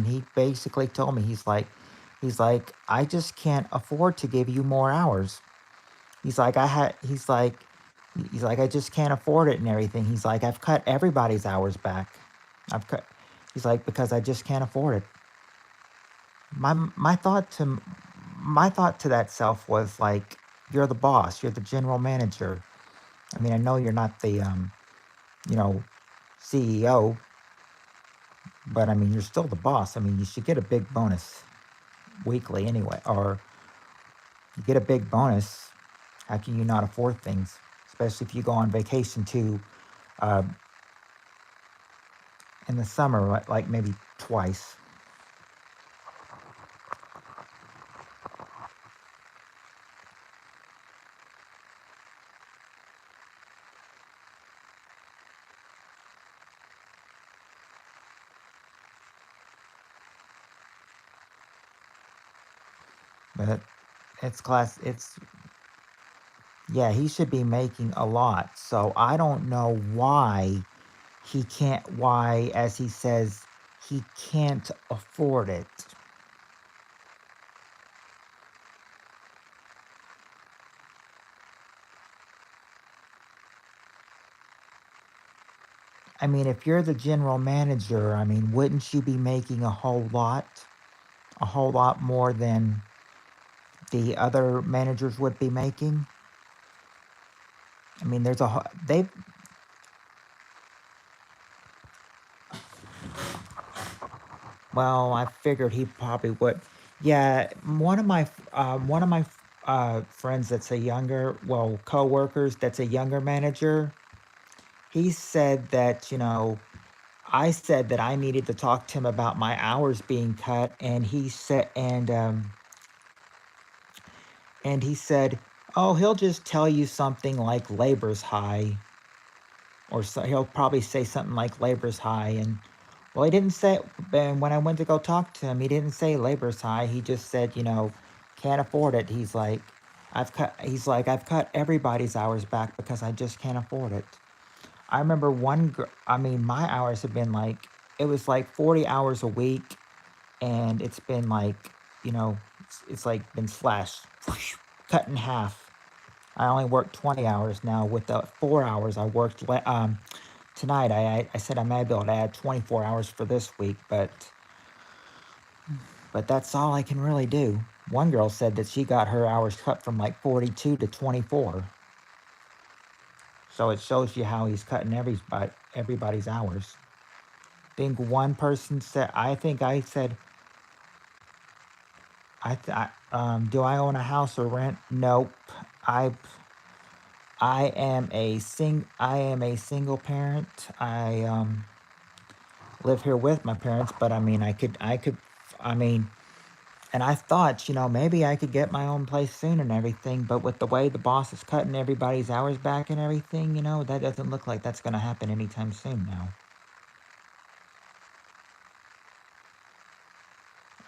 he basically told me he's like, "I just can't afford to give you more hours." He's like, I just can't afford it and everything. He's like, "I've cut everybody's hours back. I've cut." He's like, "Because I just can't afford it." My my thought to my thought to that self was like, "You're the boss. You're the general manager. I mean, I know you're not the you know, CEO, but I mean, you're still the boss. I mean, you should get a big bonus weekly anyway, or you get a big bonus. How can you not afford things, especially if you go on vacation too uh, in the summer, like maybe twice?" But it's class. It's Yeah, he should be making a lot. So I don't know why why, as he says, he can't afford it. I mean, if you're the general manager, I mean, wouldn't you be making a whole lot more than the other managers would be making? I mean, they well, I figured he probably would. Yeah, one of my friends that's a younger, well, coworkers that's a younger manager. He said that I said that I needed to talk to him about my hours being cut, and he said, "Oh, he'll just tell you something like labor's high, or so he'll probably say something like labor's high." And well, he didn't say. And when I went to go talk to him, he didn't say labor's high. He just said, can't afford it. I've cut everybody's hours back because I just can't afford it. I remember I mean, my hours have been like, it was like 40 hours a week, and it's been like, it's like been slashed, cut in half. I only work 20 hours now with the 4 hours I worked tonight. I said I might be able to add 24 hours for this week, but that's all I can really do. One girl said that she got her hours cut from like 42 to 24. So it shows you how he's cutting everybody's hours. Think one person said, I think I said, do I own a house or rent? Nope. I I am a single parent. I live here with my parents, but I mean, I mean, and I thought, maybe I could get my own place soon and everything, but with the way the boss is cutting everybody's hours back and everything, that doesn't look like that's going to happen anytime soon now.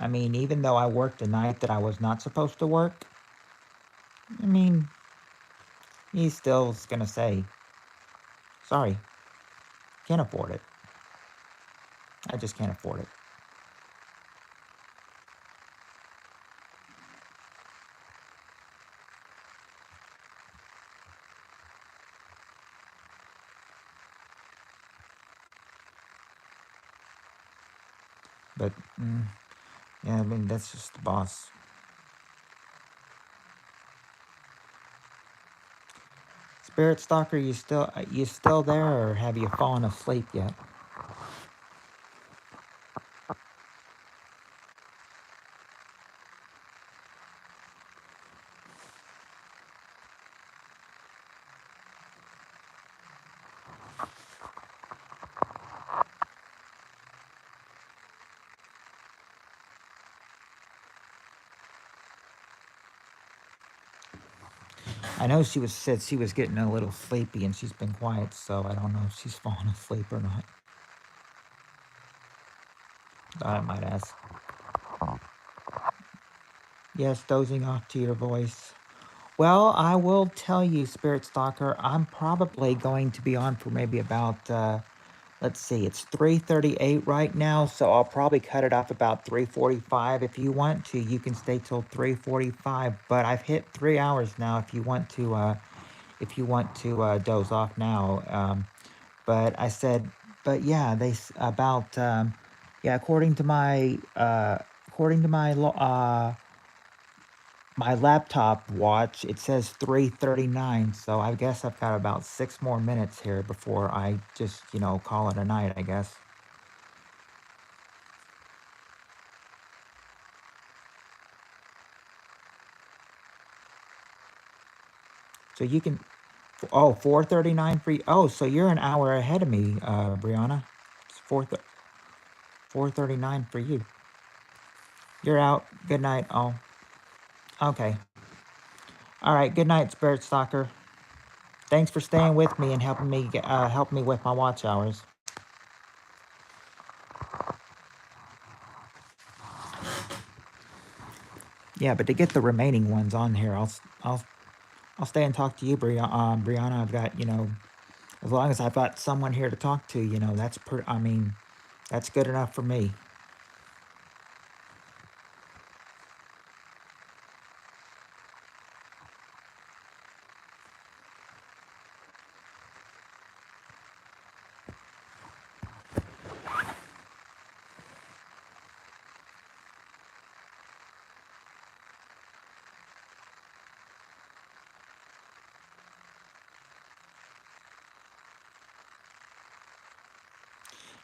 I mean, even though I worked a night that I was not supposed to work, I mean, he still is going to say, "Sorry, can't afford it. I just can't afford it." But, yeah, I mean, that's just the boss. Spirit Stalker, you still there, or have you fallen asleep yet? I know said she was getting a little sleepy, and she's been quiet, so I don't know if she's fallen asleep or not. I might ask. Yes, dozing off to your voice. Well, I will tell you, Spirit Stalker, I'm probably going to be on for maybe about let's see, it's 3:38 right now, so I'll probably cut it off about 3:45. If you want to, you can stay till 3:45, but I've hit 3 hours now if you want to doze off now. But I said, but yeah, about yeah, according to my laptop watch, it says 3:39, so I guess I've got about 6 more minutes here before I just, call it a night, I guess. So you can, oh, 4:39 for you. Oh, so you're an hour ahead of me, Brianna. It's 4:39 for you. You're out. Good night. Oh, okay. All right. Good night, Spirit Stalker. Thanks for staying with me and help me with my watch hours. Yeah, but to get the remaining ones on here, I'll stay and talk to you, Brianna. I've got as long as I've got someone here to talk to, I mean, that's good enough for me.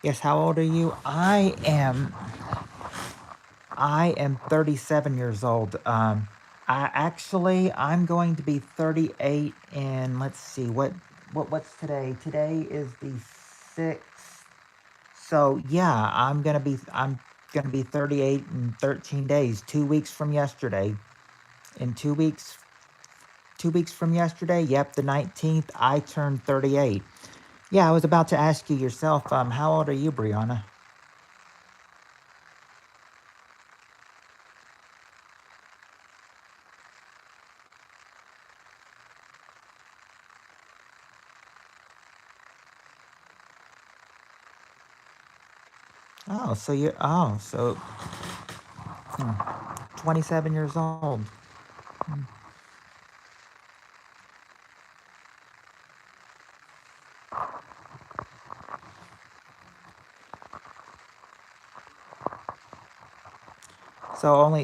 Yes, how old are you? I am 37 years old. I'm going to be 38 in, let's see, what's today? Today is the 6th. So yeah, I'm gonna be 38 in 13 days, 2 weeks from yesterday. In 2 weeks from yesterday, yep, the 19th, I turned 38. Yeah, I was about to ask you yourself, how old are you, Brianna? Oh, so you're, oh, so hmm, 27 years old. Hmm.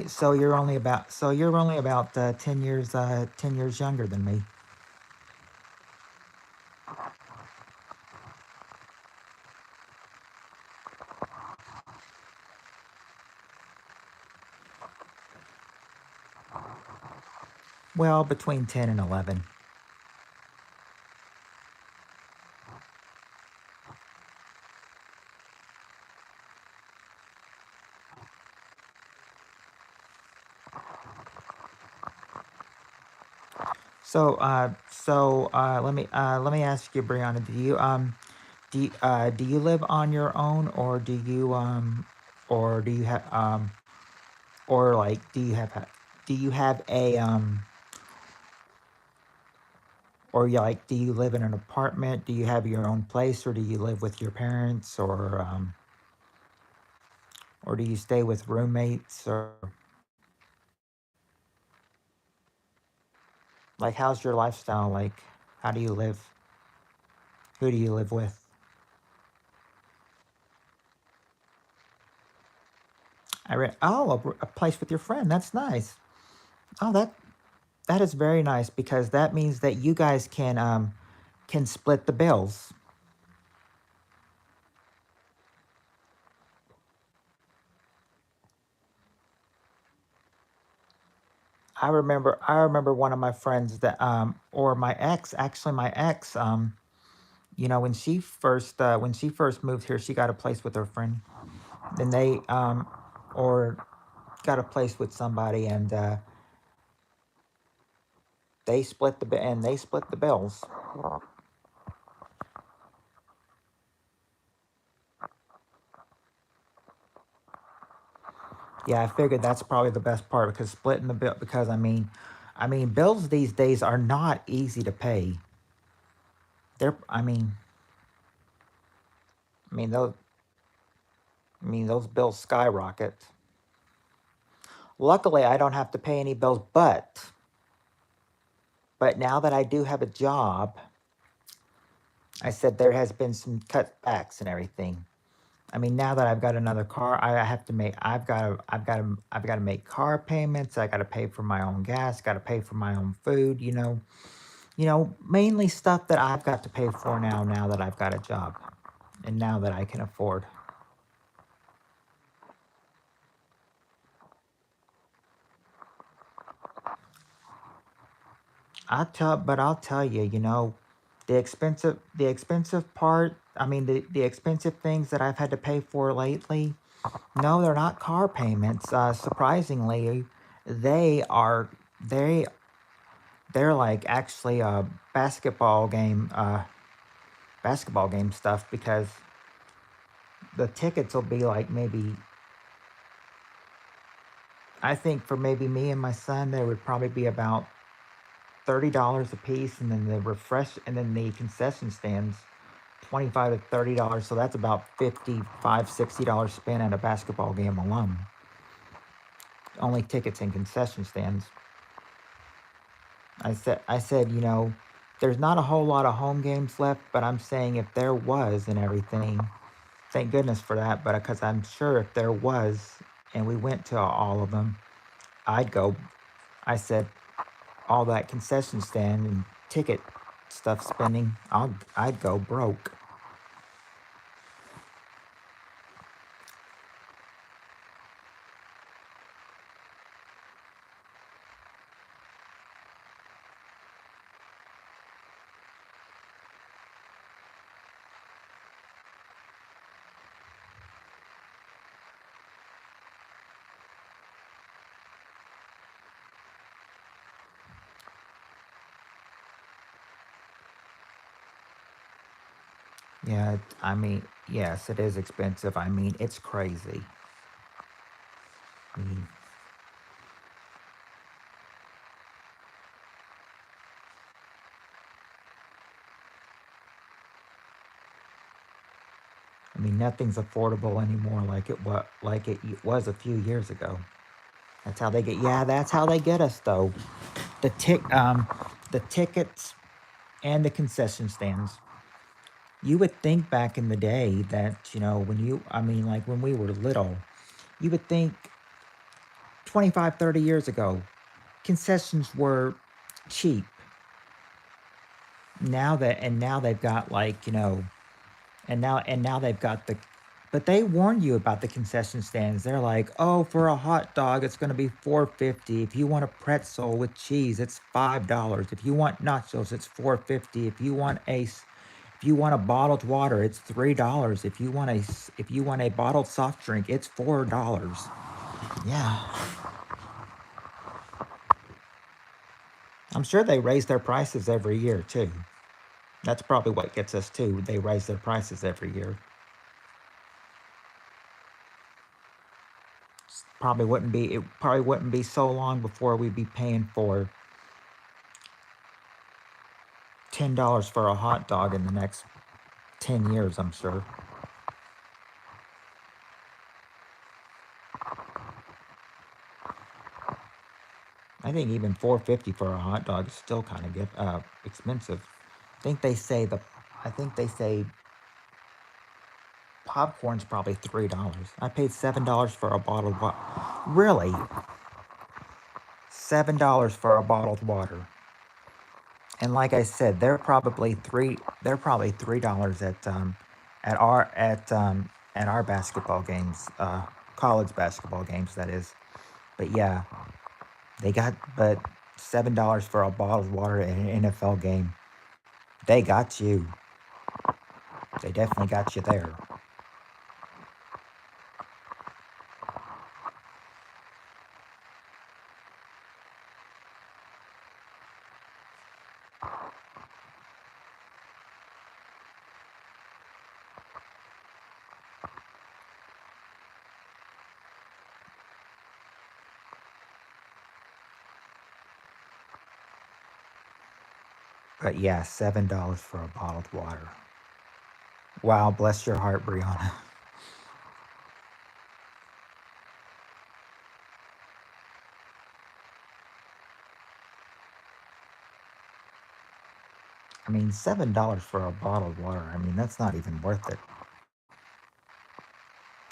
So you're only about 10 years younger than me. Well, between 10 and 11. Let me ask you, Brianna, do you live on your own, or do you have or like do you have a or you like do you live in an apartment? Do you have your own place, or do you live with your parents, or do you stay with roommates, or like how's your lifestyle like? How do you live? Who do you live with? A place with your friend. That's nice. Oh, that is very nice because that means that you guys can split the bills. I remember one of my friends that or my ex, actually my ex, when she first moved here, she got a place with her friend. Then they or got a place with somebody, and they split the bills. Yeah, I figured that's probably the best part because splitting the bill because I mean bills these days are not easy to pay. They're those those bills skyrocket. Luckily, I don't have to pay any bills, but now that I do have a job, I said there has been some cutbacks and everything. I mean, now that I've got another car, I have to make. I've got to make car payments. I got to pay for my own gas. Got to pay for my own food. Mainly stuff that I've got to pay for now. Now that I've got a job, and now that I can afford. I'll tell you, the expensive part. I mean, the expensive things that I've had to pay for lately. No, they're not car payments. Surprisingly, they are. They they're like actually basketball game stuff because the tickets will be like maybe I think for maybe me and my son there would probably be about $30 a piece, and then the concession stands $25 to $30. So that's about $55 to $60 spent at a basketball game alone. Only tickets and concession stands. I said, there's not a whole lot of home games left, but I'm saying if there was and everything, thank goodness for that. But because I'm sure if there was and we went to all of them, I'd go. I said all that concession stand and ticket stuff spending, I'd go broke. Yeah, yes, it is expensive. It's crazy. I mean, nothing's affordable anymore like it was a few years ago. That's how they get. Yeah, that's how they get us though. The the tickets and the concession stands. You would think back in the day that like when we were little, you would think 25, 30 years ago, concessions were cheap. Now they've got and now they've got but they warn you about the concession stands. They're like, "Oh, for a hot dog it's going to be 4.50. If you want a pretzel with cheese, it's $5. If you want nachos, it's 4.50. If you want a bottled water, it's $3. If you want a bottled soft drink, it's $4." Yeah. I'm sure they raise their prices every year too. That's probably what gets us too. They raise their prices every year. It probably wouldn't be so long before we'd be paying for $10 for a hot dog in the next 10 years, I'm sure. I think even 4.50 for a hot dog is still kind of get expensive. I think they say the I think they say popcorn's probably $3. I paid $7 for a bottled water. Really? $7 for a bottled water. And like I said, they're probably $3 at our basketball games, college basketball games that is. But yeah, but $7 for a bottled water in an NFL game. They got you. They definitely got you there. But yeah, $7 for a bottled water. Wow, bless your heart, Brianna. I mean, $7 for a bottled water. I mean, that's not even worth it.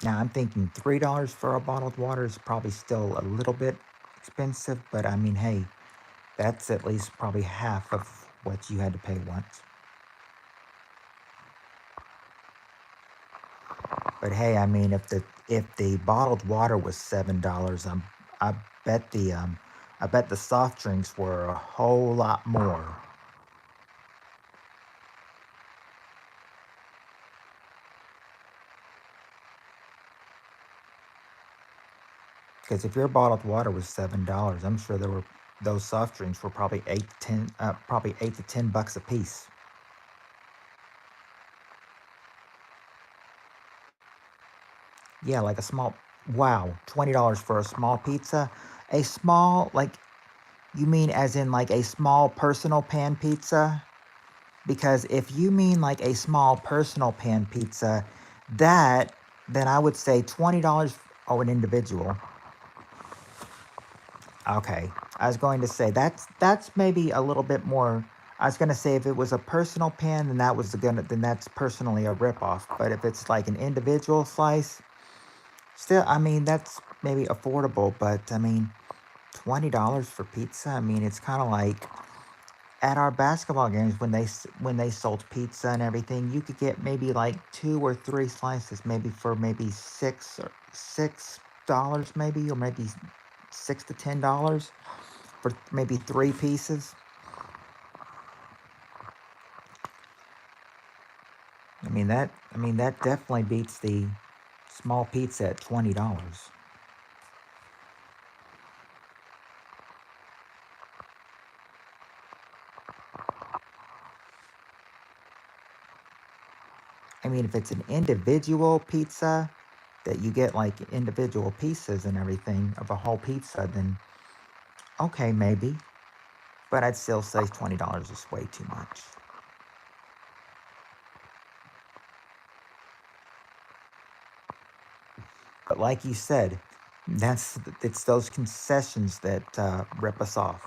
Now I'm thinking $3 for a bottled water is probably still a little bit expensive, but I mean, hey, that's at least probably half of what you had to pay once. But hey, I mean, if the bottled water was $7, I bet the soft drinks were a whole lot more. Because if your bottled water was $7, I'm sure those soft drinks were probably probably $8 to $10 a piece. Yeah, like a small. Wow, $20 for a small pizza. A small, like, you mean as in like a small personal pan pizza? Because if you mean like a small personal pan pizza, that then I would say $20. Oh, an individual. Okay, I was going to say that's maybe a little bit more. I was going to say if it was a personal pan, then that's personally a ripoff. But if it's like an individual slice, still, I mean that's maybe affordable. But I mean, $20 for pizza. I mean, it's kind of like at our basketball games when they sold pizza and everything, you could get maybe like 2 or 3 slices, maybe for maybe $6, maybe, or maybe $6 to $10 for maybe 3 pieces. I mean that definitely beats the small pizza at $20. I mean, if it's an individual pizza that you get like individual pieces and everything of a whole pizza, then okay, maybe. But I'd still say $20 is way too much. But like you said, it's those concessions that rip us off.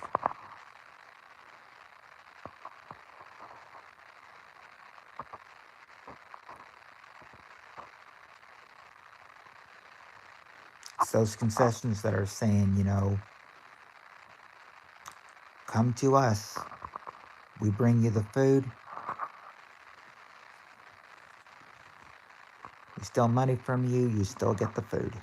It's those concessions that are saying, come to us. We bring you the food. We steal money from you. You still get the food.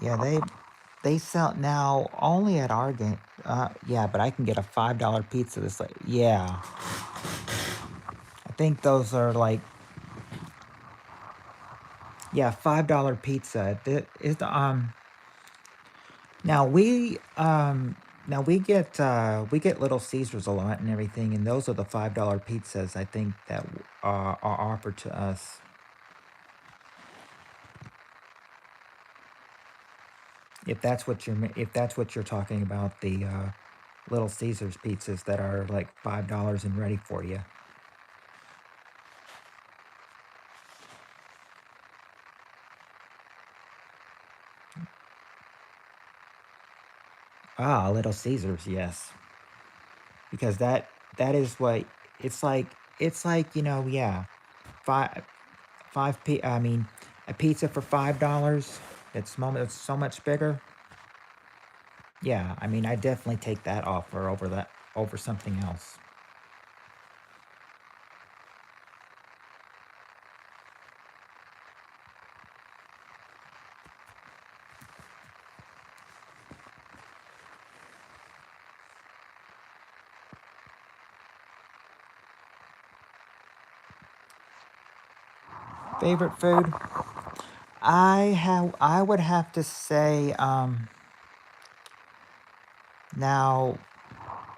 Yeah, they sell now only at our game. Yeah, but I can get a $5 pizza. This like, yeah, I think those are like, yeah, $5 pizza. Now we get Little Caesars a lot and everything, and those are the $5 pizzas I think that are offered to us. If that's what you're talking about, the Little Caesars pizzas that are like $5 and ready for you. Ah, Little Caesars, yes, because that is what it's like. It's like, yeah, five I mean, a pizza for $5. It's so much bigger. Yeah, I mean, I definitely take that offer over something else. Favorite food? I would have to say now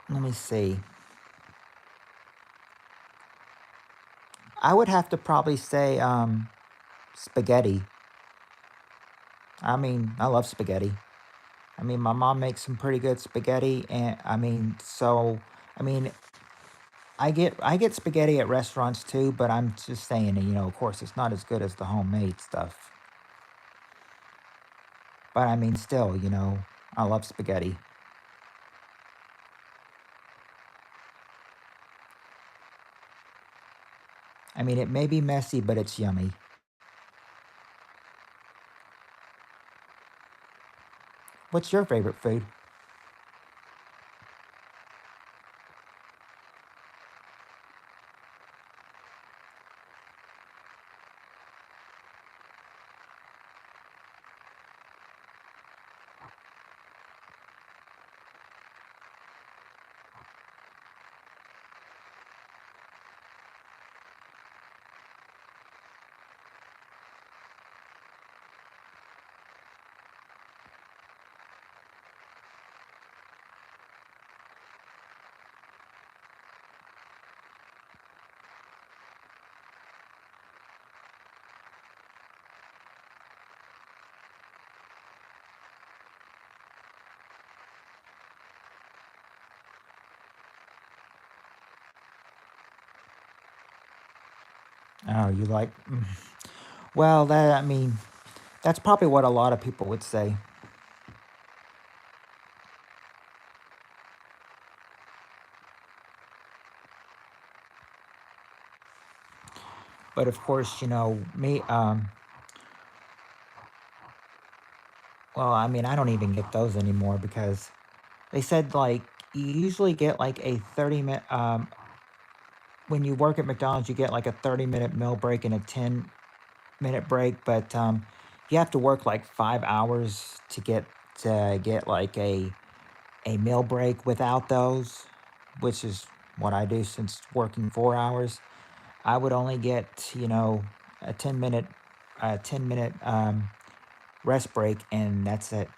let me see. I would have to probably say spaghetti. I mean, I love spaghetti. I mean, my mom makes some pretty good spaghetti, and I mean, I get spaghetti at restaurants too, but I'm just saying, of course, it's not as good as the homemade stuff. But I mean, still, I love spaghetti. I mean, it may be messy, but it's yummy. What's your favorite food? Oh, you like? Well, that I mean, that's probably what a lot of people would say. But of course, me. Well, I mean, I don't even get those anymore because they said like you usually get like a 30-minute. When you work at McDonald's, you get like a 30-minute meal break and a 10-minute break, but you have to work like 5 hours to get like a meal break without those, which is what I do since working 4 hours. I would only get, a 10-minute rest break, and that's it.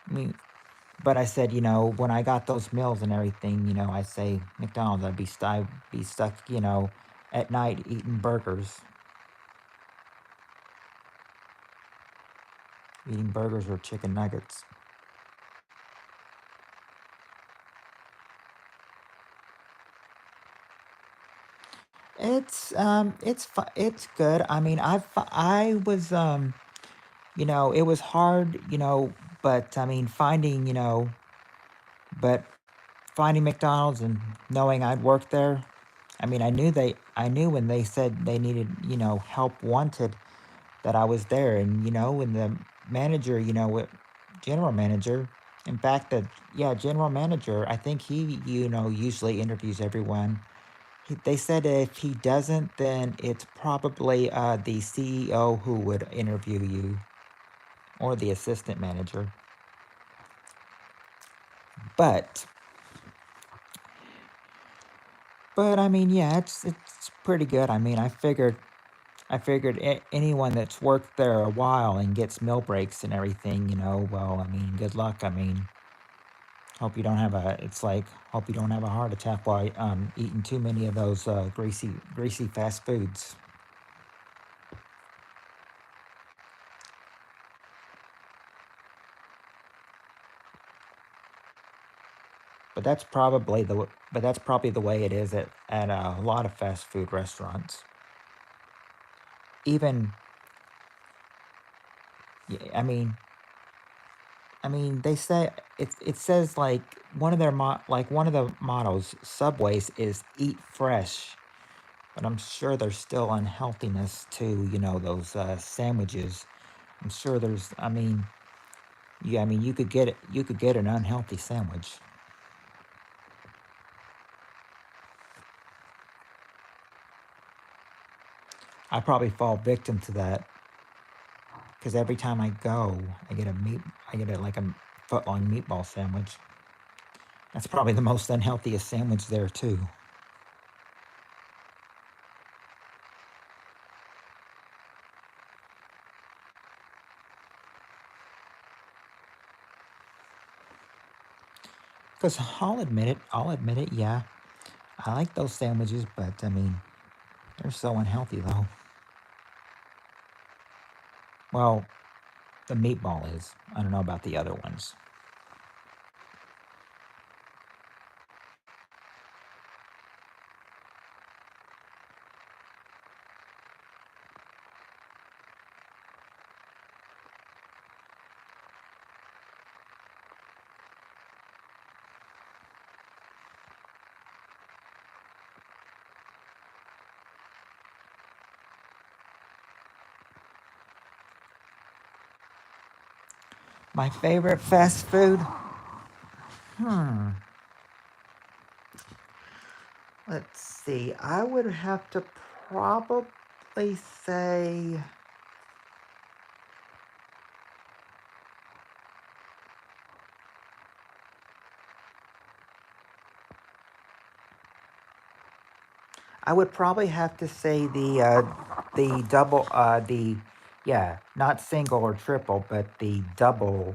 I mean, but I said, when I got those meals and everything, I say McDonald's, I'd be stuck, at night eating burgers or chicken nuggets. It's good. I mean, I was it was hard, but I mean but finding McDonald's and knowing I'd worked there. I mean, I knew when they said they needed, help wanted, that I was there. And when the manager, general manager, in fact, general manager, I think he, usually interviews everyone. They said if he doesn't, then it's probably the CEO who would interview you, or the assistant manager. But but I mean, yeah, it's pretty good. I mean, I figured anyone that's worked there a while and gets meal breaks and everything, well, I mean, good luck. I mean, hope you don't have a heart attack while eating too many of those greasy fast foods. But that's probably the way it is at a lot of fast food restaurants. Even I mean, they say it says like one of the mottos Subways is eat fresh, but I'm sure there's still unhealthiness to those sandwiches. I'm sure there's. I mean, yeah, I mean you could get an unhealthy sandwich. I probably fall victim to that because every time I go, I get like a foot long meatball sandwich. That's probably the most unhealthiest sandwich there too. Because I'll admit it, yeah. I like those sandwiches, but I mean, they're so unhealthy though. Well, the meatball is. I don't know about the other ones. My favorite fast food? Hmm. Let's see. I would have to probably say. I would probably have to say the double the yeah, not single or triple, but the double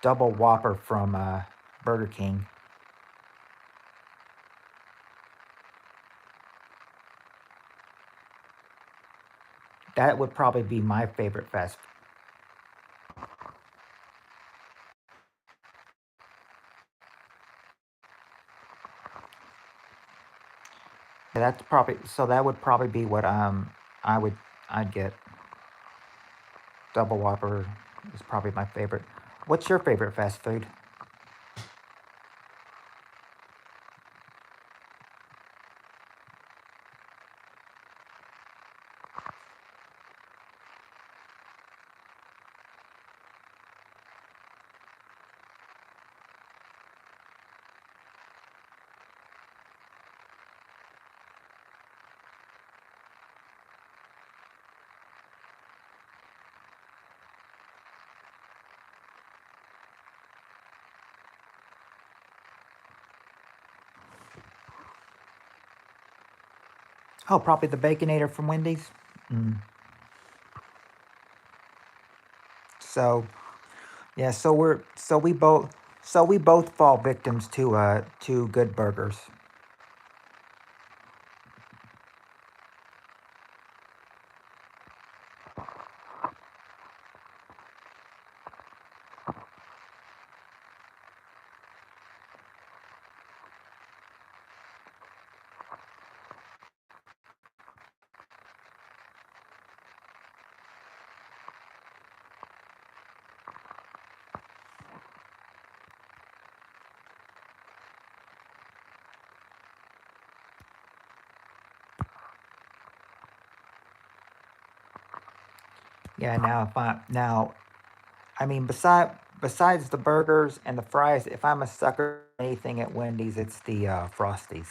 Whopper from Burger King. That would probably be my favorite fast. That's probably so that would probably be what I would I'd get. Double Whopper is probably my favorite. What's your favorite fast food? Oh, probably the Baconator from Wendy's. Mm. So yeah, so we both fall victims to good burgers. Yeah, I mean besides the burgers and the fries, if I'm a sucker for anything at Wendy's, it's the Frosties.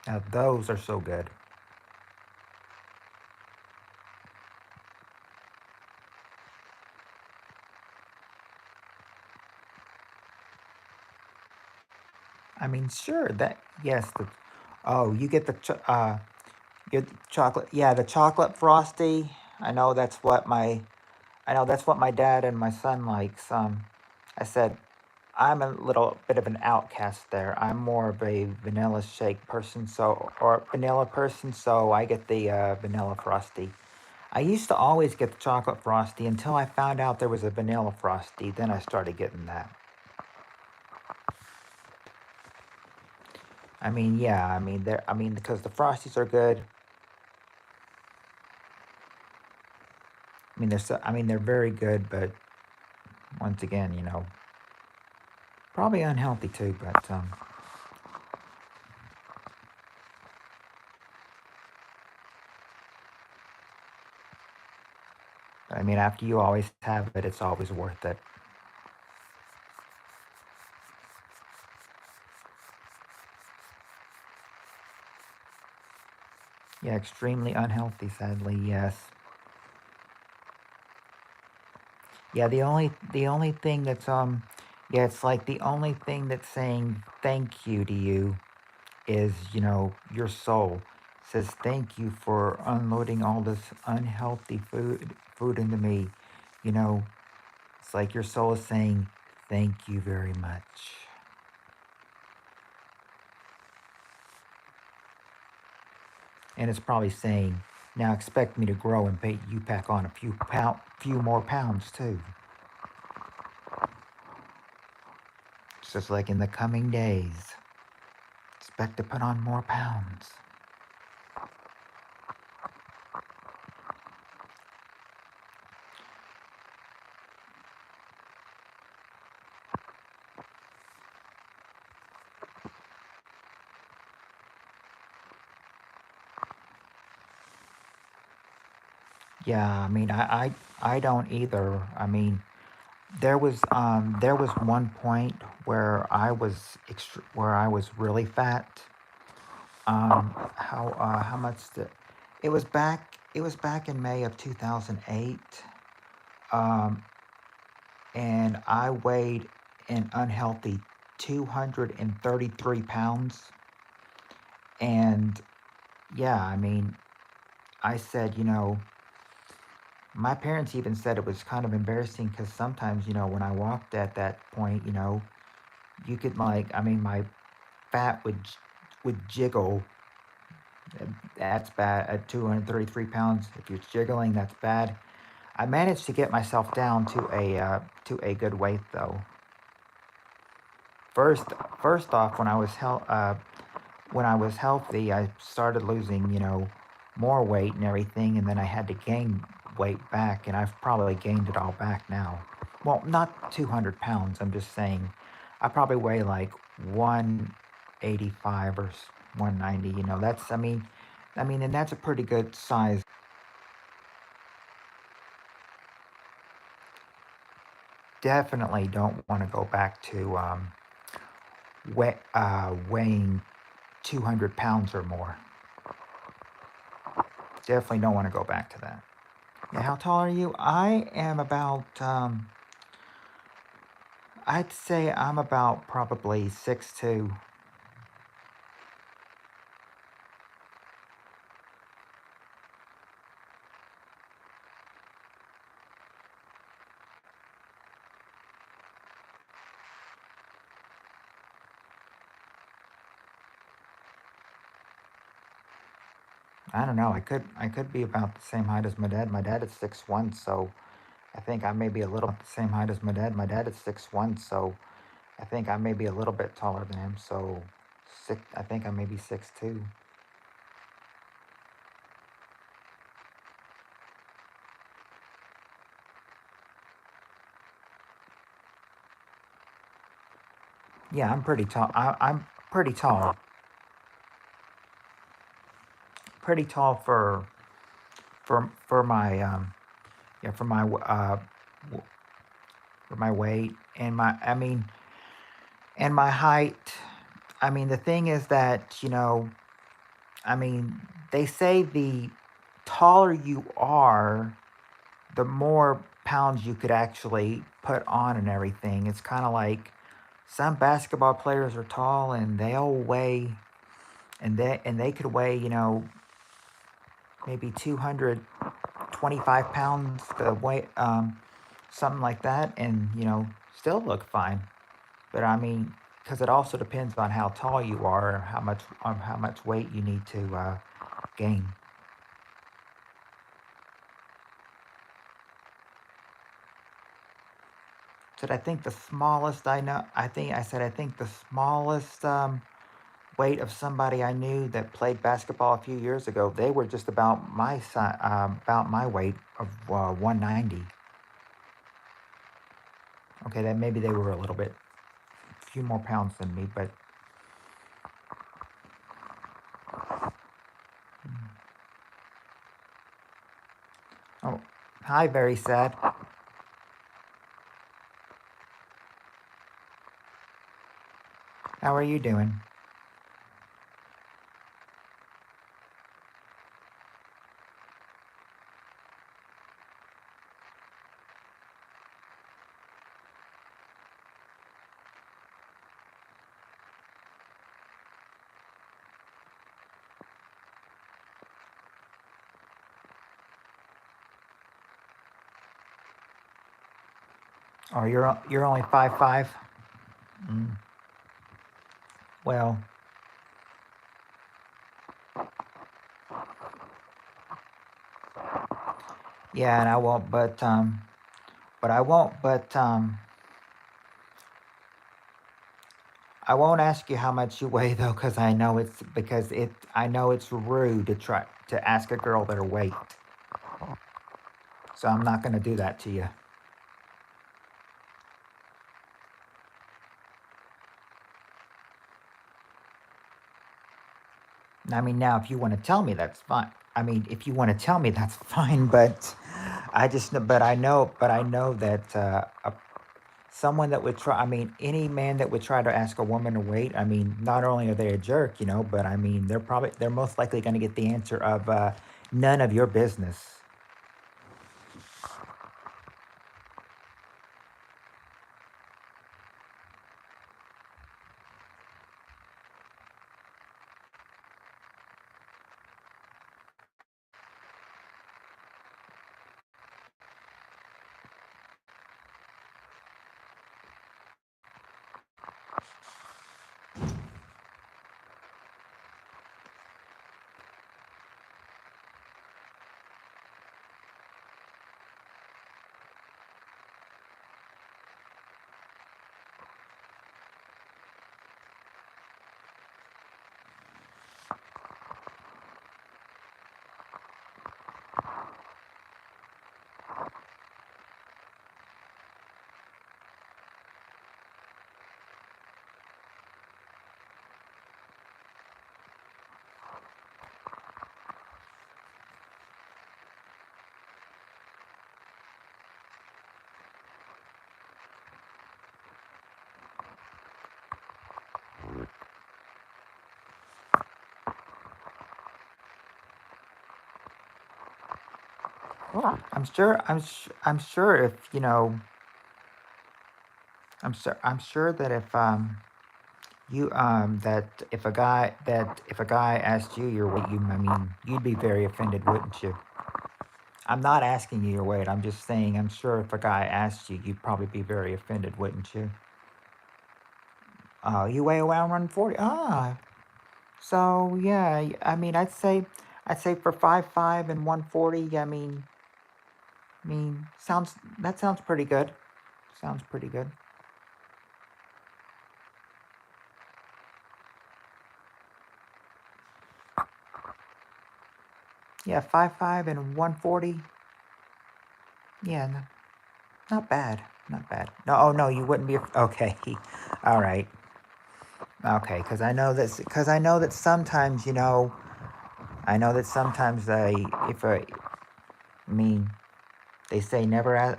Now those are so good. I mean, sure that yes, oh, you get get chocolate. Yeah, the chocolate frosty. I know that's what my I know that's what my dad and my son likes. I said I'm a little bit of an outcast there. I'm more of a vanilla shake person, so or vanilla person, so I get the vanilla frosty. I used to always get the chocolate frosty until I found out there was a vanilla frosty. Then I started getting that. I mean, yeah, I mean, I mean, because the frosties are good. I mean, I mean, they're very good, but once again, probably unhealthy too. But I mean, after you always have it, it's always worth it. Yeah, extremely unhealthy, sadly. Yes. Yeah, the only thing that's yeah, it's like the only thing that's saying thank you to you is, your soul. says, thank you for unloading all this unhealthy food into me. You know, it's like your soul is saying, thank you very much. And it's probably saying, now expect me to grow and pay you pack on a few more pounds too. It's just like in the coming days, expect to put on more pounds. Yeah, I mean, I don't either. I mean, there was one point where where I was really fat. How much it was back in May of 2008. Um, and I weighed an unhealthy 233 pounds. And yeah, I mean, I said, my parents even said it was kind of embarrassing because sometimes, when I walked at that point, you could I mean, my fat would jiggle. That's bad at 233 pounds. If you're jiggling, that's bad. I managed to get myself down to a good weight though. First, first off, when I was healthy, I started losing, more weight and everything, and then I had to gain weight back, and I've probably gained it all back now. Well, not 200 pounds. I'm just saying, I probably weigh like 185 or 190. And that's a pretty good size. Definitely don't want to go back to weighing 200 pounds or more. Definitely don't want to go back to that. Yeah, how tall are you? I am about, I'd say I'm about probably 6'2". I don't know. I could be about the same height as my dad. My dad is 6'1", so I think I may be a little the same height as my dad. My dad is 6'1", so I think I may be a little bit taller than him. So I think I may be 6'2". Yeah, I'm pretty tall. I'm pretty tall. Pretty tall for my yeah w- for my weight and my height. I mean, the thing is that, I mean, they say the taller you are, the more pounds you could actually put on and everything. It's kind of like some basketball players are tall and they'll weigh and they could weigh, maybe 225 pounds the weight something like that, and still look fine. But I mean, because it also depends on how tall you are, how much weight you need to gain. Said I think the smallest I know. I think the smallest weight of somebody I knew that played basketball a few years ago. They were just about my size, about my weight of 190. Okay, that maybe they were a few more pounds than me, but oh, hi, very sad. How are you doing? Oh, you're only 5'5"? Mm, well, yeah, and I won't, but I won't, I won't ask you how much you weigh though, I know it's rude to try to ask a girl their weight. So I'm not going to do that to you. I mean, now if you want to tell me, that's fine. I mean, if you want to tell me, that's fine. But I know that someone that would try. I mean, any man that would try to ask a woman to wait. I mean, not only are they a jerk, but I mean, they're most likely going to get the answer of none of your business. I'm sure. I'm sure if I'm sure that if you if a guy asked you your weight, I mean, you'd be very offended, wouldn't you? I'm not asking you your weight. I'm just saying. I'm sure if a guy asked you, you'd probably be very offended, wouldn't you? You weigh around 140. Ah, so yeah. I mean, I'd say for 5'5" and 140. Sounds that sounds pretty good. Sounds pretty good. Yeah, 5'5" and 140. Yeah, no, not bad. Not bad. No, oh no, you wouldn't be. Okay, all right. Okay, because I know this. Because I know that sometimes I mean, they say never.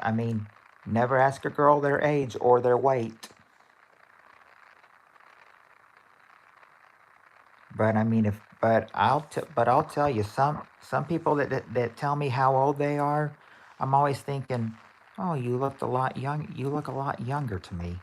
Never ask a girl their age or their weight. But I mean, but I'll tell you, some people that tell me how old they are, I'm always thinking, oh, you look a lot young. You look a lot younger to me.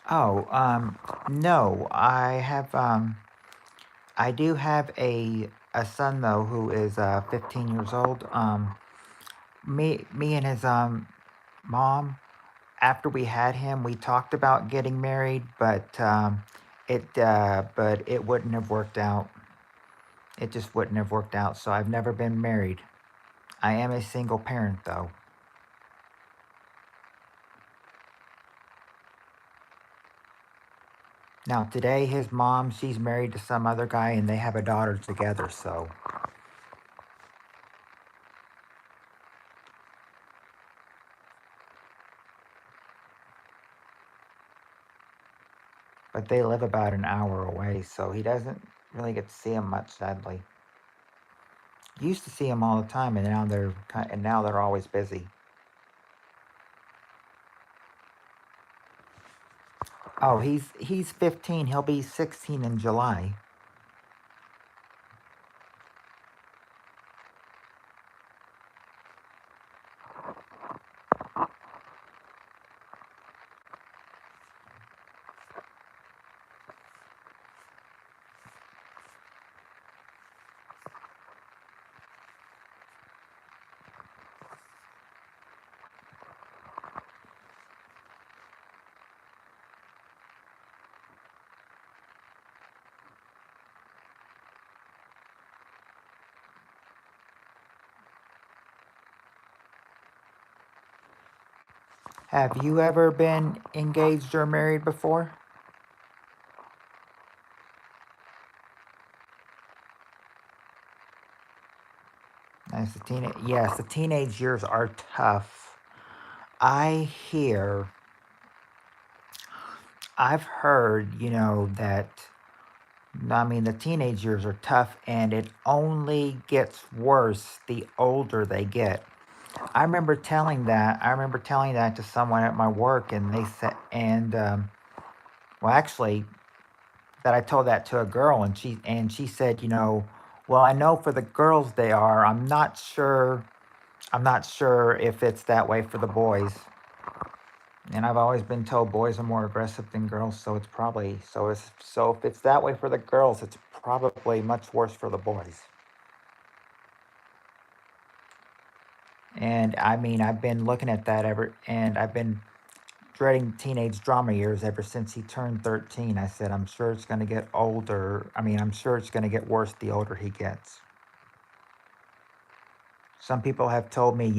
Oh, no, I do have a son though who is 15 years old. Me and his mom, after we had him, we talked about getting married, but it wouldn't have worked out. It just wouldn't have worked out. So I've never been married. I am a single parent though. Now, today, his mom, she's married to some other guy and they have a daughter together, so. But they live about an hour away, so he doesn't really get to see him much, sadly. Used to see him all the time, and now they're always busy. Oh, he's 15. He'll be 16 in July. Have you ever been engaged or married before? As the yes, the teenage years are tough. I hear, I've heard, that I mean, the teenage years are tough, and it only gets worse the older they get. I remember telling that to someone at my work, and they said, well, actually, that I told that to a girl, and she said, well, I know for the girls they are. I'm not sure. I'm not sure if it's that way for the boys. And I've always been told boys are more aggressive than girls, so it's probably so if it's that way for the girls, it's probably much worse for the boys. And I mean, I've been looking at that and I've been dreading teenage drama years ever since he turned 13. I said, I'm sure it's going to get older. I mean, I'm sure it's going to get worse the older he gets. Some people have told me,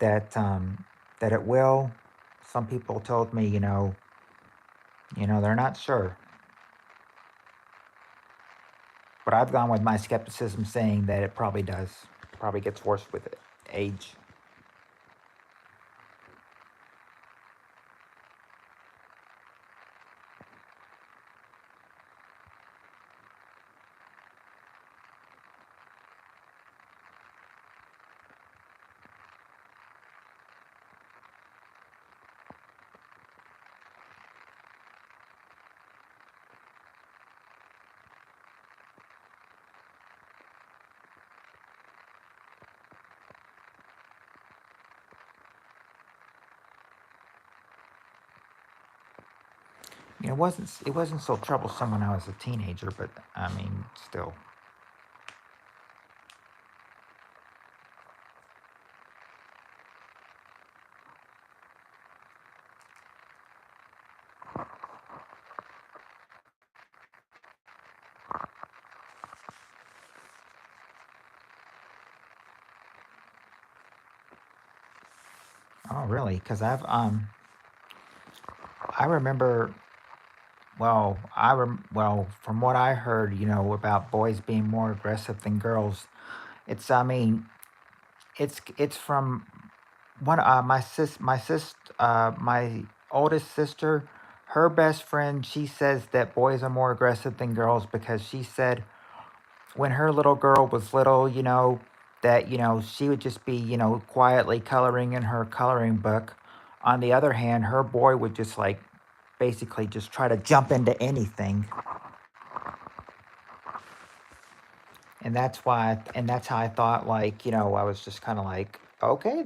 that it will. Some people told me, they're not sure. But I've gone with my skepticism, saying that it probably does. Probably gets worse with age. It wasn't so troublesome when I was a teenager, but I mean, still. Oh, really? Because I remember. Well, from what I heard, about boys being more aggressive than girls. I mean, it's from one my oldest sister, her best friend. She says that boys are more aggressive than girls because she said when her little girl was little, that she would just be quietly coloring in her coloring book. On the other hand, her boy would just like basically just try to jump into anything. And that's how I thought, like, I was just kind of like, okay.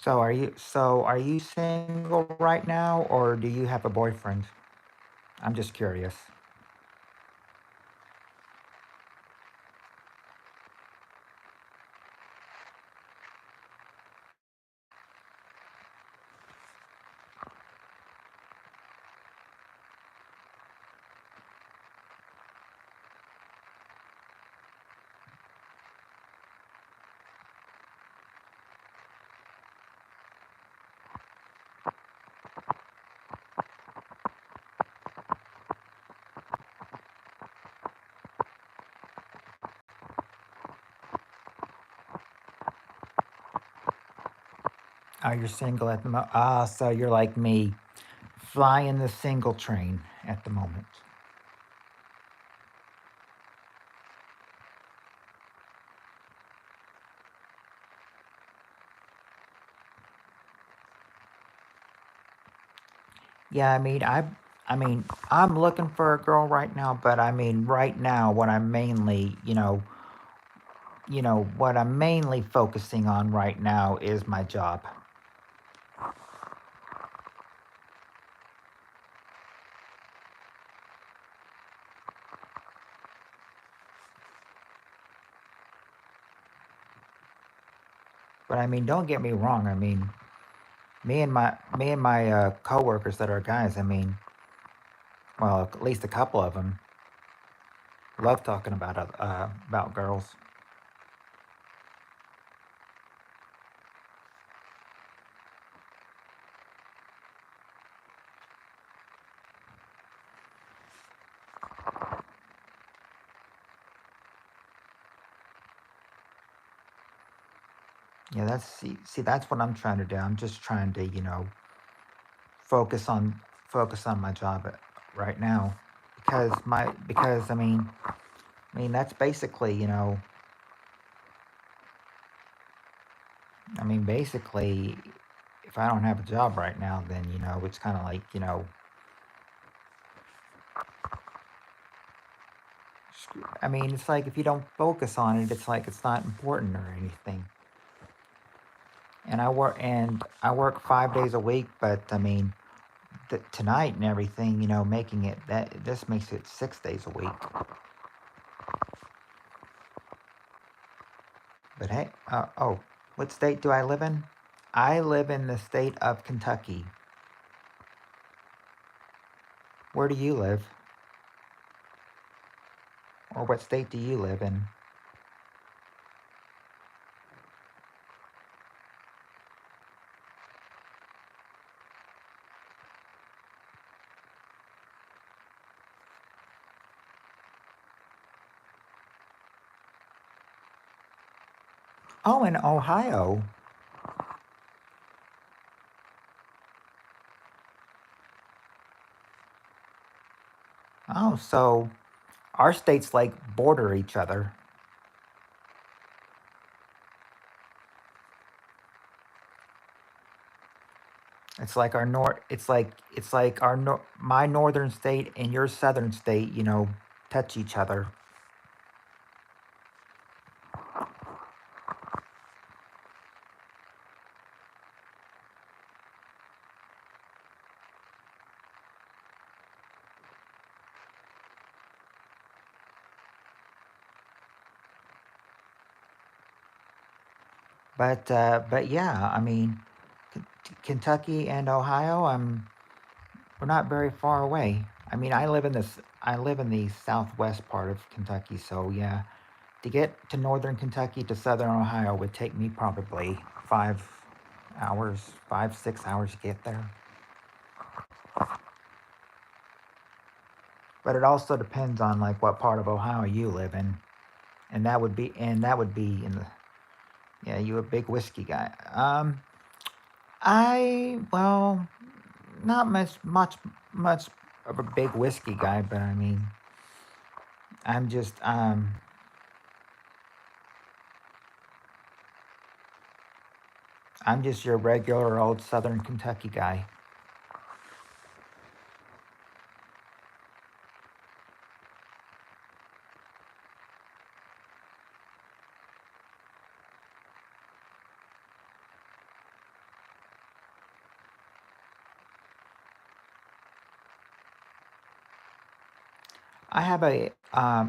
So are you single right now, or do you have a boyfriend? I'm just curious. Oh, you're single at the moment. Ah, so you're like me, flying the single train at the moment. Yeah, I'm looking for a girl right now, but I mean, right now, what I'm mainly focusing on right now is my job. But I mean, don't get me wrong. I mean, me and my coworkers that are guys. I mean, well, at least a couple of them love talking about girls. Yeah, see, that's what I'm trying to do. I'm just trying to, focus on focus on my job right now, because I mean that's basically, basically, if I don't have a job right now, then it's kind of like, it's like if you don't focus on it, it's like it's not important or anything. And I work 5 days a week, but I mean, tonight and everything, making it that this makes it 6 days a week. But hey, oh, what state do I live in? I live in the state of Kentucky. Where do you live? Or what state do you live in? Oh, in Ohio. Oh, so our states like border each other. It's like my northern state and your southern state, touch each other. But yeah, K- Kentucky and Ohio, we're not very far away. I live in the southwest part of Kentucky, so yeah, to get to northern Kentucky to southern Ohio would take me probably 5 hours, 5, 6 hours to get there. But it also depends on like what part of Ohio you live in, and that would be in the yeah, you a big whiskey guy. I well, not much of a big whiskey guy, but I'm just I'm just your regular old Southern Kentucky guy. I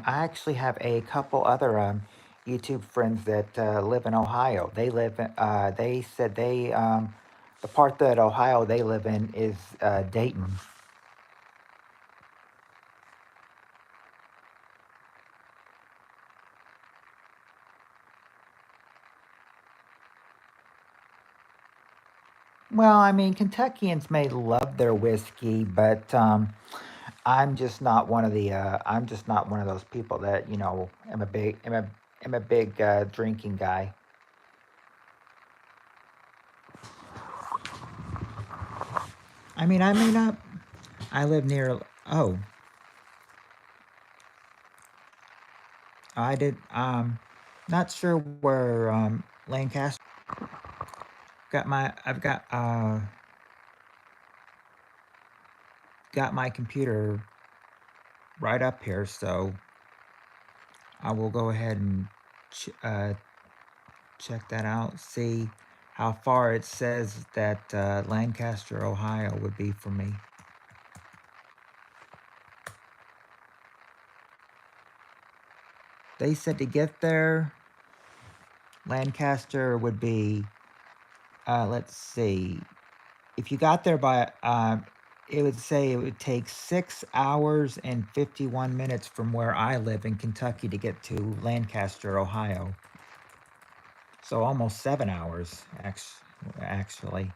actually have a couple other YouTube friends that live in Ohio. They said the part that Ohio they live in is Dayton. Well, I mean, Kentuckians may love their whiskey, but I'm just not one of those people that am a big drinking guy. I mean, I may not. I live near. Oh, I did. Not sure where Lancaster. Got my computer right up here, so I will go ahead and ch- uh, check that out. See how far it says that Lancaster, Ohio, would be for me. They said to get there, Lancaster would be. Let's see. If you got there by it would say it would take 6 hours and 51 minutes from where I live in Kentucky to get to Lancaster, Ohio. So almost 7 hours, actually.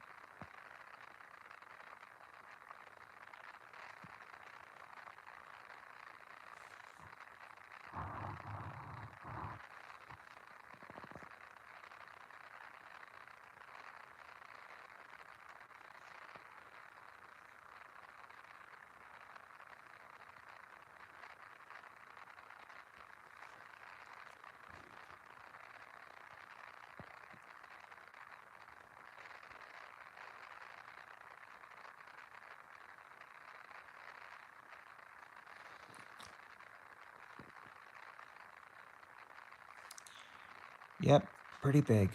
Yep, pretty big.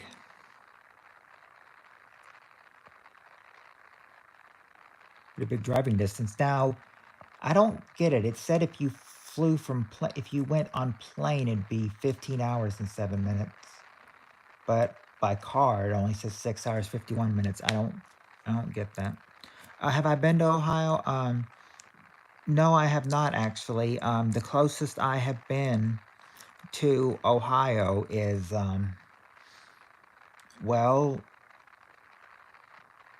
Pretty big driving distance. Now, I don't get it. It said if you if you went on plane, it'd be 15 hours and 7 minutes. But by car, it only says 6 hours, 51 minutes. I don't get that. Have I been to Ohio? No, I have not actually. The closest I have been to Ohio is, well,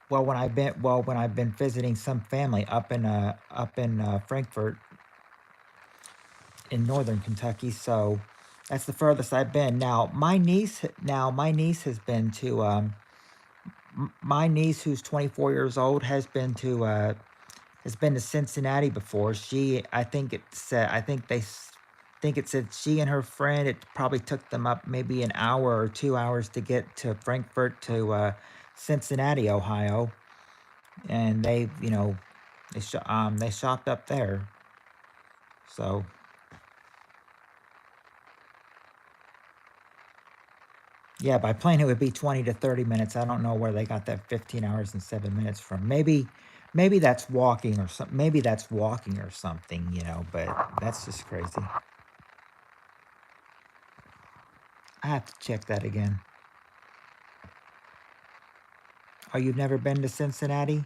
when I've been visiting some family up in Frankfort in northern Kentucky. So that's the furthest I've been. My niece has been to my niece who's 24 years old has been to Cincinnati before. Think it said she and her friend. It probably took them up maybe an hour or 2 hours to get to Frankfort to Cincinnati, Ohio, and they shopped up there. So yeah, by plane it would be 20 to 30 minutes. I don't know where they got that 15 hours and 7 minutes from. Maybe that's walking or something. Maybe that's walking or something, But that's just crazy. I have to check that again. Oh, you've never been to Cincinnati?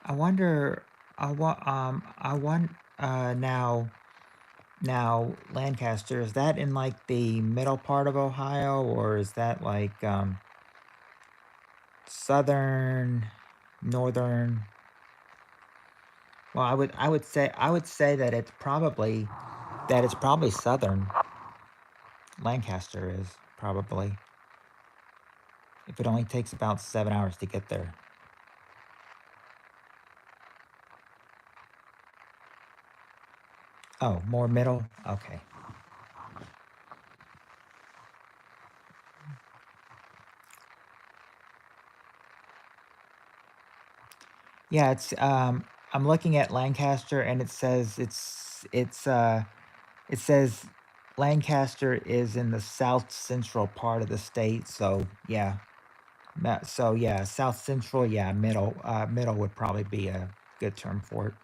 I wonder. I want now. Now Lancaster, is that in like the middle part of Ohio, or is that like southern, northern? Well, I would say that it's probably southern. Lancaster is probably, if it only takes about 7 hours to get there. Oh, more middle. Okay. Yeah, I'm looking at Lancaster and it says Lancaster is in the south central part of the state, so yeah. So yeah, south central, yeah, middle would probably be a good term for it.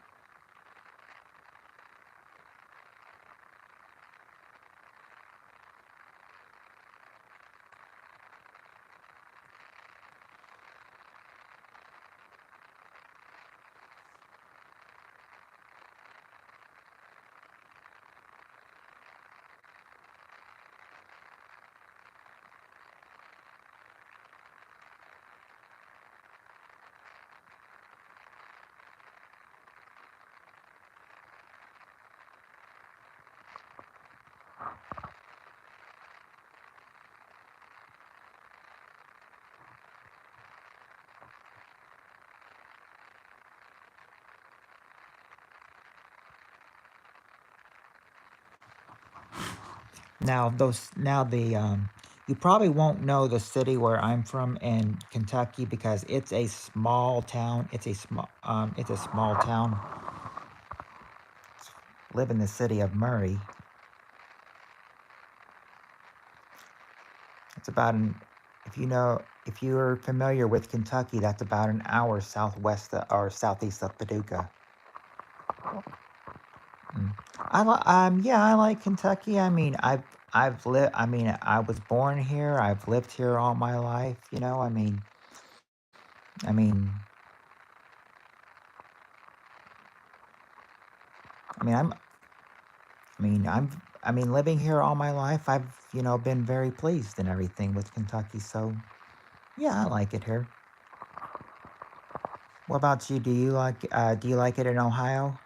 Now the you probably won't know the city where I'm from in Kentucky because it's a small town. It's a small town. Live in the city of Murray. It's about an if you're familiar with Kentucky, that's about an hour southwest or southeast of Paducah. Mm. Yeah, I like Kentucky. I mean, I've lived. I mean, I was born here. I've lived here all my life. I mean, I mean, I mean, living here all my life. I've been very pleased and everything with Kentucky. So yeah, I like it here. What about you? Do you like it in Ohio?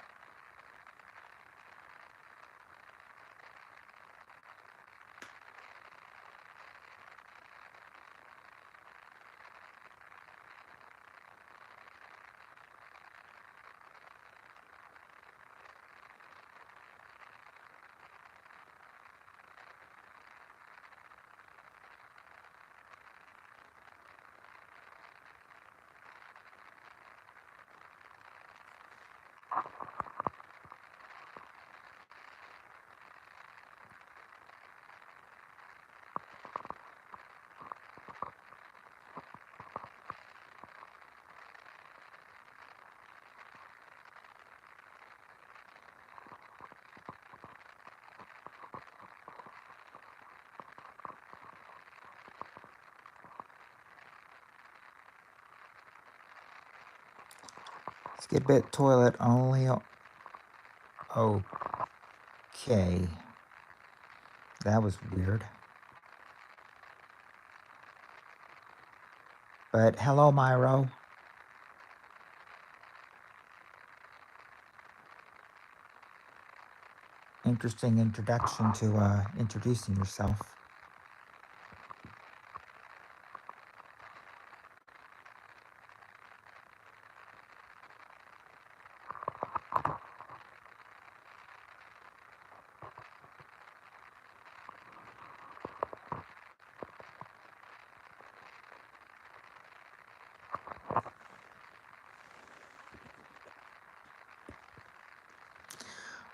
Skid bit toilet only. Okay, that was weird. But hello, Myro. Interesting introduction to introducing yourself.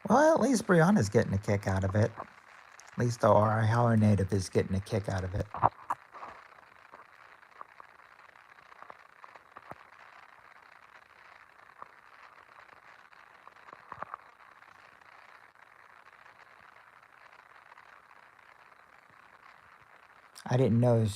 Well, at least Brianna's getting a kick out of it. At least our native is getting a kick out of it. I didn't know.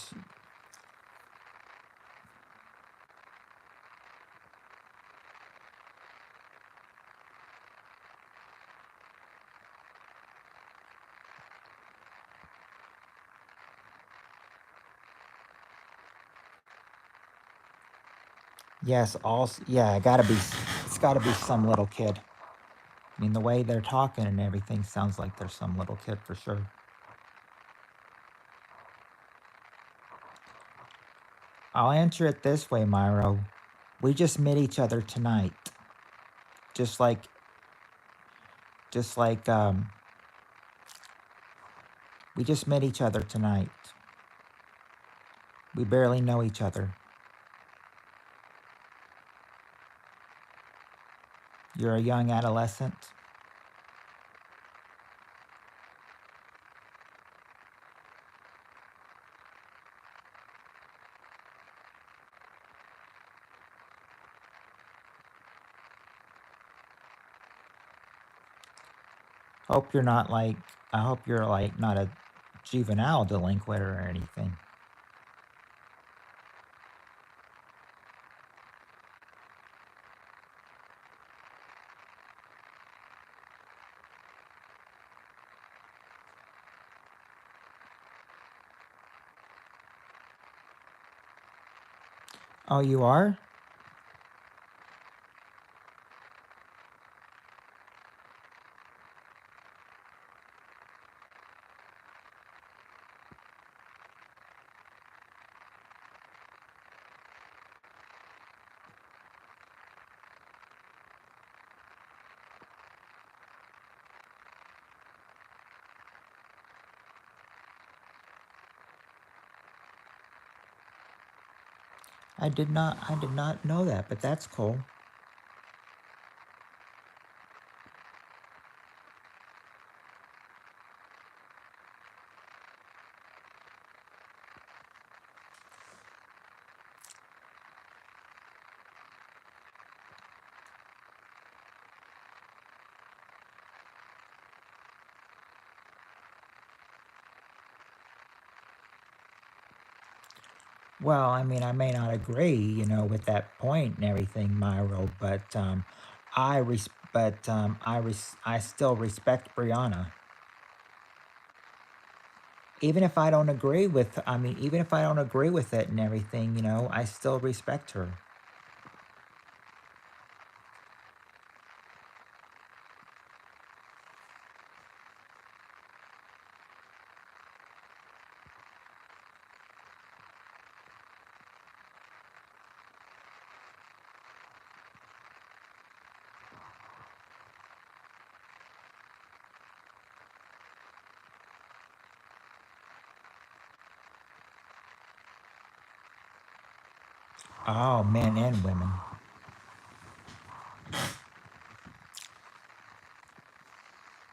Yes, also, yeah, it's gotta be some little kid. I mean, the way they're talking and everything sounds like there's some little kid for sure. I'll answer it this way, Myro. We just met each other tonight. Just like, just like, we just met each other tonight. We barely know each other. You're a young adolescent. Hope you're not like, I hope you're like not a juvenile delinquent or anything. Oh, you are? I did not know that, but that's cool. Well, I mean, I may not agree, with that point and everything, Myro, but I still respect Brianna. Even if I don't agree with, I mean, even if I don't agree with it and everything, I still respect her. Oh, men and women.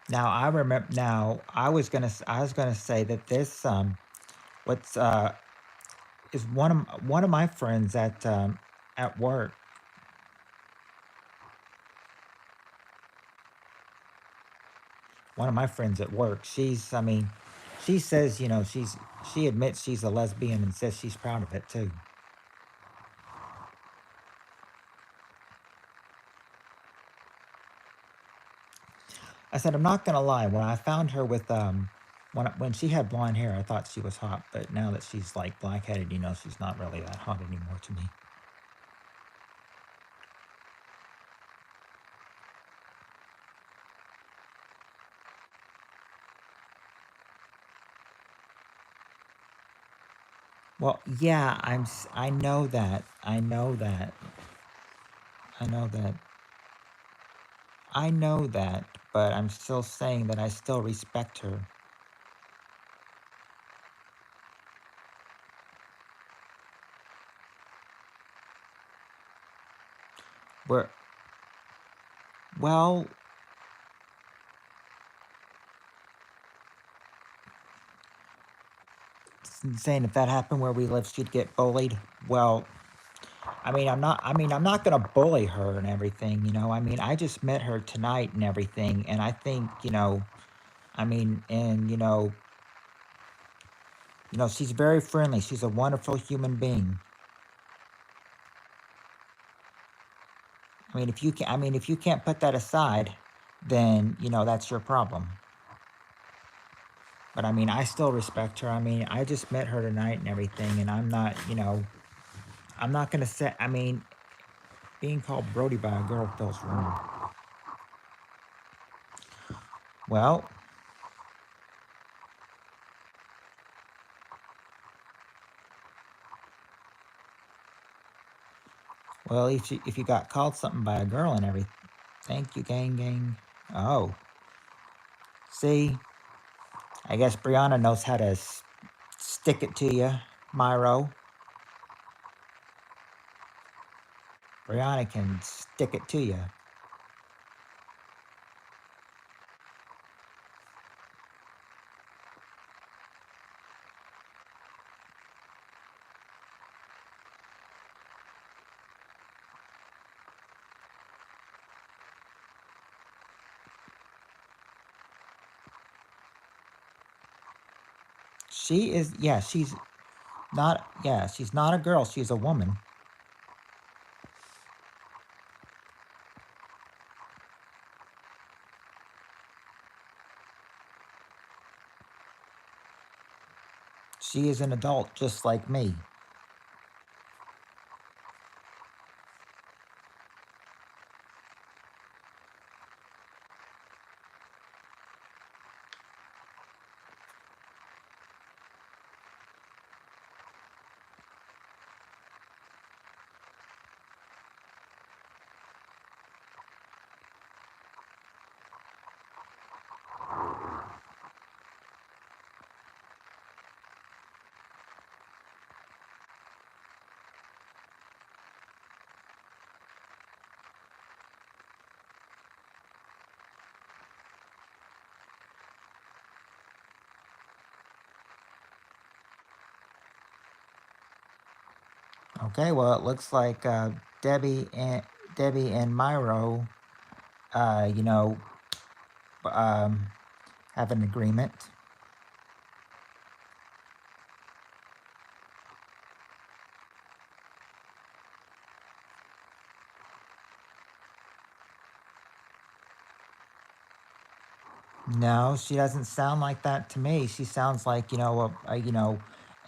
Now I remember. Now I was gonna say that this what's is one of my friends at work. One of my friends at work. I mean, she says, she admits she's a lesbian and says she's proud of it too. I said, I'm not gonna lie. When I found her with when she had blonde hair, I thought she was hot. But now that she's like black headed, she's not really that hot anymore to me. Well, yeah, I know that. I know that. I know that. I know that. But I'm still saying that I still respect her. Where, well, saying if that happened where we live, she'd get bullied. Well, I'm not gonna bully her and everything, I mean, I just met her tonight and everything, and I think, I mean, and she's very friendly. She's a wonderful human being. I mean, if you can't put that aside, then that's your problem. But I mean, I still respect her. I mean, I just met her tonight and everything, and I'm not gonna say. I mean, being called Brody by a girl feels wrong. Well, well, if you got called something by a girl and everything, thank you, gang. Oh, see, I guess Brianna knows how to stick it to you, Myro. Brianna can stick it to you. She is, yeah, she's not, yeah, she's not a girl. She's a woman. She is an adult just like me. Okay, well, it looks like Debbie and Debbie and Myro, uh, you know, um, have an agreement. No, she doesn't sound like that to me. She sounds like,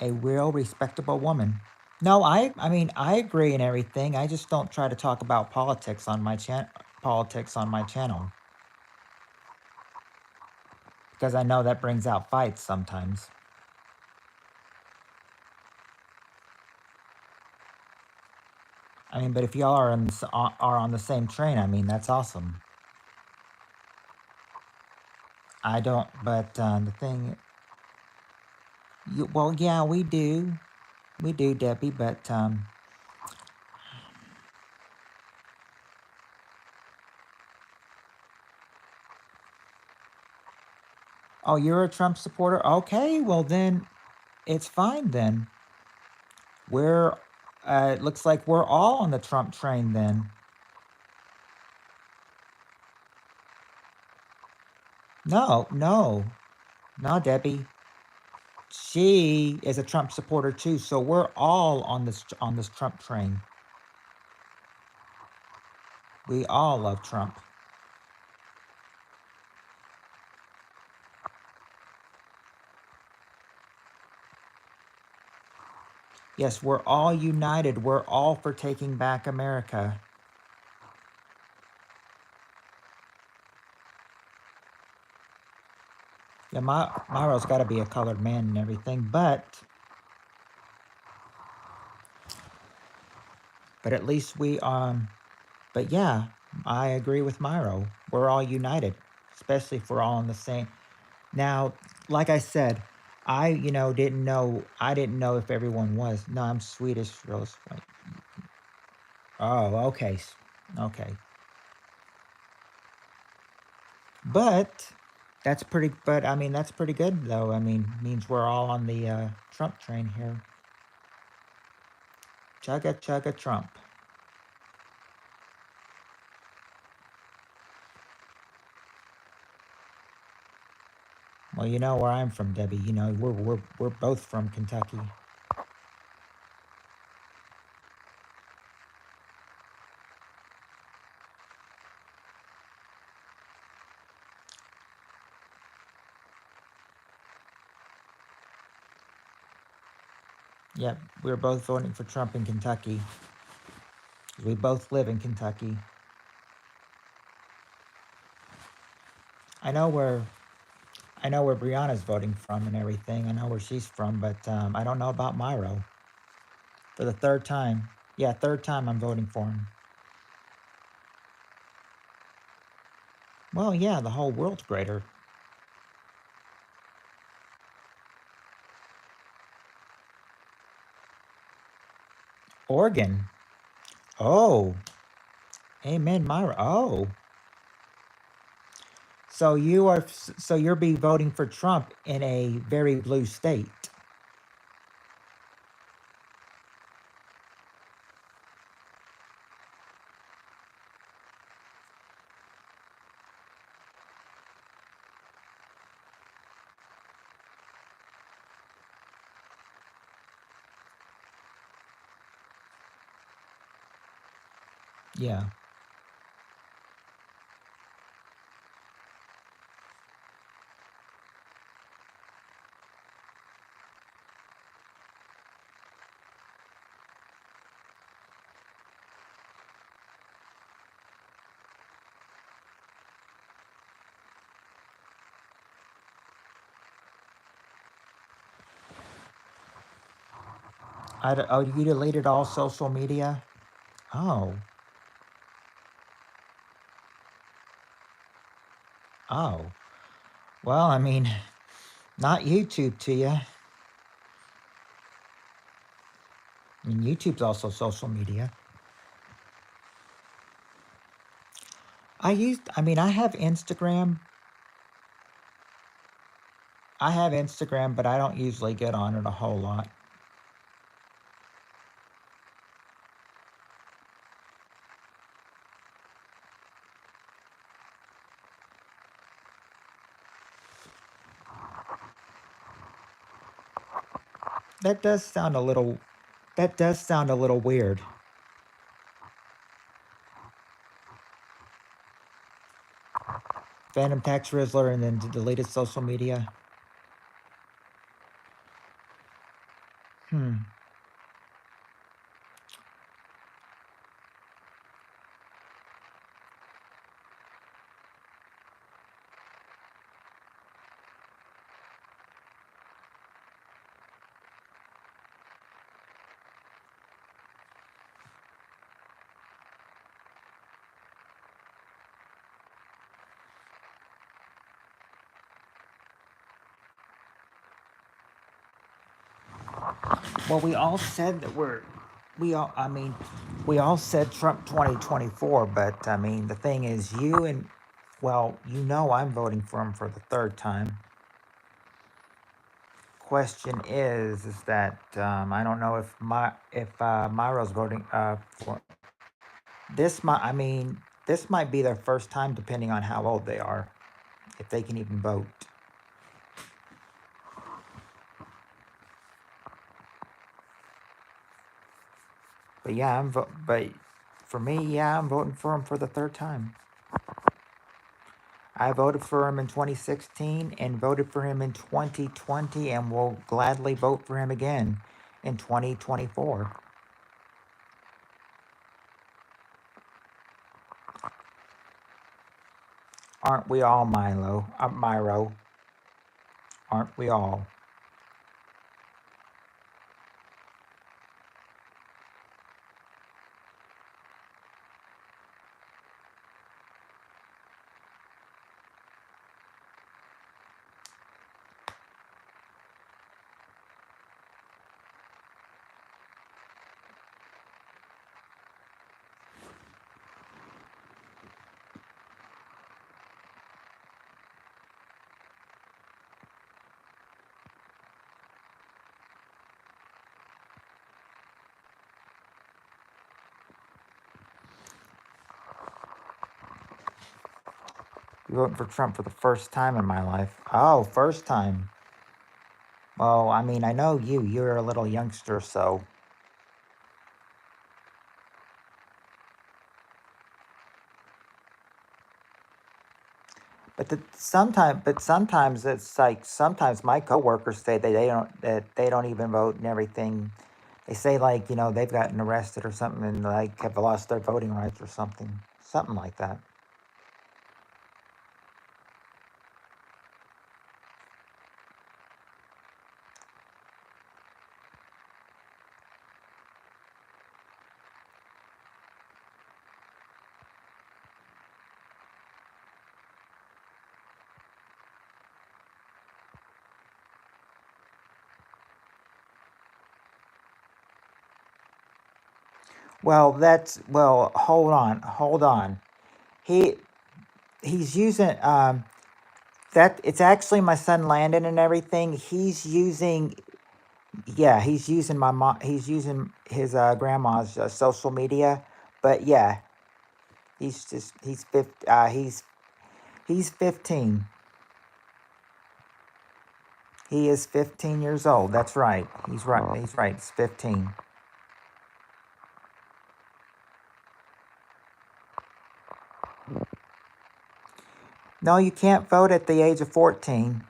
a real respectable woman. No, I mean, I agree and everything. I just don't try to talk about politics on my channel because I know that brings out fights sometimes. I mean, but if y'all are are on the same train, I mean, that's awesome. I don't, but the thing, well, yeah, we do, Debbie. But oh, you're a Trump supporter? Okay, well then it's fine then. We're it looks like we're all on the Trump train then. No, no, no, Debbie. She is a Trump supporter too, so we're all on this Trump train. We all love Trump. Yes, we're all united. We're all for taking back America. Yeah, Myro's got to be a colored man and everything, but at least we but yeah, I agree with Myro. We're all united, especially if we're all on the same. Now, like I said, I didn't know if everyone was. No, I'm Swedish, Rose. Wait. Oh, okay. Okay. But but I mean, that's pretty good though. I mean, means we're all on the Trump train here. Chugga chugga Trump. Well, you know where I'm from, Debbie. You know, we're both from Kentucky. Yep, we're both voting for Trump in Kentucky. We both live in Kentucky. I know where I know where Brianna's voting from and everything. I know where she's from, but I don't know about Myro. For the third time. Yeah, third time I'm voting for him. Well, yeah, the whole world's greater. Oregon. Oh, amen, Myra. Oh, so you're be voting for Trump in a very blue state. Yeah. Oh, you deleted all social media? Oh, oh. Well, I mean, not YouTube to you. I mean, YouTube's also social media. I mean, I have Instagram. I have Instagram, but I don't usually get on it a whole lot. That does sound a little, that does sound a little weird. Phantom Tax Rizzler and then deleted social media. Hmm. Well, we all said that I mean, we all said Trump 2024, but I mean, the thing is, well, I'm voting for him for the third time. Question is that I don't know if Myro's voting for I mean, this might be their first time, depending on how old they are, if they can even vote. But yeah, but for me, yeah, I'm voting for him for the third time. I voted for him in 2016 and voted for him in 2020 and will gladly vote for him again in 2024. Aren't we all, Myro? Aren't we all? You voting for Trump for the first time in my life. Oh, first time. Well, I mean, I know you're a little youngster, so. But sometimes it's like sometimes my coworkers say that they don't even vote and everything. They say like they've gotten arrested or something and like have lost their voting rights or something like that. Well, hold on. He he's using that it's actually my son Landon and everything. He's using he's using his grandma's social media, but yeah, he's 15. He is 15 years old. That's right. He's right. He's right. It's 15. No, you can't vote at the age of 14.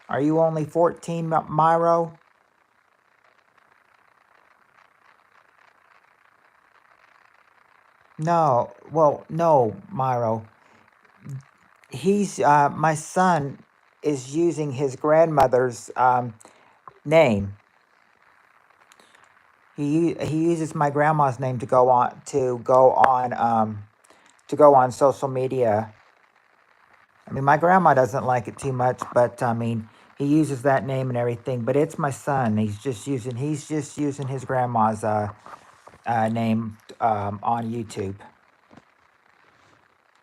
Are you only 14, Myro? No. Well, no, Myro. My son is using his grandmother's name. He uses my grandma's name to go on social media. I mean, my grandma doesn't like it too much, but I mean, he uses that name and everything. But it's my son. He's just using his grandma's name on YouTube.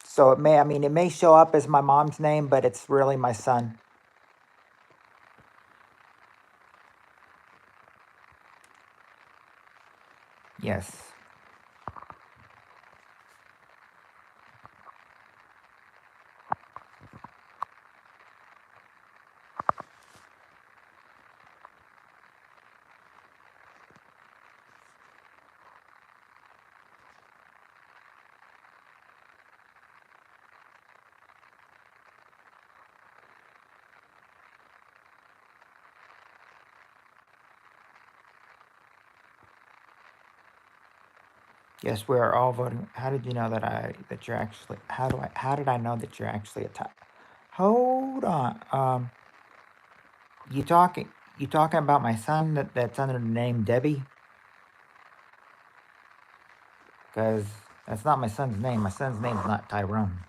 So it may show up as my mom's name, but it's really my son. Yes. Yes, we are all voting. How did you know that you're actually? How did I know that you're actually a type? Hold on. You talking you talking about my son that's under the name Debbie? Because that's not my son's name. My son's name is not Tyrone.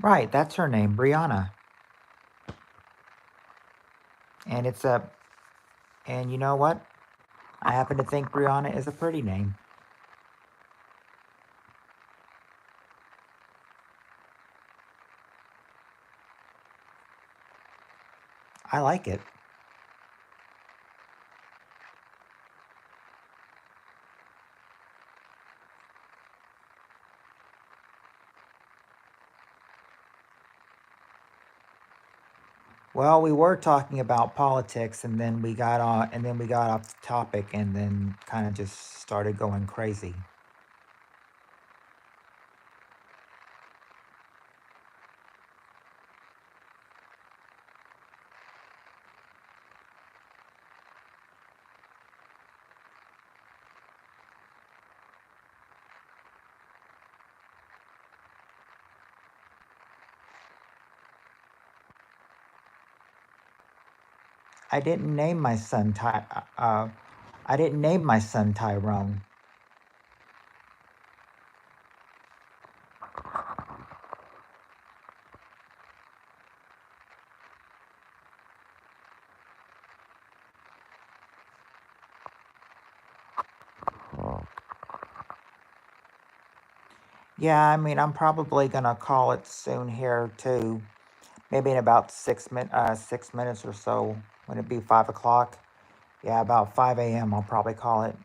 Right, that's her name, Brianna. And it's a and you know what? I happen to think Brianna is a pretty name. I like it. Well, we were talking about politics, and then we got off the topic, and then kind of just started going crazy. I didn't name my son I didn't name my son Tyrone. Yeah, I mean, I'm probably gonna call it soon here too. Maybe in about 6 minutes or so. When it be 5 o'clock? Yeah, about 5 a.m. I'll probably call it.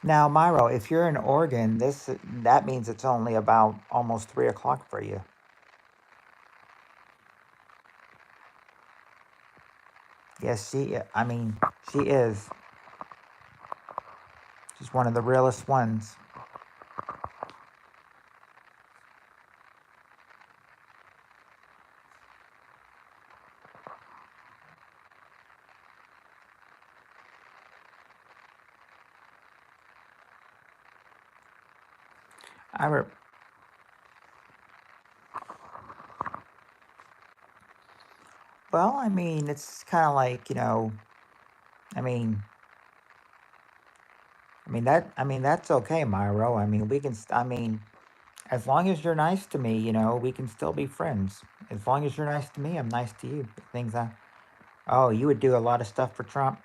Now, Myro, if you're in Oregon, this that means it's only about almost 3 o'clock for you. Yes, I mean, she is. She's one of the realest ones. I re- well, I mean, it's kind of like I mean, that's okay, Myro. I mean, I mean, as long as you're nice to me, we can still be friends. As long as you're nice to me, I'm nice to you. Things I Oh, you would do a lot of stuff for Trump.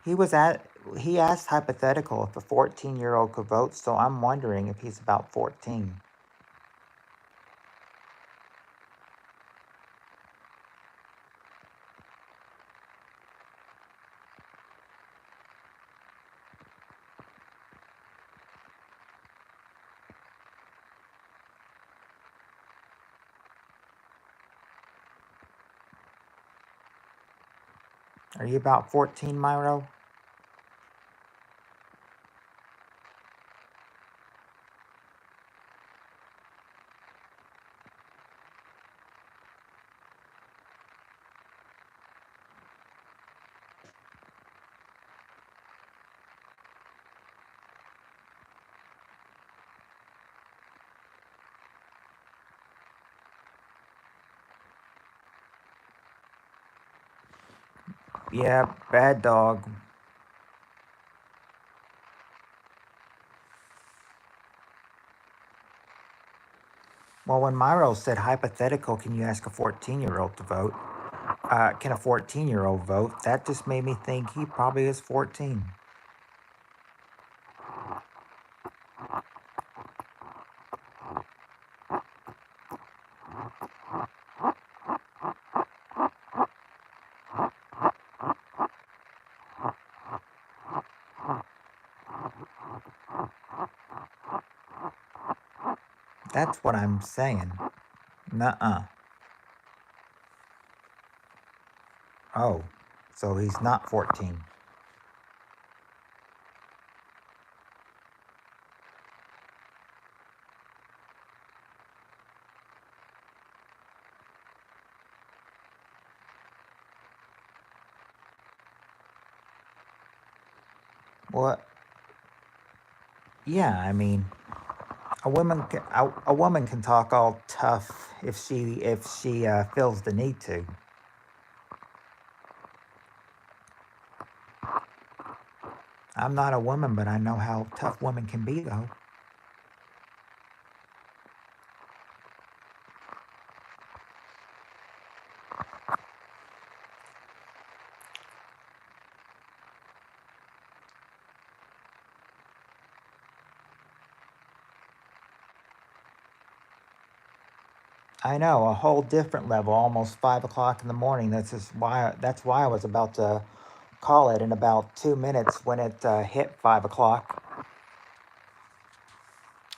He was at he asked hypothetical if a 14-year-old could vote, so I'm wondering if he's about 14. Are you about 14, Myro? Yeah, bad dog. Well, when Myro said hypothetical, can you ask a 14-year-old to vote? Can a 14-year-old vote? That just made me think he probably is 14. That's what I'm saying. Nuh-uh. Oh, so he's not 14. What? Yeah, I mean, a woman can talk all tough if she feels the need to. I'm not a woman, but I know how tough women can be, though. I know, a whole different level, almost 5 o'clock in the morning. That's why I was about to call it in about 2 minutes when it hit 5 o'clock.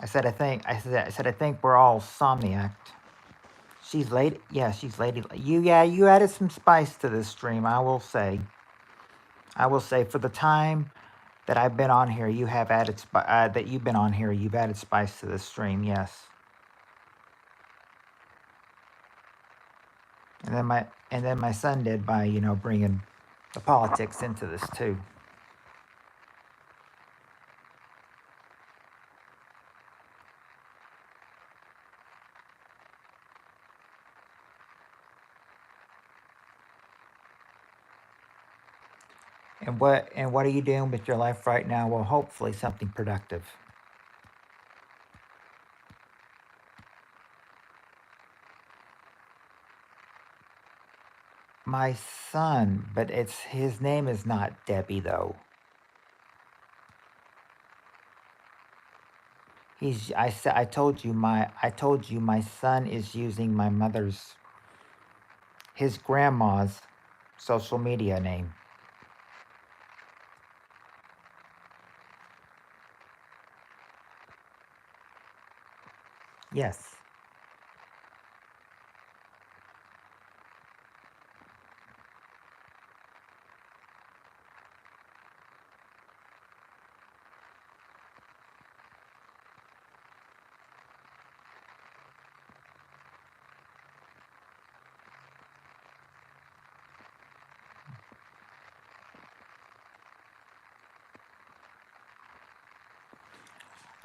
I think we're all somniac. She's late. Yeah, she's lady. You added some spice to this stream. I will say for the time that I've been on here, you have added that you've been on here. You've added spice to this stream. Yes. And then my son did by bringing the politics into this too. And what are you doing with your life right now? Well, hopefully something productive. My son, but it's his name is not Debbie though. I told you my son is using my mother's his grandma's social media name. Yes.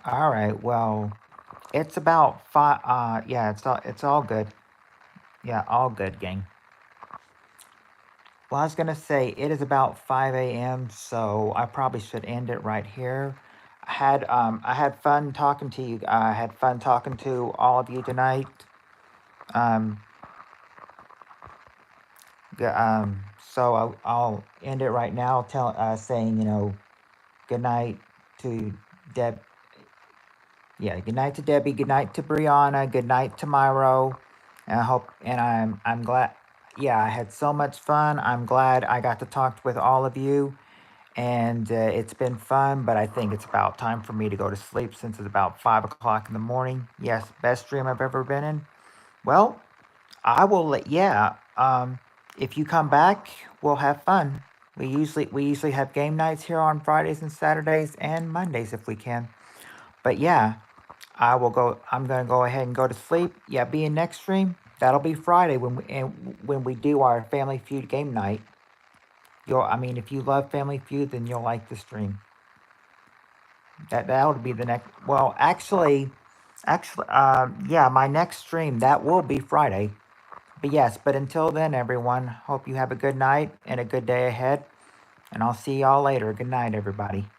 All right. Well, it's about five. Yeah. It's all good. Yeah, all good, gang. Well, I was gonna say it is about 5 a.m., so I probably should end it right here. I had fun talking to you. I had fun talking to all of you tonight. Um, So I'll end it right now, saying, good night to Deb. Yeah, good night to Debbie. Good night to Brianna. Good night to Myro. And I hope, and I'm glad. Yeah, I had so much fun. I'm glad I got to talk with all of you, and it's been fun. But I think it's about time for me to go to sleep since it's about 5 o'clock in the morning. Yes, best dream I've ever been in. Well, I will let. Yeah. If you come back, we'll have fun. We usually have game nights here on Fridays and Saturdays and Mondays if we can. But yeah, I will go. I'm gonna go ahead and go to sleep. Yeah, be in next stream. That'll be Friday when we do our Family Feud game night. I mean, if you love Family Feud, then you'll like the stream. That'll be the next. Well, yeah, my next stream that will be Friday. But yes, but until then, everyone, hope you have a good night and a good day ahead. And I'll see y'all later. Good night, everybody.